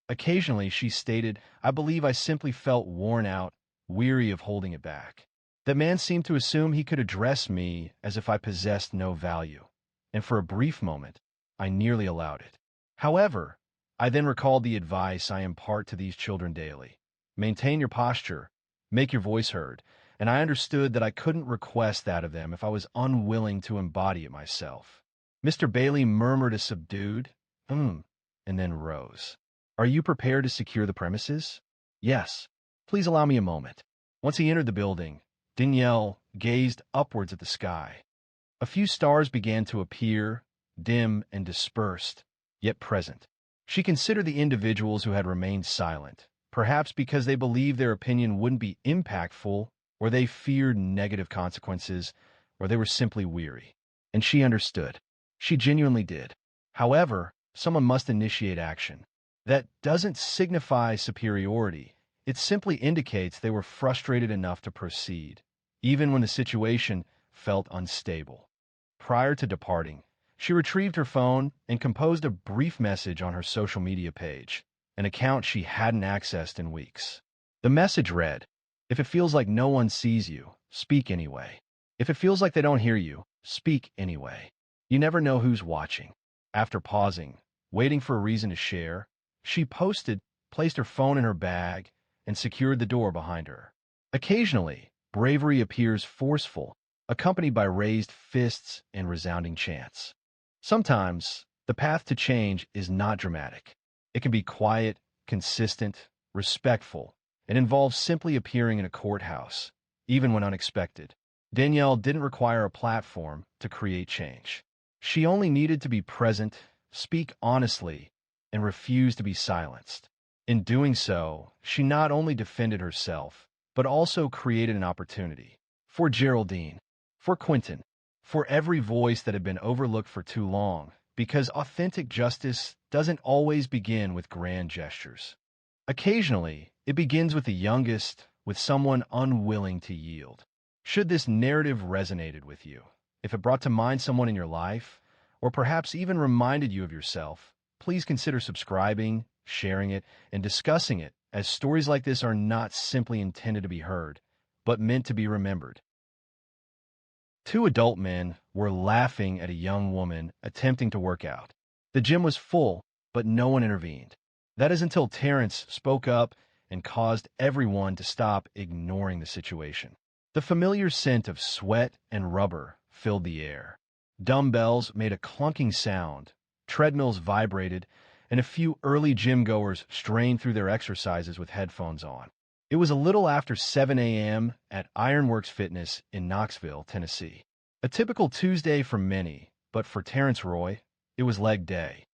Occasionally, she stated, I believe I simply felt worn out, weary of holding it back. That man seemed to assume he could address me as if I possessed no value, and for a brief moment, I nearly allowed it. However, I then recalled the advice I impart to these children daily. Maintain your posture, make your voice heard, and I understood that I couldn't request that of them if I was unwilling to embody it myself. Mr. Bailey murmured a subdued, and then rose. Are you prepared to secure the premises? Yes. Please allow me a moment. Once he entered the building, Danielle gazed upwards at the sky. A few stars began to appear, dim and dispersed, yet present. She considered the individuals who had remained silent, perhaps because they believed their opinion wouldn't be impactful, or they feared negative consequences, or they were simply weary. And she understood. She genuinely did. However, someone must initiate action. That doesn't signify superiority. It simply indicates they were frustrated enough to proceed, even when the situation felt unstable. Prior to departing, she retrieved her phone and composed a brief message on her social media page, an account she hadn't accessed in weeks. The message read, if it feels like no one sees you, speak anyway. If it feels like they don't hear you, speak anyway. You never know who's watching. After pausing, waiting for a reason to share, she posted, placed her phone in her bag, and secured the door behind her. Occasionally, bravery appears forceful, accompanied by raised fists and resounding chants. Sometimes, the path to change is not dramatic. It can be quiet, consistent, respectful. It involves simply appearing in a courthouse, even when unexpected. Danielle didn't require a platform to create change. She only needed to be present, speak honestly, and refuse to be silenced. In doing so, she not only defended herself, but also created an opportunity for Geraldine, for Quentin, for every voice that had been overlooked for too long, because authentic justice doesn't always begin with grand gestures. Occasionally, It begins with the youngest, with someone unwilling to yield. Should this narrative resonated with you, if it brought to mind someone in your life, or perhaps even reminded you of yourself, please consider subscribing, sharing it, and discussing it, as stories like this are not simply intended to be heard, but meant to be remembered. Two adult men were laughing at a young woman attempting to work out. The gym was full, but no one intervened. That is until Terrence spoke up and caused everyone to stop ignoring the situation. The familiar scent of sweat and rubber filled the air. Dumbbells made a clunking sound, treadmills vibrated, and a few early gym goers strained through their exercises with headphones on. It was a little after 7 a.m. at Ironworks Fitness in Knoxville, Tennessee. A typical Tuesday for many, but for Terrence Roy, it was leg day.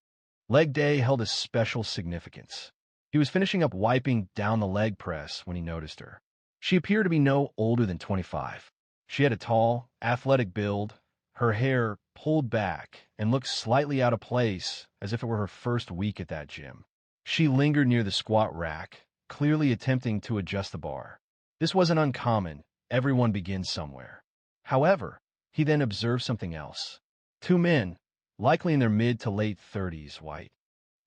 Leg day held a special significance. He was finishing up wiping down the leg press when he noticed her. She appeared to be no older than 25. She had a tall, athletic build, her hair pulled back, and looked slightly out of place, as if it were her first week at that gym. She lingered near the squat rack, clearly attempting to adjust the bar. This wasn't uncommon. Everyone begins somewhere. However, he then observed something else. Two men, likely in their mid to late 30s, white,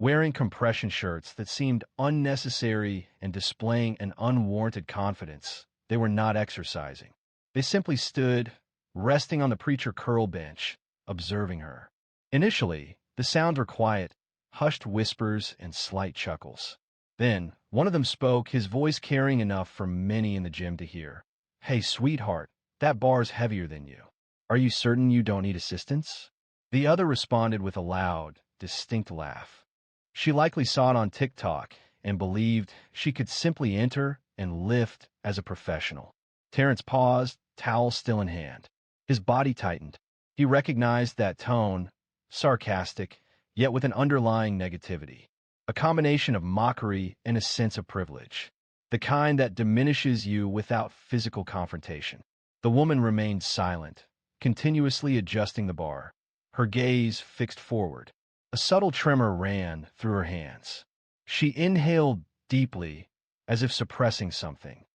wearing compression shirts that seemed unnecessary and displaying an unwarranted confidence. They were not exercising. They simply stood, resting on the preacher curl bench, observing her. Initially, the sounds were quiet, hushed whispers and slight chuckles. Then, one of them spoke, his voice carrying enough for many in the gym to hear. "Hey, sweetheart, that bar's heavier than you. Are you certain you don't need assistance?" The other responded with a loud, distinct laugh. She likely saw it on TikTok and believed she could simply enter and lift as a professional. Terrence paused, towel still in hand. His body tightened. He recognized that tone, sarcastic, yet with an underlying negativity. A combination of mockery and a sense of privilege. The kind that diminishes you without physical confrontation. The woman remained silent, continuously adjusting the bar, her gaze fixed forward. A subtle tremor ran through her hands. She inhaled deeply, as if suppressing something.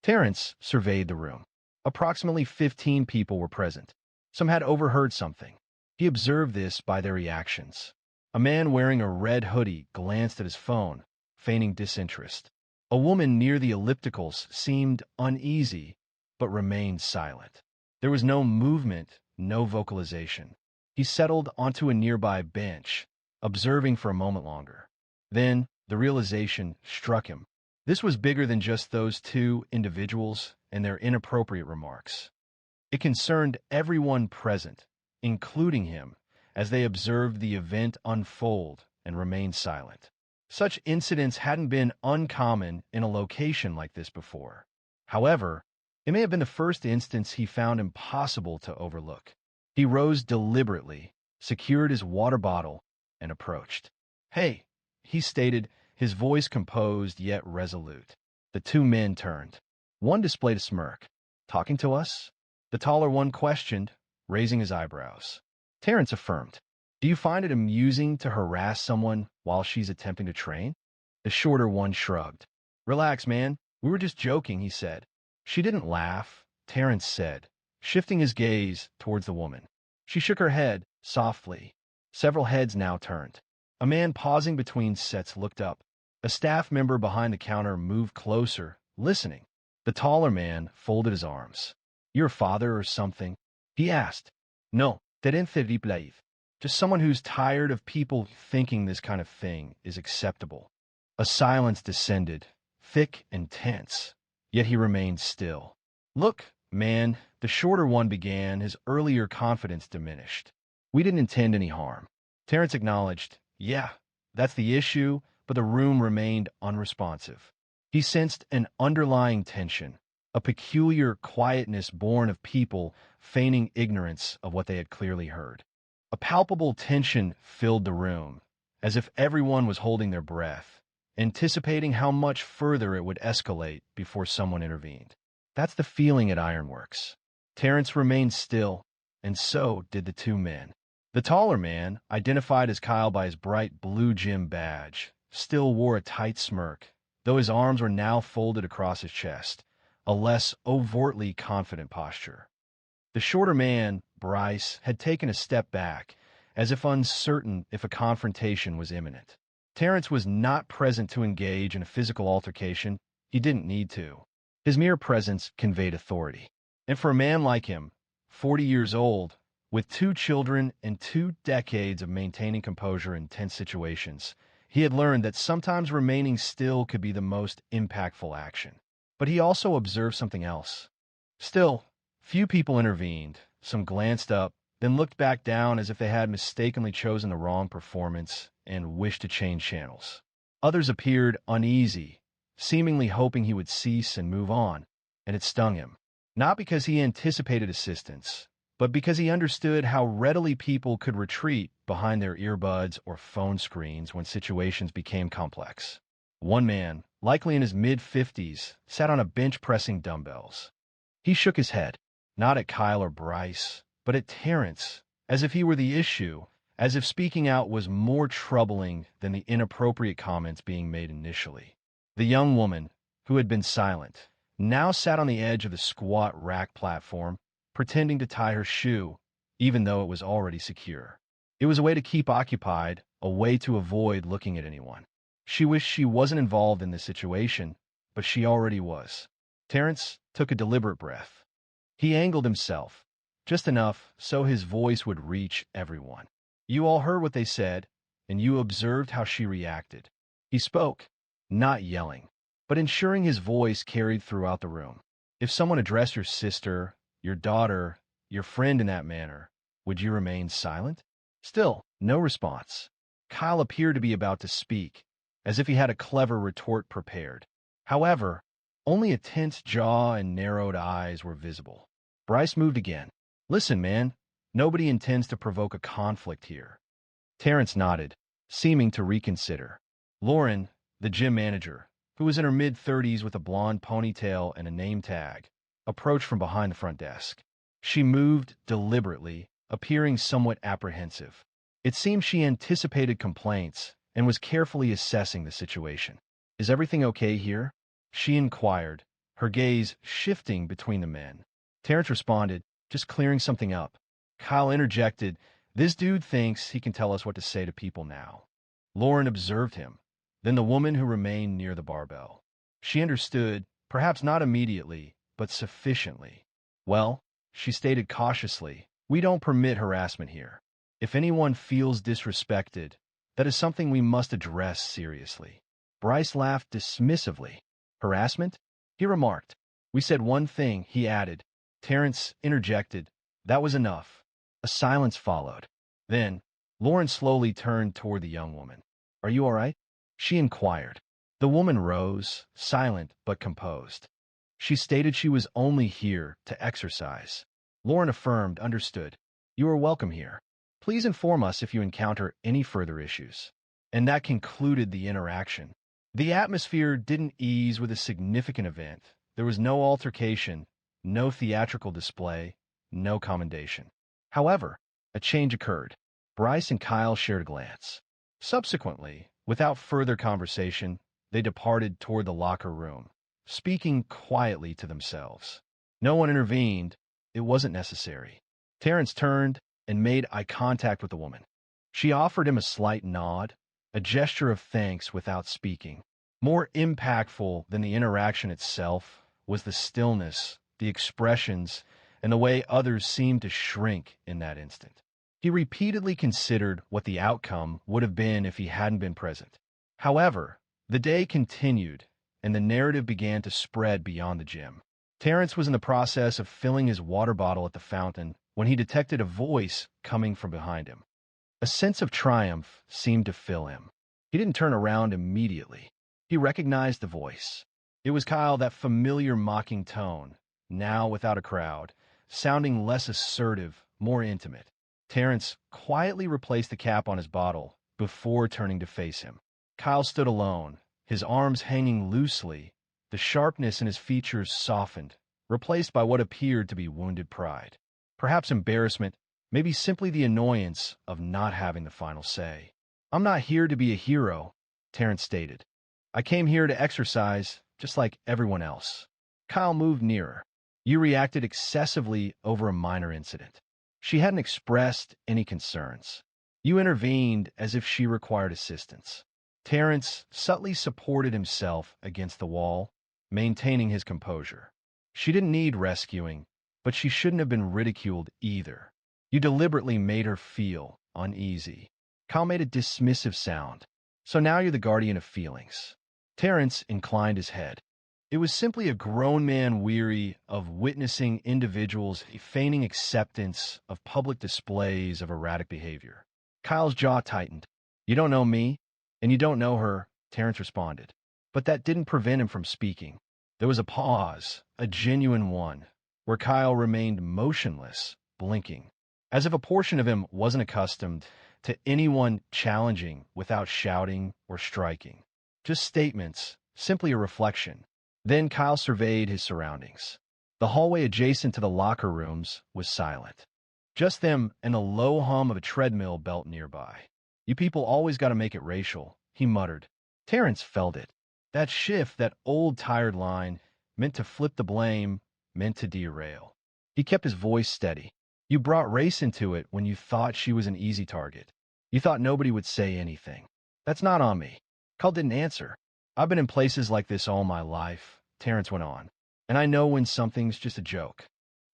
Terrence surveyed the room. Approximately 15 people were present. Some had overheard something. He observed this by their reactions. A man wearing a red hoodie glanced at his phone, feigning disinterest. A woman near the ellipticals seemed uneasy, but remained silent. There was no movement, no vocalization. He settled onto a nearby bench, observing for a moment longer. Then, the realization struck him. This was bigger than just those two individuals and their inappropriate remarks. It concerned everyone present, including him, as they observed the event unfold and remained silent. Such incidents hadn't been uncommon in a location like this before. However, it may have been the first instance he found impossible to overlook. He rose deliberately, secured his water bottle, and approached. "Hey," he stated, his voice composed yet resolute. The two men turned. One displayed a smirk. "Talking to us?" The taller one questioned, raising his eyebrows. Terrence affirmed. "Do you find it amusing to harass someone while she's attempting to train?" The shorter one shrugged. "Relax, man. We were just joking," he said. "She didn't laugh," Terrence said, shifting his gaze towards the woman. She shook her head, softly. Several heads now turned. A man pausing between sets looked up. A staff member behind the counter moved closer, listening. The taller man folded his arms. "Your father or something?" he asked. "No, just someone who's tired of people thinking this kind of thing is acceptable." A silence descended, thick and tense, yet he remained still. "Look, man," the shorter one began, his earlier confidence diminished. "We didn't intend any harm." Terrence acknowledged, "Yeah, that's the issue," but the room remained unresponsive. He sensed an underlying tension, a peculiar quietness born of people feigning ignorance of what they had clearly heard. A palpable tension filled the room, as if everyone was holding their breath, anticipating how much further it would escalate before someone intervened. That's the feeling at Ironworks. Terrence remained still, and so did the two men. The taller man, identified as Kyle by his bright blue gym badge, still wore a tight smirk, though his arms were now folded across his chest, a less overtly confident posture. The shorter man, Bryce, had taken a step back, as if uncertain if a confrontation was imminent. Terrence was not present to engage in a physical altercation. He didn't need to. His mere presence conveyed authority. And for a man like him, 40 years old, with 2 children and 2 decades of maintaining composure in tense situations, he had learned that sometimes remaining still could be the most impactful action. But he also observed something else. Still, few people intervened. Some glanced up, then looked back down as if they had mistakenly chosen the wrong performance and wished to change channels. Others appeared uneasy, seemingly hoping he would cease and move on, and it stung him. Not because he anticipated assistance, but because he understood how readily people could retreat behind their earbuds or phone screens when situations became complex. One man, likely in his mid-50s, sat on a bench pressing dumbbells. He shook his head, not at Kyle or Bryce, but at Terrence, as if he were the issue, as if speaking out was more troubling than the inappropriate comments being made initially. The young woman, who had been silent, now sat on the edge of the squat rack platform, pretending to tie her shoe, even though it was already secure. It was a way to keep occupied, a way to avoid looking at anyone. She wished she wasn't involved in this situation, but she already was. Terrence took a deliberate breath. He angled himself, just enough so his voice would reach everyone. You all heard what they said, and you observed how she reacted. He spoke, not yelling, but ensuring his voice carried throughout the room. If someone addressed your sister, your daughter, your friend in that manner, would you remain silent? Still, no response. Kyle appeared to be about to speak, as if he had a clever retort prepared. However, only a tense jaw and narrowed eyes were visible. Bryce moved again. Listen, man, nobody intends to provoke a conflict here. Terrence nodded, seeming to reconsider. Lauren, the gym manager, who was in her mid-30s with a blonde ponytail and a name tag, approached from behind the front desk. She moved deliberately, appearing somewhat apprehensive. It seemed she anticipated complaints and was carefully assessing the situation. Is everything okay here? She inquired, her gaze shifting between the men. Terrence responded, just clearing something up. Kyle interjected, this dude thinks he can tell us what to say to people now. Lauren observed him, then the woman who remained near the barbell. She understood, perhaps not immediately, but sufficiently. Well, she stated cautiously, we don't permit harassment here. If anyone feels disrespected, that is something we must address seriously. Bryce laughed dismissively. Harassment? He remarked. We said one thing, he added. Terrence interjected. That was enough. A silence followed. Then, Lauren slowly turned toward the young woman. Are you all right? She inquired. The woman rose, silent but composed. She stated she was only here to exercise. Lauren affirmed, understood. You are welcome here. Please inform us if you encounter any further issues. And that concluded the interaction. The atmosphere didn't ease with a significant event. There was no altercation, no theatrical display, no commendation. However, a change occurred. Bryce and Kyle shared a glance. Subsequently, without further conversation, they departed toward the locker room, speaking quietly to themselves. No one intervened. It wasn't necessary. Terrence turned and made eye contact with the woman. She offered him a slight nod, a gesture of thanks without speaking. More impactful than the interaction itself was the stillness, the expressions, and the way others seemed to shrink in that instant. He repeatedly considered what the outcome would have been if he hadn't been present. However, the day continued, and the narrative began to spread beyond the gym. Terrence was in the process of filling his water bottle at the fountain when he detected a voice coming from behind him. A sense of triumph seemed to fill him. He didn't turn around immediately. He recognized the voice. It was Kyle, that familiar mocking tone, now without a crowd, sounding less assertive, more intimate. Terrence quietly replaced the cap on his bottle before turning to face him. Kyle stood alone, his arms hanging loosely, the sharpness in his features softened, replaced by what appeared to be wounded pride. Perhaps embarrassment, maybe simply the annoyance of not having the final say. I'm not here to be a hero, Terrence stated. I came here to exercise, just like everyone else. Kyle moved nearer. You reacted excessively over a minor incident. She hadn't expressed any concerns. You intervened as if she required assistance. Terrence subtly supported himself against the wall, maintaining his composure. She didn't need rescuing, but she shouldn't have been ridiculed either. You deliberately made her feel uneasy. Kyle made a dismissive sound. So now you're the guardian of feelings. Terrence inclined his head. It was simply a grown man weary of witnessing individuals feigning acceptance of public displays of erratic behavior. Kyle's jaw tightened. You don't know me, and you don't know her, Terrence responded. But that didn't prevent him from speaking. There was a pause, a genuine one, where Kyle remained motionless, blinking, as if a portion of him wasn't accustomed to anyone challenging without shouting or striking. Just statements, simply a reflection. Then Kyle surveyed his surroundings. The hallway adjacent to the locker rooms was silent. Just them and a low hum of a treadmill belt nearby. You people always got to make it racial, he muttered. Terrence felt it. That shift, that old tired line, meant to flip the blame, meant to derail. He kept his voice steady. You brought race into it when you thought she was an easy target. You thought nobody would say anything. That's not on me. Kyle didn't answer. I've been in places like this all my life, Terrence went on, and I know when something's just a joke.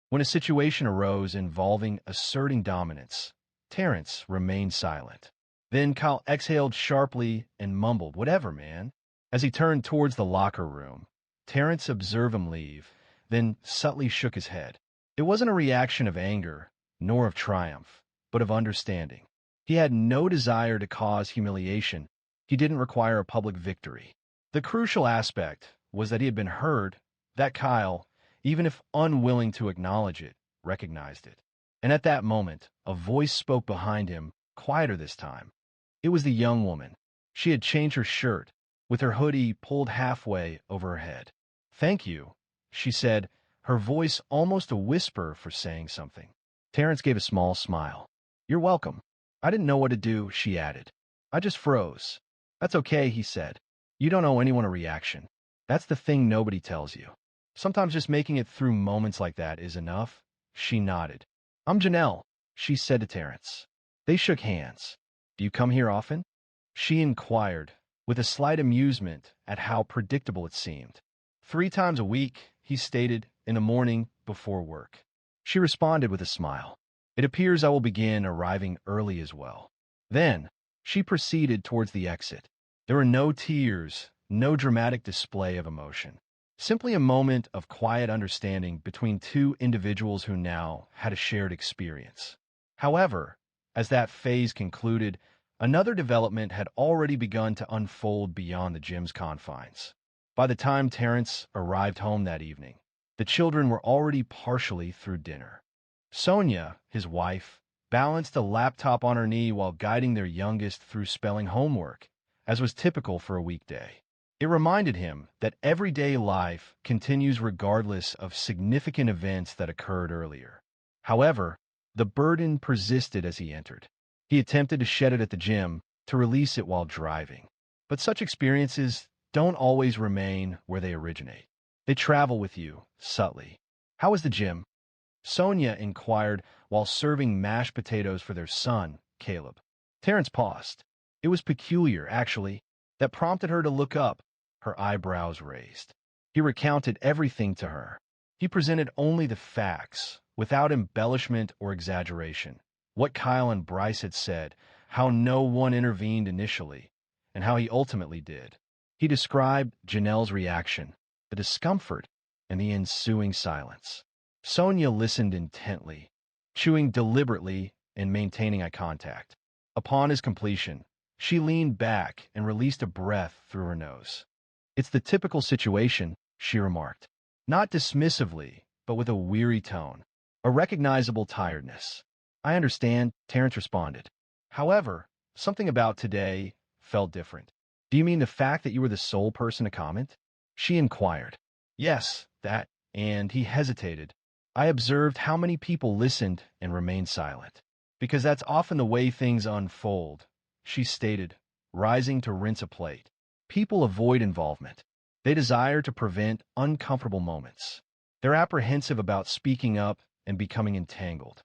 When a situation arose involving asserting dominance, Terrence remained silent. Then Kyle exhaled sharply and mumbled, whatever, man. As he turned towards the locker room, Terrence observed him leave, then subtly shook his head. It wasn't a reaction of anger, nor of triumph, but of understanding. He had no desire to cause humiliation. He didn't require a public victory. The crucial aspect was that he had been heard, that Kyle, even if unwilling to acknowledge it, recognized it. And at that moment, a voice spoke behind him, quieter this time. It was the young woman. She had changed her shirt, with her hoodie pulled halfway over her head. Thank you, she said, her voice almost a whisper for saying something. Terrence gave a small smile. You're welcome. I didn't know what to do, she added. I just froze. That's okay, he said. You don't owe anyone a reaction. That's the thing nobody tells you. Sometimes just making it through moments like that is enough. She nodded. I'm Janelle, she said to Terrence. They shook hands. Do you come here often? She inquired, with a slight amusement at how predictable it seemed. 3 times a week, he stated, in the morning before work. She responded with a smile. It appears I will begin arriving early as well. Then, she proceeded towards the exit. There were no tears, no dramatic display of emotion. Simply a moment of quiet understanding between 2 individuals who now had a shared experience. However, as that phase concluded, another development had already begun to unfold beyond the gym's confines. By the time Terrence arrived home that evening, the children were already partially through dinner. Sonia, his wife, balanced a laptop on her knee while guiding their youngest through spelling homework, as was typical for a weekday. It reminded him that everyday life continues regardless of significant events that occurred earlier. However, the burden persisted as he entered. He attempted to shed it at the gym, to release it while driving. But such experiences don't always remain where they originate. They travel with you, subtly. How was the gym? Sonia inquired while serving mashed potatoes for their son, Caleb. Terrence paused. It was peculiar, actually, that prompted her to look up, her eyebrows raised. He recounted everything to her. He presented only the facts, without embellishment or exaggeration. What Kyle and Bryce had said, how no one intervened initially, and how he ultimately did. He described Janelle's reaction, the discomfort, and the ensuing silence. Sonia listened intently, chewing deliberately and maintaining eye contact. Upon his completion, she leaned back and released a breath through her nose. It's the typical situation, she remarked, not dismissively, but with a weary tone, a recognizable tiredness. I understand, Terrence responded. However, something about today felt different. Do you mean the fact that you were the sole person to comment? She inquired. Yes, that, and he hesitated. I observed how many people listened and remained silent. Because that's often the way things unfold, she stated, rising to rinse a plate. People avoid involvement. They desire to prevent uncomfortable moments. They're apprehensive about speaking up and becoming entangled.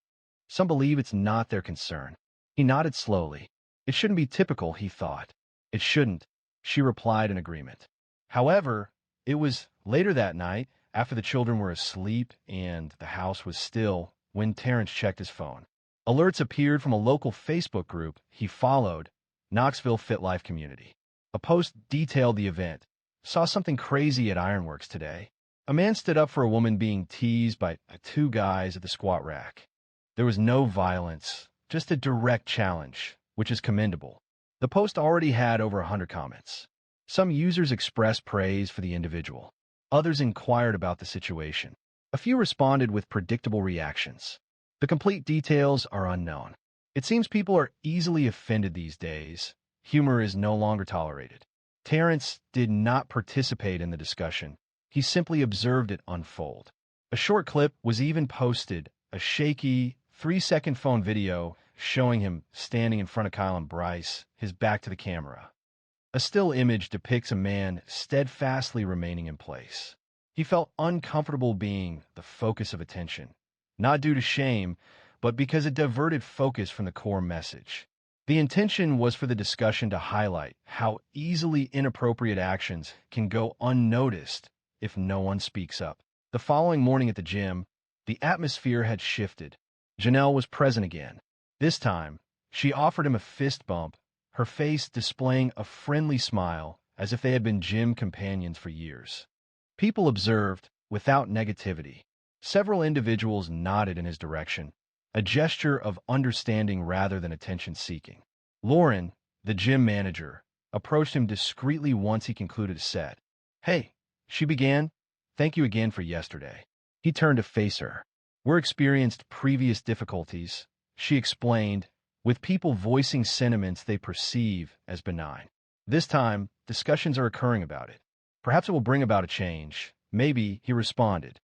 Some believe it's not their concern. He nodded slowly. It shouldn't be typical, he thought. It shouldn't, she replied in agreement. However, it was later that night, after the children were asleep and the house was still, when Terrence checked his phone. Alerts appeared from a local Facebook group he followed, Knoxville Fit Life Community. A post detailed the event. Saw something crazy at Ironworks today. A man stood up for a woman being teased by two guys at the squat rack. There was no violence, just a direct challenge, which is commendable. The post already had over 100 comments. Some users expressed praise for the individual. Others inquired about the situation. A few responded with predictable reactions. The complete details are unknown. It seems people are easily offended these days. Humor is no longer tolerated. Terrence did not participate in the discussion. He simply observed it unfold. A short clip was even posted, a shaky, 3-second phone video showing him standing in front of Kyle and Bryce, his back to the camera. A still image depicts a man steadfastly remaining in place. He felt uncomfortable being the focus of attention, not due to shame, but because it diverted focus from the core message. The intention was for the discussion to highlight how easily inappropriate actions can go unnoticed if no one speaks up. The following morning at the gym, the atmosphere had shifted. Janelle was present again. This time, she offered him a fist bump, her face displaying a friendly smile as if they had been gym companions for years. People observed without negativity. Several individuals nodded in his direction, a gesture of understanding rather than attention-seeking. Lauren, the gym manager, approached him discreetly once he concluded a set. "Hey," she began, "thank you again for yesterday." He turned to face her. "We're experienced previous difficulties," she explained, with people voicing sentiments they perceive as benign. This time, discussions are occurring about it. Perhaps it will bring about a change. Maybe, he responded.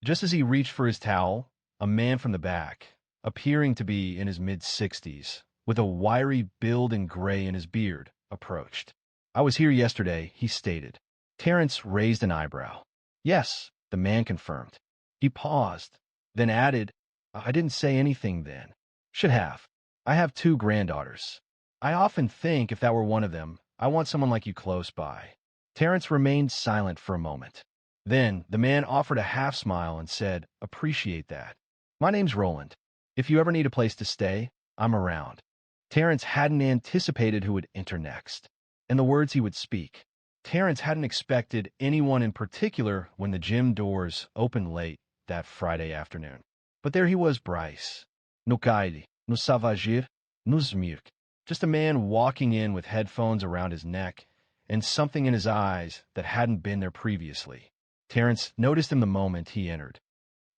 Just as he reached for his towel, a man from the back, appearing to be in his mid-60s, with a wiry build and gray in his beard, approached. "I was here yesterday," he stated. Terrence raised an eyebrow. "Yes," the man confirmed. He paused, then added, "I didn't say anything then. Should have. I have 2 granddaughters. I often think if that were one of them, I want someone like you close by." Terrence remained silent for a moment. Then the man offered a half smile and said, "Appreciate that. My name's Roland. If you ever need a place to stay, I'm around." Terrence hadn't anticipated who would enter next, and the words he would speak. Terrence hadn't expected anyone in particular when the gym doors opened late that Friday afternoon. But there he was, Bryce. No Kylie, no Savagir, no Zmirk. Just a man walking in with headphones around his neck and something in his eyes that hadn't been there previously. Terrence noticed him the moment he entered.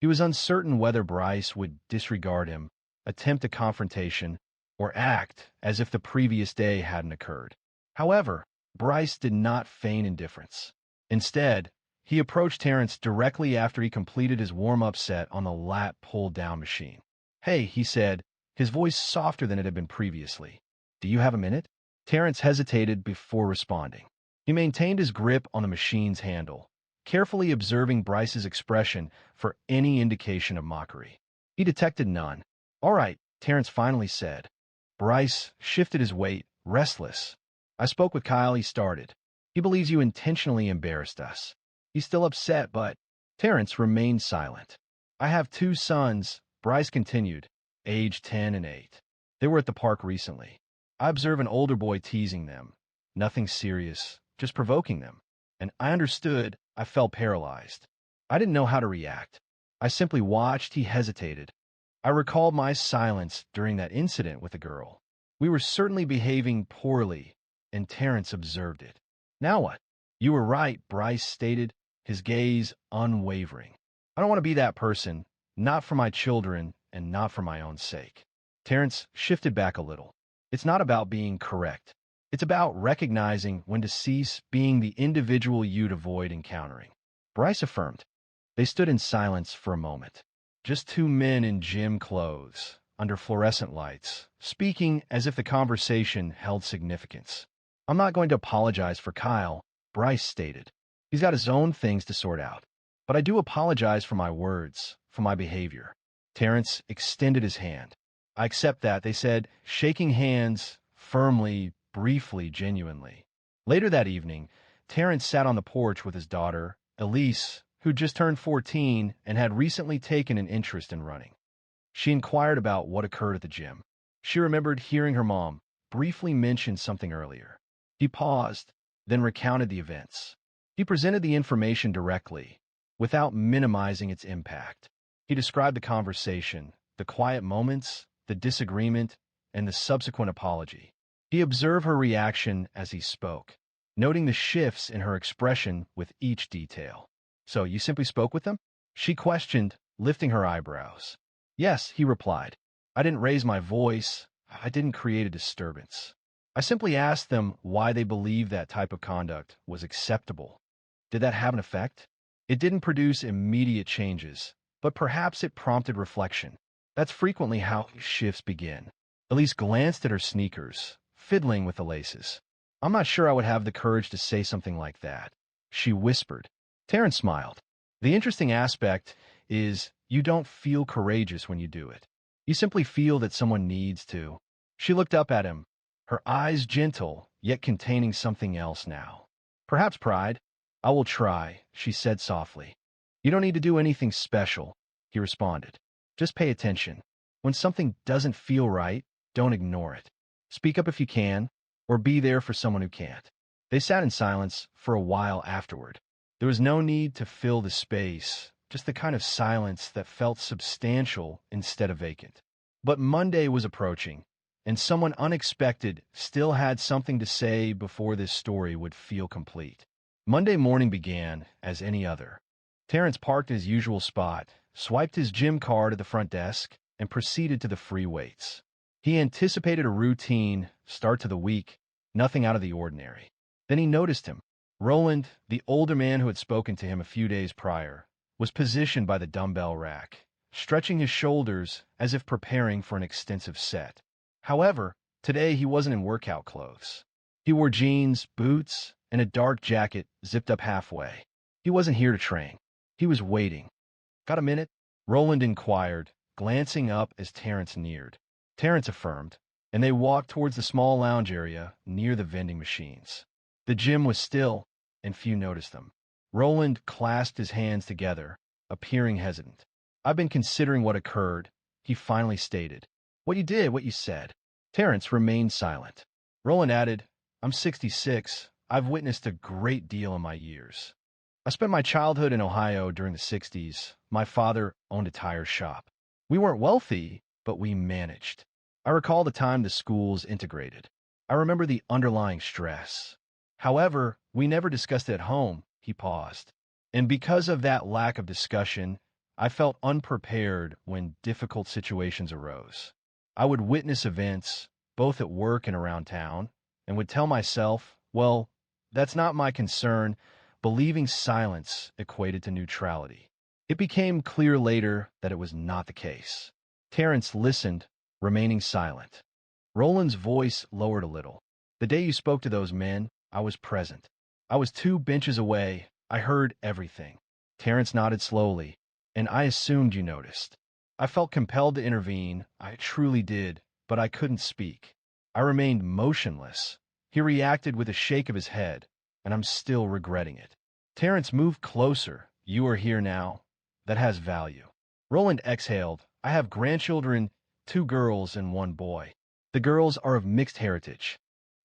He was uncertain whether Bryce would disregard him, attempt a confrontation, or act as if the previous day hadn't occurred. However, Bryce did not feign indifference. Instead, he approached Terrence directly after he completed his warm-up set on the lat pull-down machine. "Hey," he said, his voice softer than it had been previously. "Do you have a minute?" Terrence hesitated before responding. He maintained his grip on the machine's handle, carefully observing Bryce's expression for any indication of mockery. He detected none. "All right," Terrence finally said. Bryce shifted his weight, restless. "I spoke with Kyle," he started. "He believes you intentionally embarrassed us. He's still upset, but—" Terrence remained silent. "I have 2 sons," Bryce continued, aged 10 and 8. "They were at the park recently. I observe an older boy teasing them. Nothing serious, just provoking them. And I understood. I felt paralyzed. I didn't know how to react. I simply watched." He hesitated. "I recalled my silence during that incident with the girl. We were certainly behaving poorly, and Terrence observed it." "Now what?" "You were right," Bryce stated, his gaze unwavering. "I don't want to be that person, not for my children and not for my own sake." Terrence shifted back a little. "It's not about being correct. It's about recognizing when to cease being the individual you'd avoid encountering." Bryce affirmed. They stood in silence for a moment. Just 2 men in gym clothes, under fluorescent lights, speaking as if the conversation held significance. I'm not going to apologize for Kyle, Bryce stated. He's got his own things to sort out. But I do apologize for my words, for my behavior. Terrence extended his hand. I accept that, they said, shaking hands firmly, briefly, genuinely. Later that evening, Terrence sat on the porch with his daughter, Elise, who just turned 14 and had recently taken an interest in running. She inquired about what occurred at the gym. She remembered hearing her mom briefly mention something earlier. He paused, then recounted the events. He presented the information directly, without minimizing its impact. He described the conversation, the quiet moments, the disagreement, and the subsequent apology. He observed her reaction as he spoke, noting the shifts in her expression with each detail. So you simply spoke with them? She questioned, lifting her eyebrows. Yes, he replied. I didn't raise my voice. I didn't create a disturbance. I simply asked them why they believed that type of conduct was acceptable. Did that have an effect? It didn't produce immediate changes, but perhaps it prompted reflection. That's frequently how shifts begin. Elise glanced at her sneakers, fiddling with the laces. I'm not sure I would have the courage to say something like that, she whispered. Terrence smiled. The interesting aspect is you don't feel courageous when you do it. You simply feel that someone needs to. She looked up at him, her eyes gentle, yet containing something else now. Perhaps pride. I will try, she said softly. You don't need to do anything special, he responded. Just pay attention. When something doesn't feel right, don't ignore it. Speak up if you can, or be there for someone who can't. They sat in silence for a while afterward. There was no need to fill the space, just the kind of silence that felt substantial instead of vacant. But Monday was approaching, and someone unexpected still had something to say before this story would feel complete. Monday morning began as any other. Terrence parked in his usual spot, swiped his gym card at the front desk, and proceeded to the free weights. He anticipated a routine start to the week, nothing out of the ordinary. Then he noticed him. Roland, the older man who had spoken to him a few days prior, was positioned by the dumbbell rack, stretching his shoulders as if preparing for an extensive set. However, today he wasn't in workout clothes. He wore jeans, boots, and a dark jacket zipped up halfway. He wasn't here to train. He was waiting. Got a minute? Roland inquired, glancing up as Terrence neared. Terrence affirmed, and they walked towards the small lounge area near the vending machines. The gym was still, and few noticed them. Roland clasped his hands together, appearing hesitant. I've been considering what occurred, he finally stated. What you did, what you said. Terrence remained silent. Roland added, I'm 66. I've witnessed a great deal in my years. I spent my childhood in Ohio during the 60s. My father owned a tire shop. We weren't wealthy, but we managed. I recall the time the schools integrated. I remember the underlying stress. However, we never discussed it at home, he paused. And because of that lack of discussion, I felt unprepared when difficult situations arose. I would witness events, both at work and around town, and would tell myself, well, that's not my concern, believing silence equated to neutrality. It became clear later that it was not the case. Terrence listened, remaining silent. Roland's voice lowered a little. The day you spoke to those men, I was present. I was 2 benches away. I heard everything. Terrence nodded slowly, and I assumed you noticed. I felt compelled to intervene. I truly did, but I couldn't speak. I remained motionless. He reacted with a shake of his head, and I'm still regretting it. Terrence moved closer. You are here now. That has value. Roland exhaled. I have grandchildren, 2 girls and 1 boy. The girls are of mixed heritage.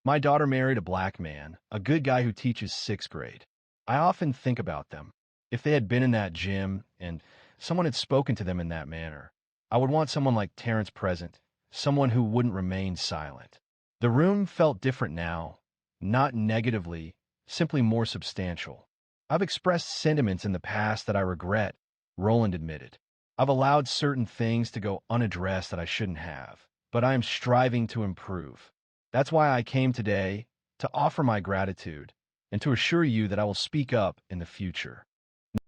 My daughter married a black man, a good guy who teaches 6th grade. I often think about them. If they had been in that gym and someone had spoken to them in that manner, I would want someone like Terrence present, someone who wouldn't remain silent. The room felt different now, not negatively, simply more substantial. I've expressed sentiments in the past that I regret, Roland admitted. I've allowed certain things to go unaddressed that I shouldn't have, but I am striving to improve. That's why I came today, to offer my gratitude, and to assure you that I will speak up in the future.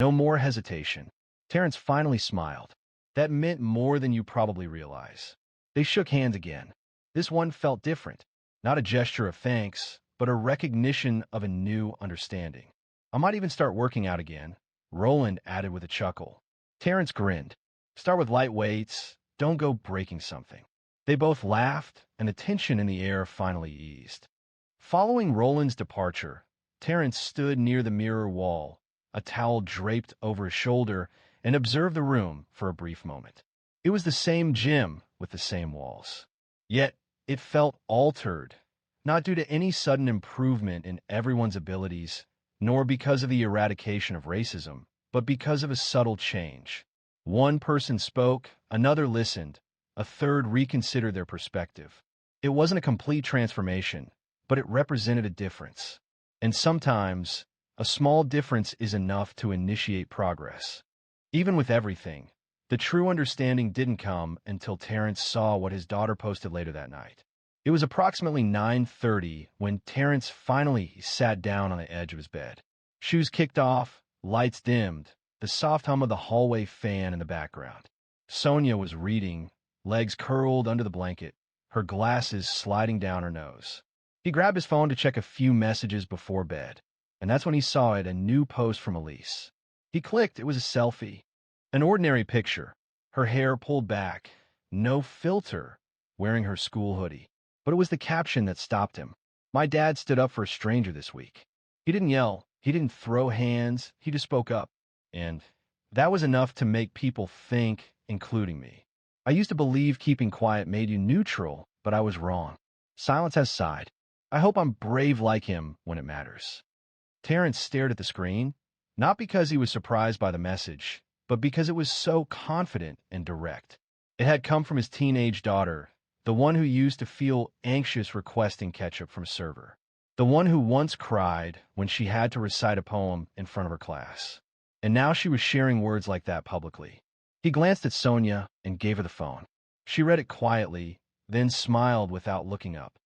No more hesitation. Terrence finally smiled. That meant more than you probably realize. They shook hands again. This one felt different. Not a gesture of thanks, but a recognition of a new understanding. I might even start working out again, Roland added with a chuckle. Terrence grinned. Start with light weights. Don't go breaking something. They both laughed, and the tension in the air finally eased. Following Roland's departure, Terrence stood near the mirror wall, a towel draped over his shoulder, and observed the room for a brief moment. It was the same gym with the same walls. Yet, it felt altered, not due to any sudden improvement in everyone's abilities, nor because of the eradication of racism, but because of a subtle change. One person spoke, another listened, a third reconsidered their perspective. It wasn't a complete transformation, but it represented a difference. And sometimes, a small difference is enough to initiate progress. Even with everything, the true understanding didn't come until Terrence saw what his daughter posted later that night. It was approximately 9:30 when Terrence finally sat down on the edge of his bed. Shoes kicked off, lights dimmed, the soft hum of the hallway fan in the background. Sonia was reading, legs curled under the blanket, her glasses sliding down her nose. He grabbed his phone to check a few messages before bed, and that's when he saw a new post from Elise. He clicked. It was a selfie. An ordinary picture, her hair pulled back, no filter, wearing her school hoodie. But it was the caption that stopped him. My dad stood up for a stranger this week. He didn't yell, he didn't throw hands, he just spoke up. And that was enough to make people think, including me. I used to believe keeping quiet made you neutral, but I was wrong. Silence has side. I hope I'm brave like him when it matters. Terrence stared at the screen, not because he was surprised by the message, but because it was so confident and direct. It had come from his teenage daughter, the one who used to feel anxious requesting ketchup from a server, the one who once cried when she had to recite a poem in front of her class. And now she was sharing words like that publicly. He glanced at Sonia and gave her the phone. She read it quietly, then smiled without looking up.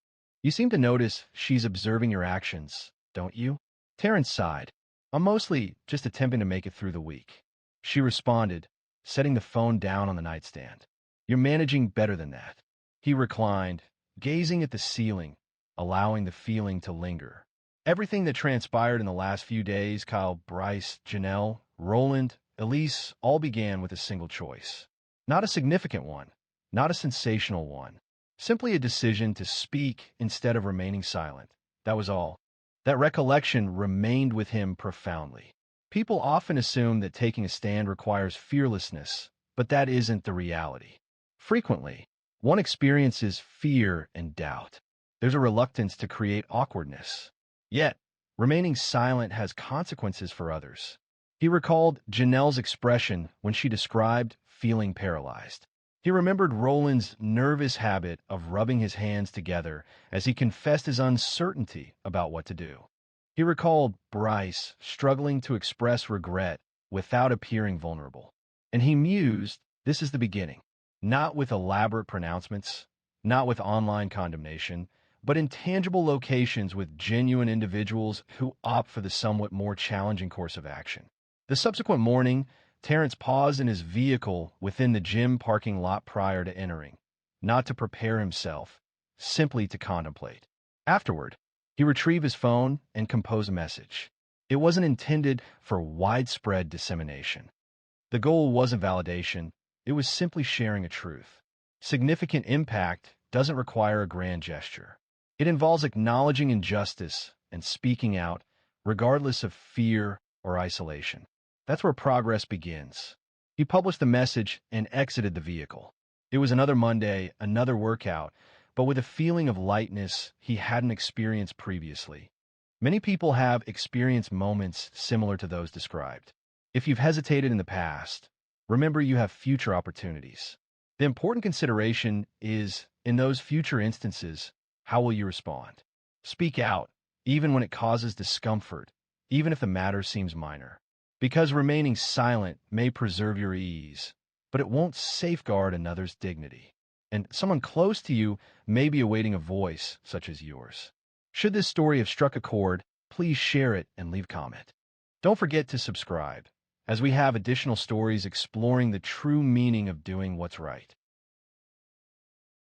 You seem to notice she's observing your actions, don't you? Terrence sighed. I'm mostly just attempting to make it through the week. She responded, setting the phone down on the nightstand. You're managing better than that. He reclined, gazing at the ceiling, allowing the feeling to linger. Everything that transpired in the last few days, Kyle, Bryce, Janelle, Roland, Elise, all began with a single choice. Not a significant one, not a sensational one. Simply a decision to speak instead of remaining silent. That was all. That recollection remained with him profoundly. People often assume that taking a stand requires fearlessness, but that isn't the reality. Frequently, one experiences fear and doubt. There's a reluctance to create awkwardness. Yet, remaining silent has consequences for others. He recalled Janelle's expression when she described feeling paralyzed. He remembered Roland's nervous habit of rubbing his hands together as he confessed his uncertainty about what to do. He recalled Bryce struggling to express regret without appearing vulnerable. And he mused, this is the beginning. Not with elaborate pronouncements, not with online condemnation, but in tangible locations with genuine individuals who opt for the somewhat more challenging course of action. The subsequent morning, Terrence paused in his vehicle within the gym parking lot prior to entering, not to prepare himself, simply to contemplate. Afterward, he retrieved his phone and composed a message. It wasn't intended for widespread dissemination. The goal wasn't validation, it was simply sharing a truth. Significant impact doesn't require a grand gesture. It involves acknowledging injustice and speaking out, regardless of fear or isolation. That's where progress begins. He published the message and exited the vehicle. It was another Monday, another workout, but with a feeling of lightness he hadn't experienced previously. Many people have experienced moments similar to those described. If you've hesitated in the past, remember you have future opportunities. The important consideration is, in those future instances, how will you respond? Speak out, even when it causes discomfort, even if the matter seems minor. Because remaining silent may preserve your ease, but it won't safeguard another's dignity. And someone close to you may be awaiting a voice such as yours. Should this story have struck a chord, please share it and leave a comment. Don't forget to subscribe, as we have additional stories exploring the true meaning of doing what's right.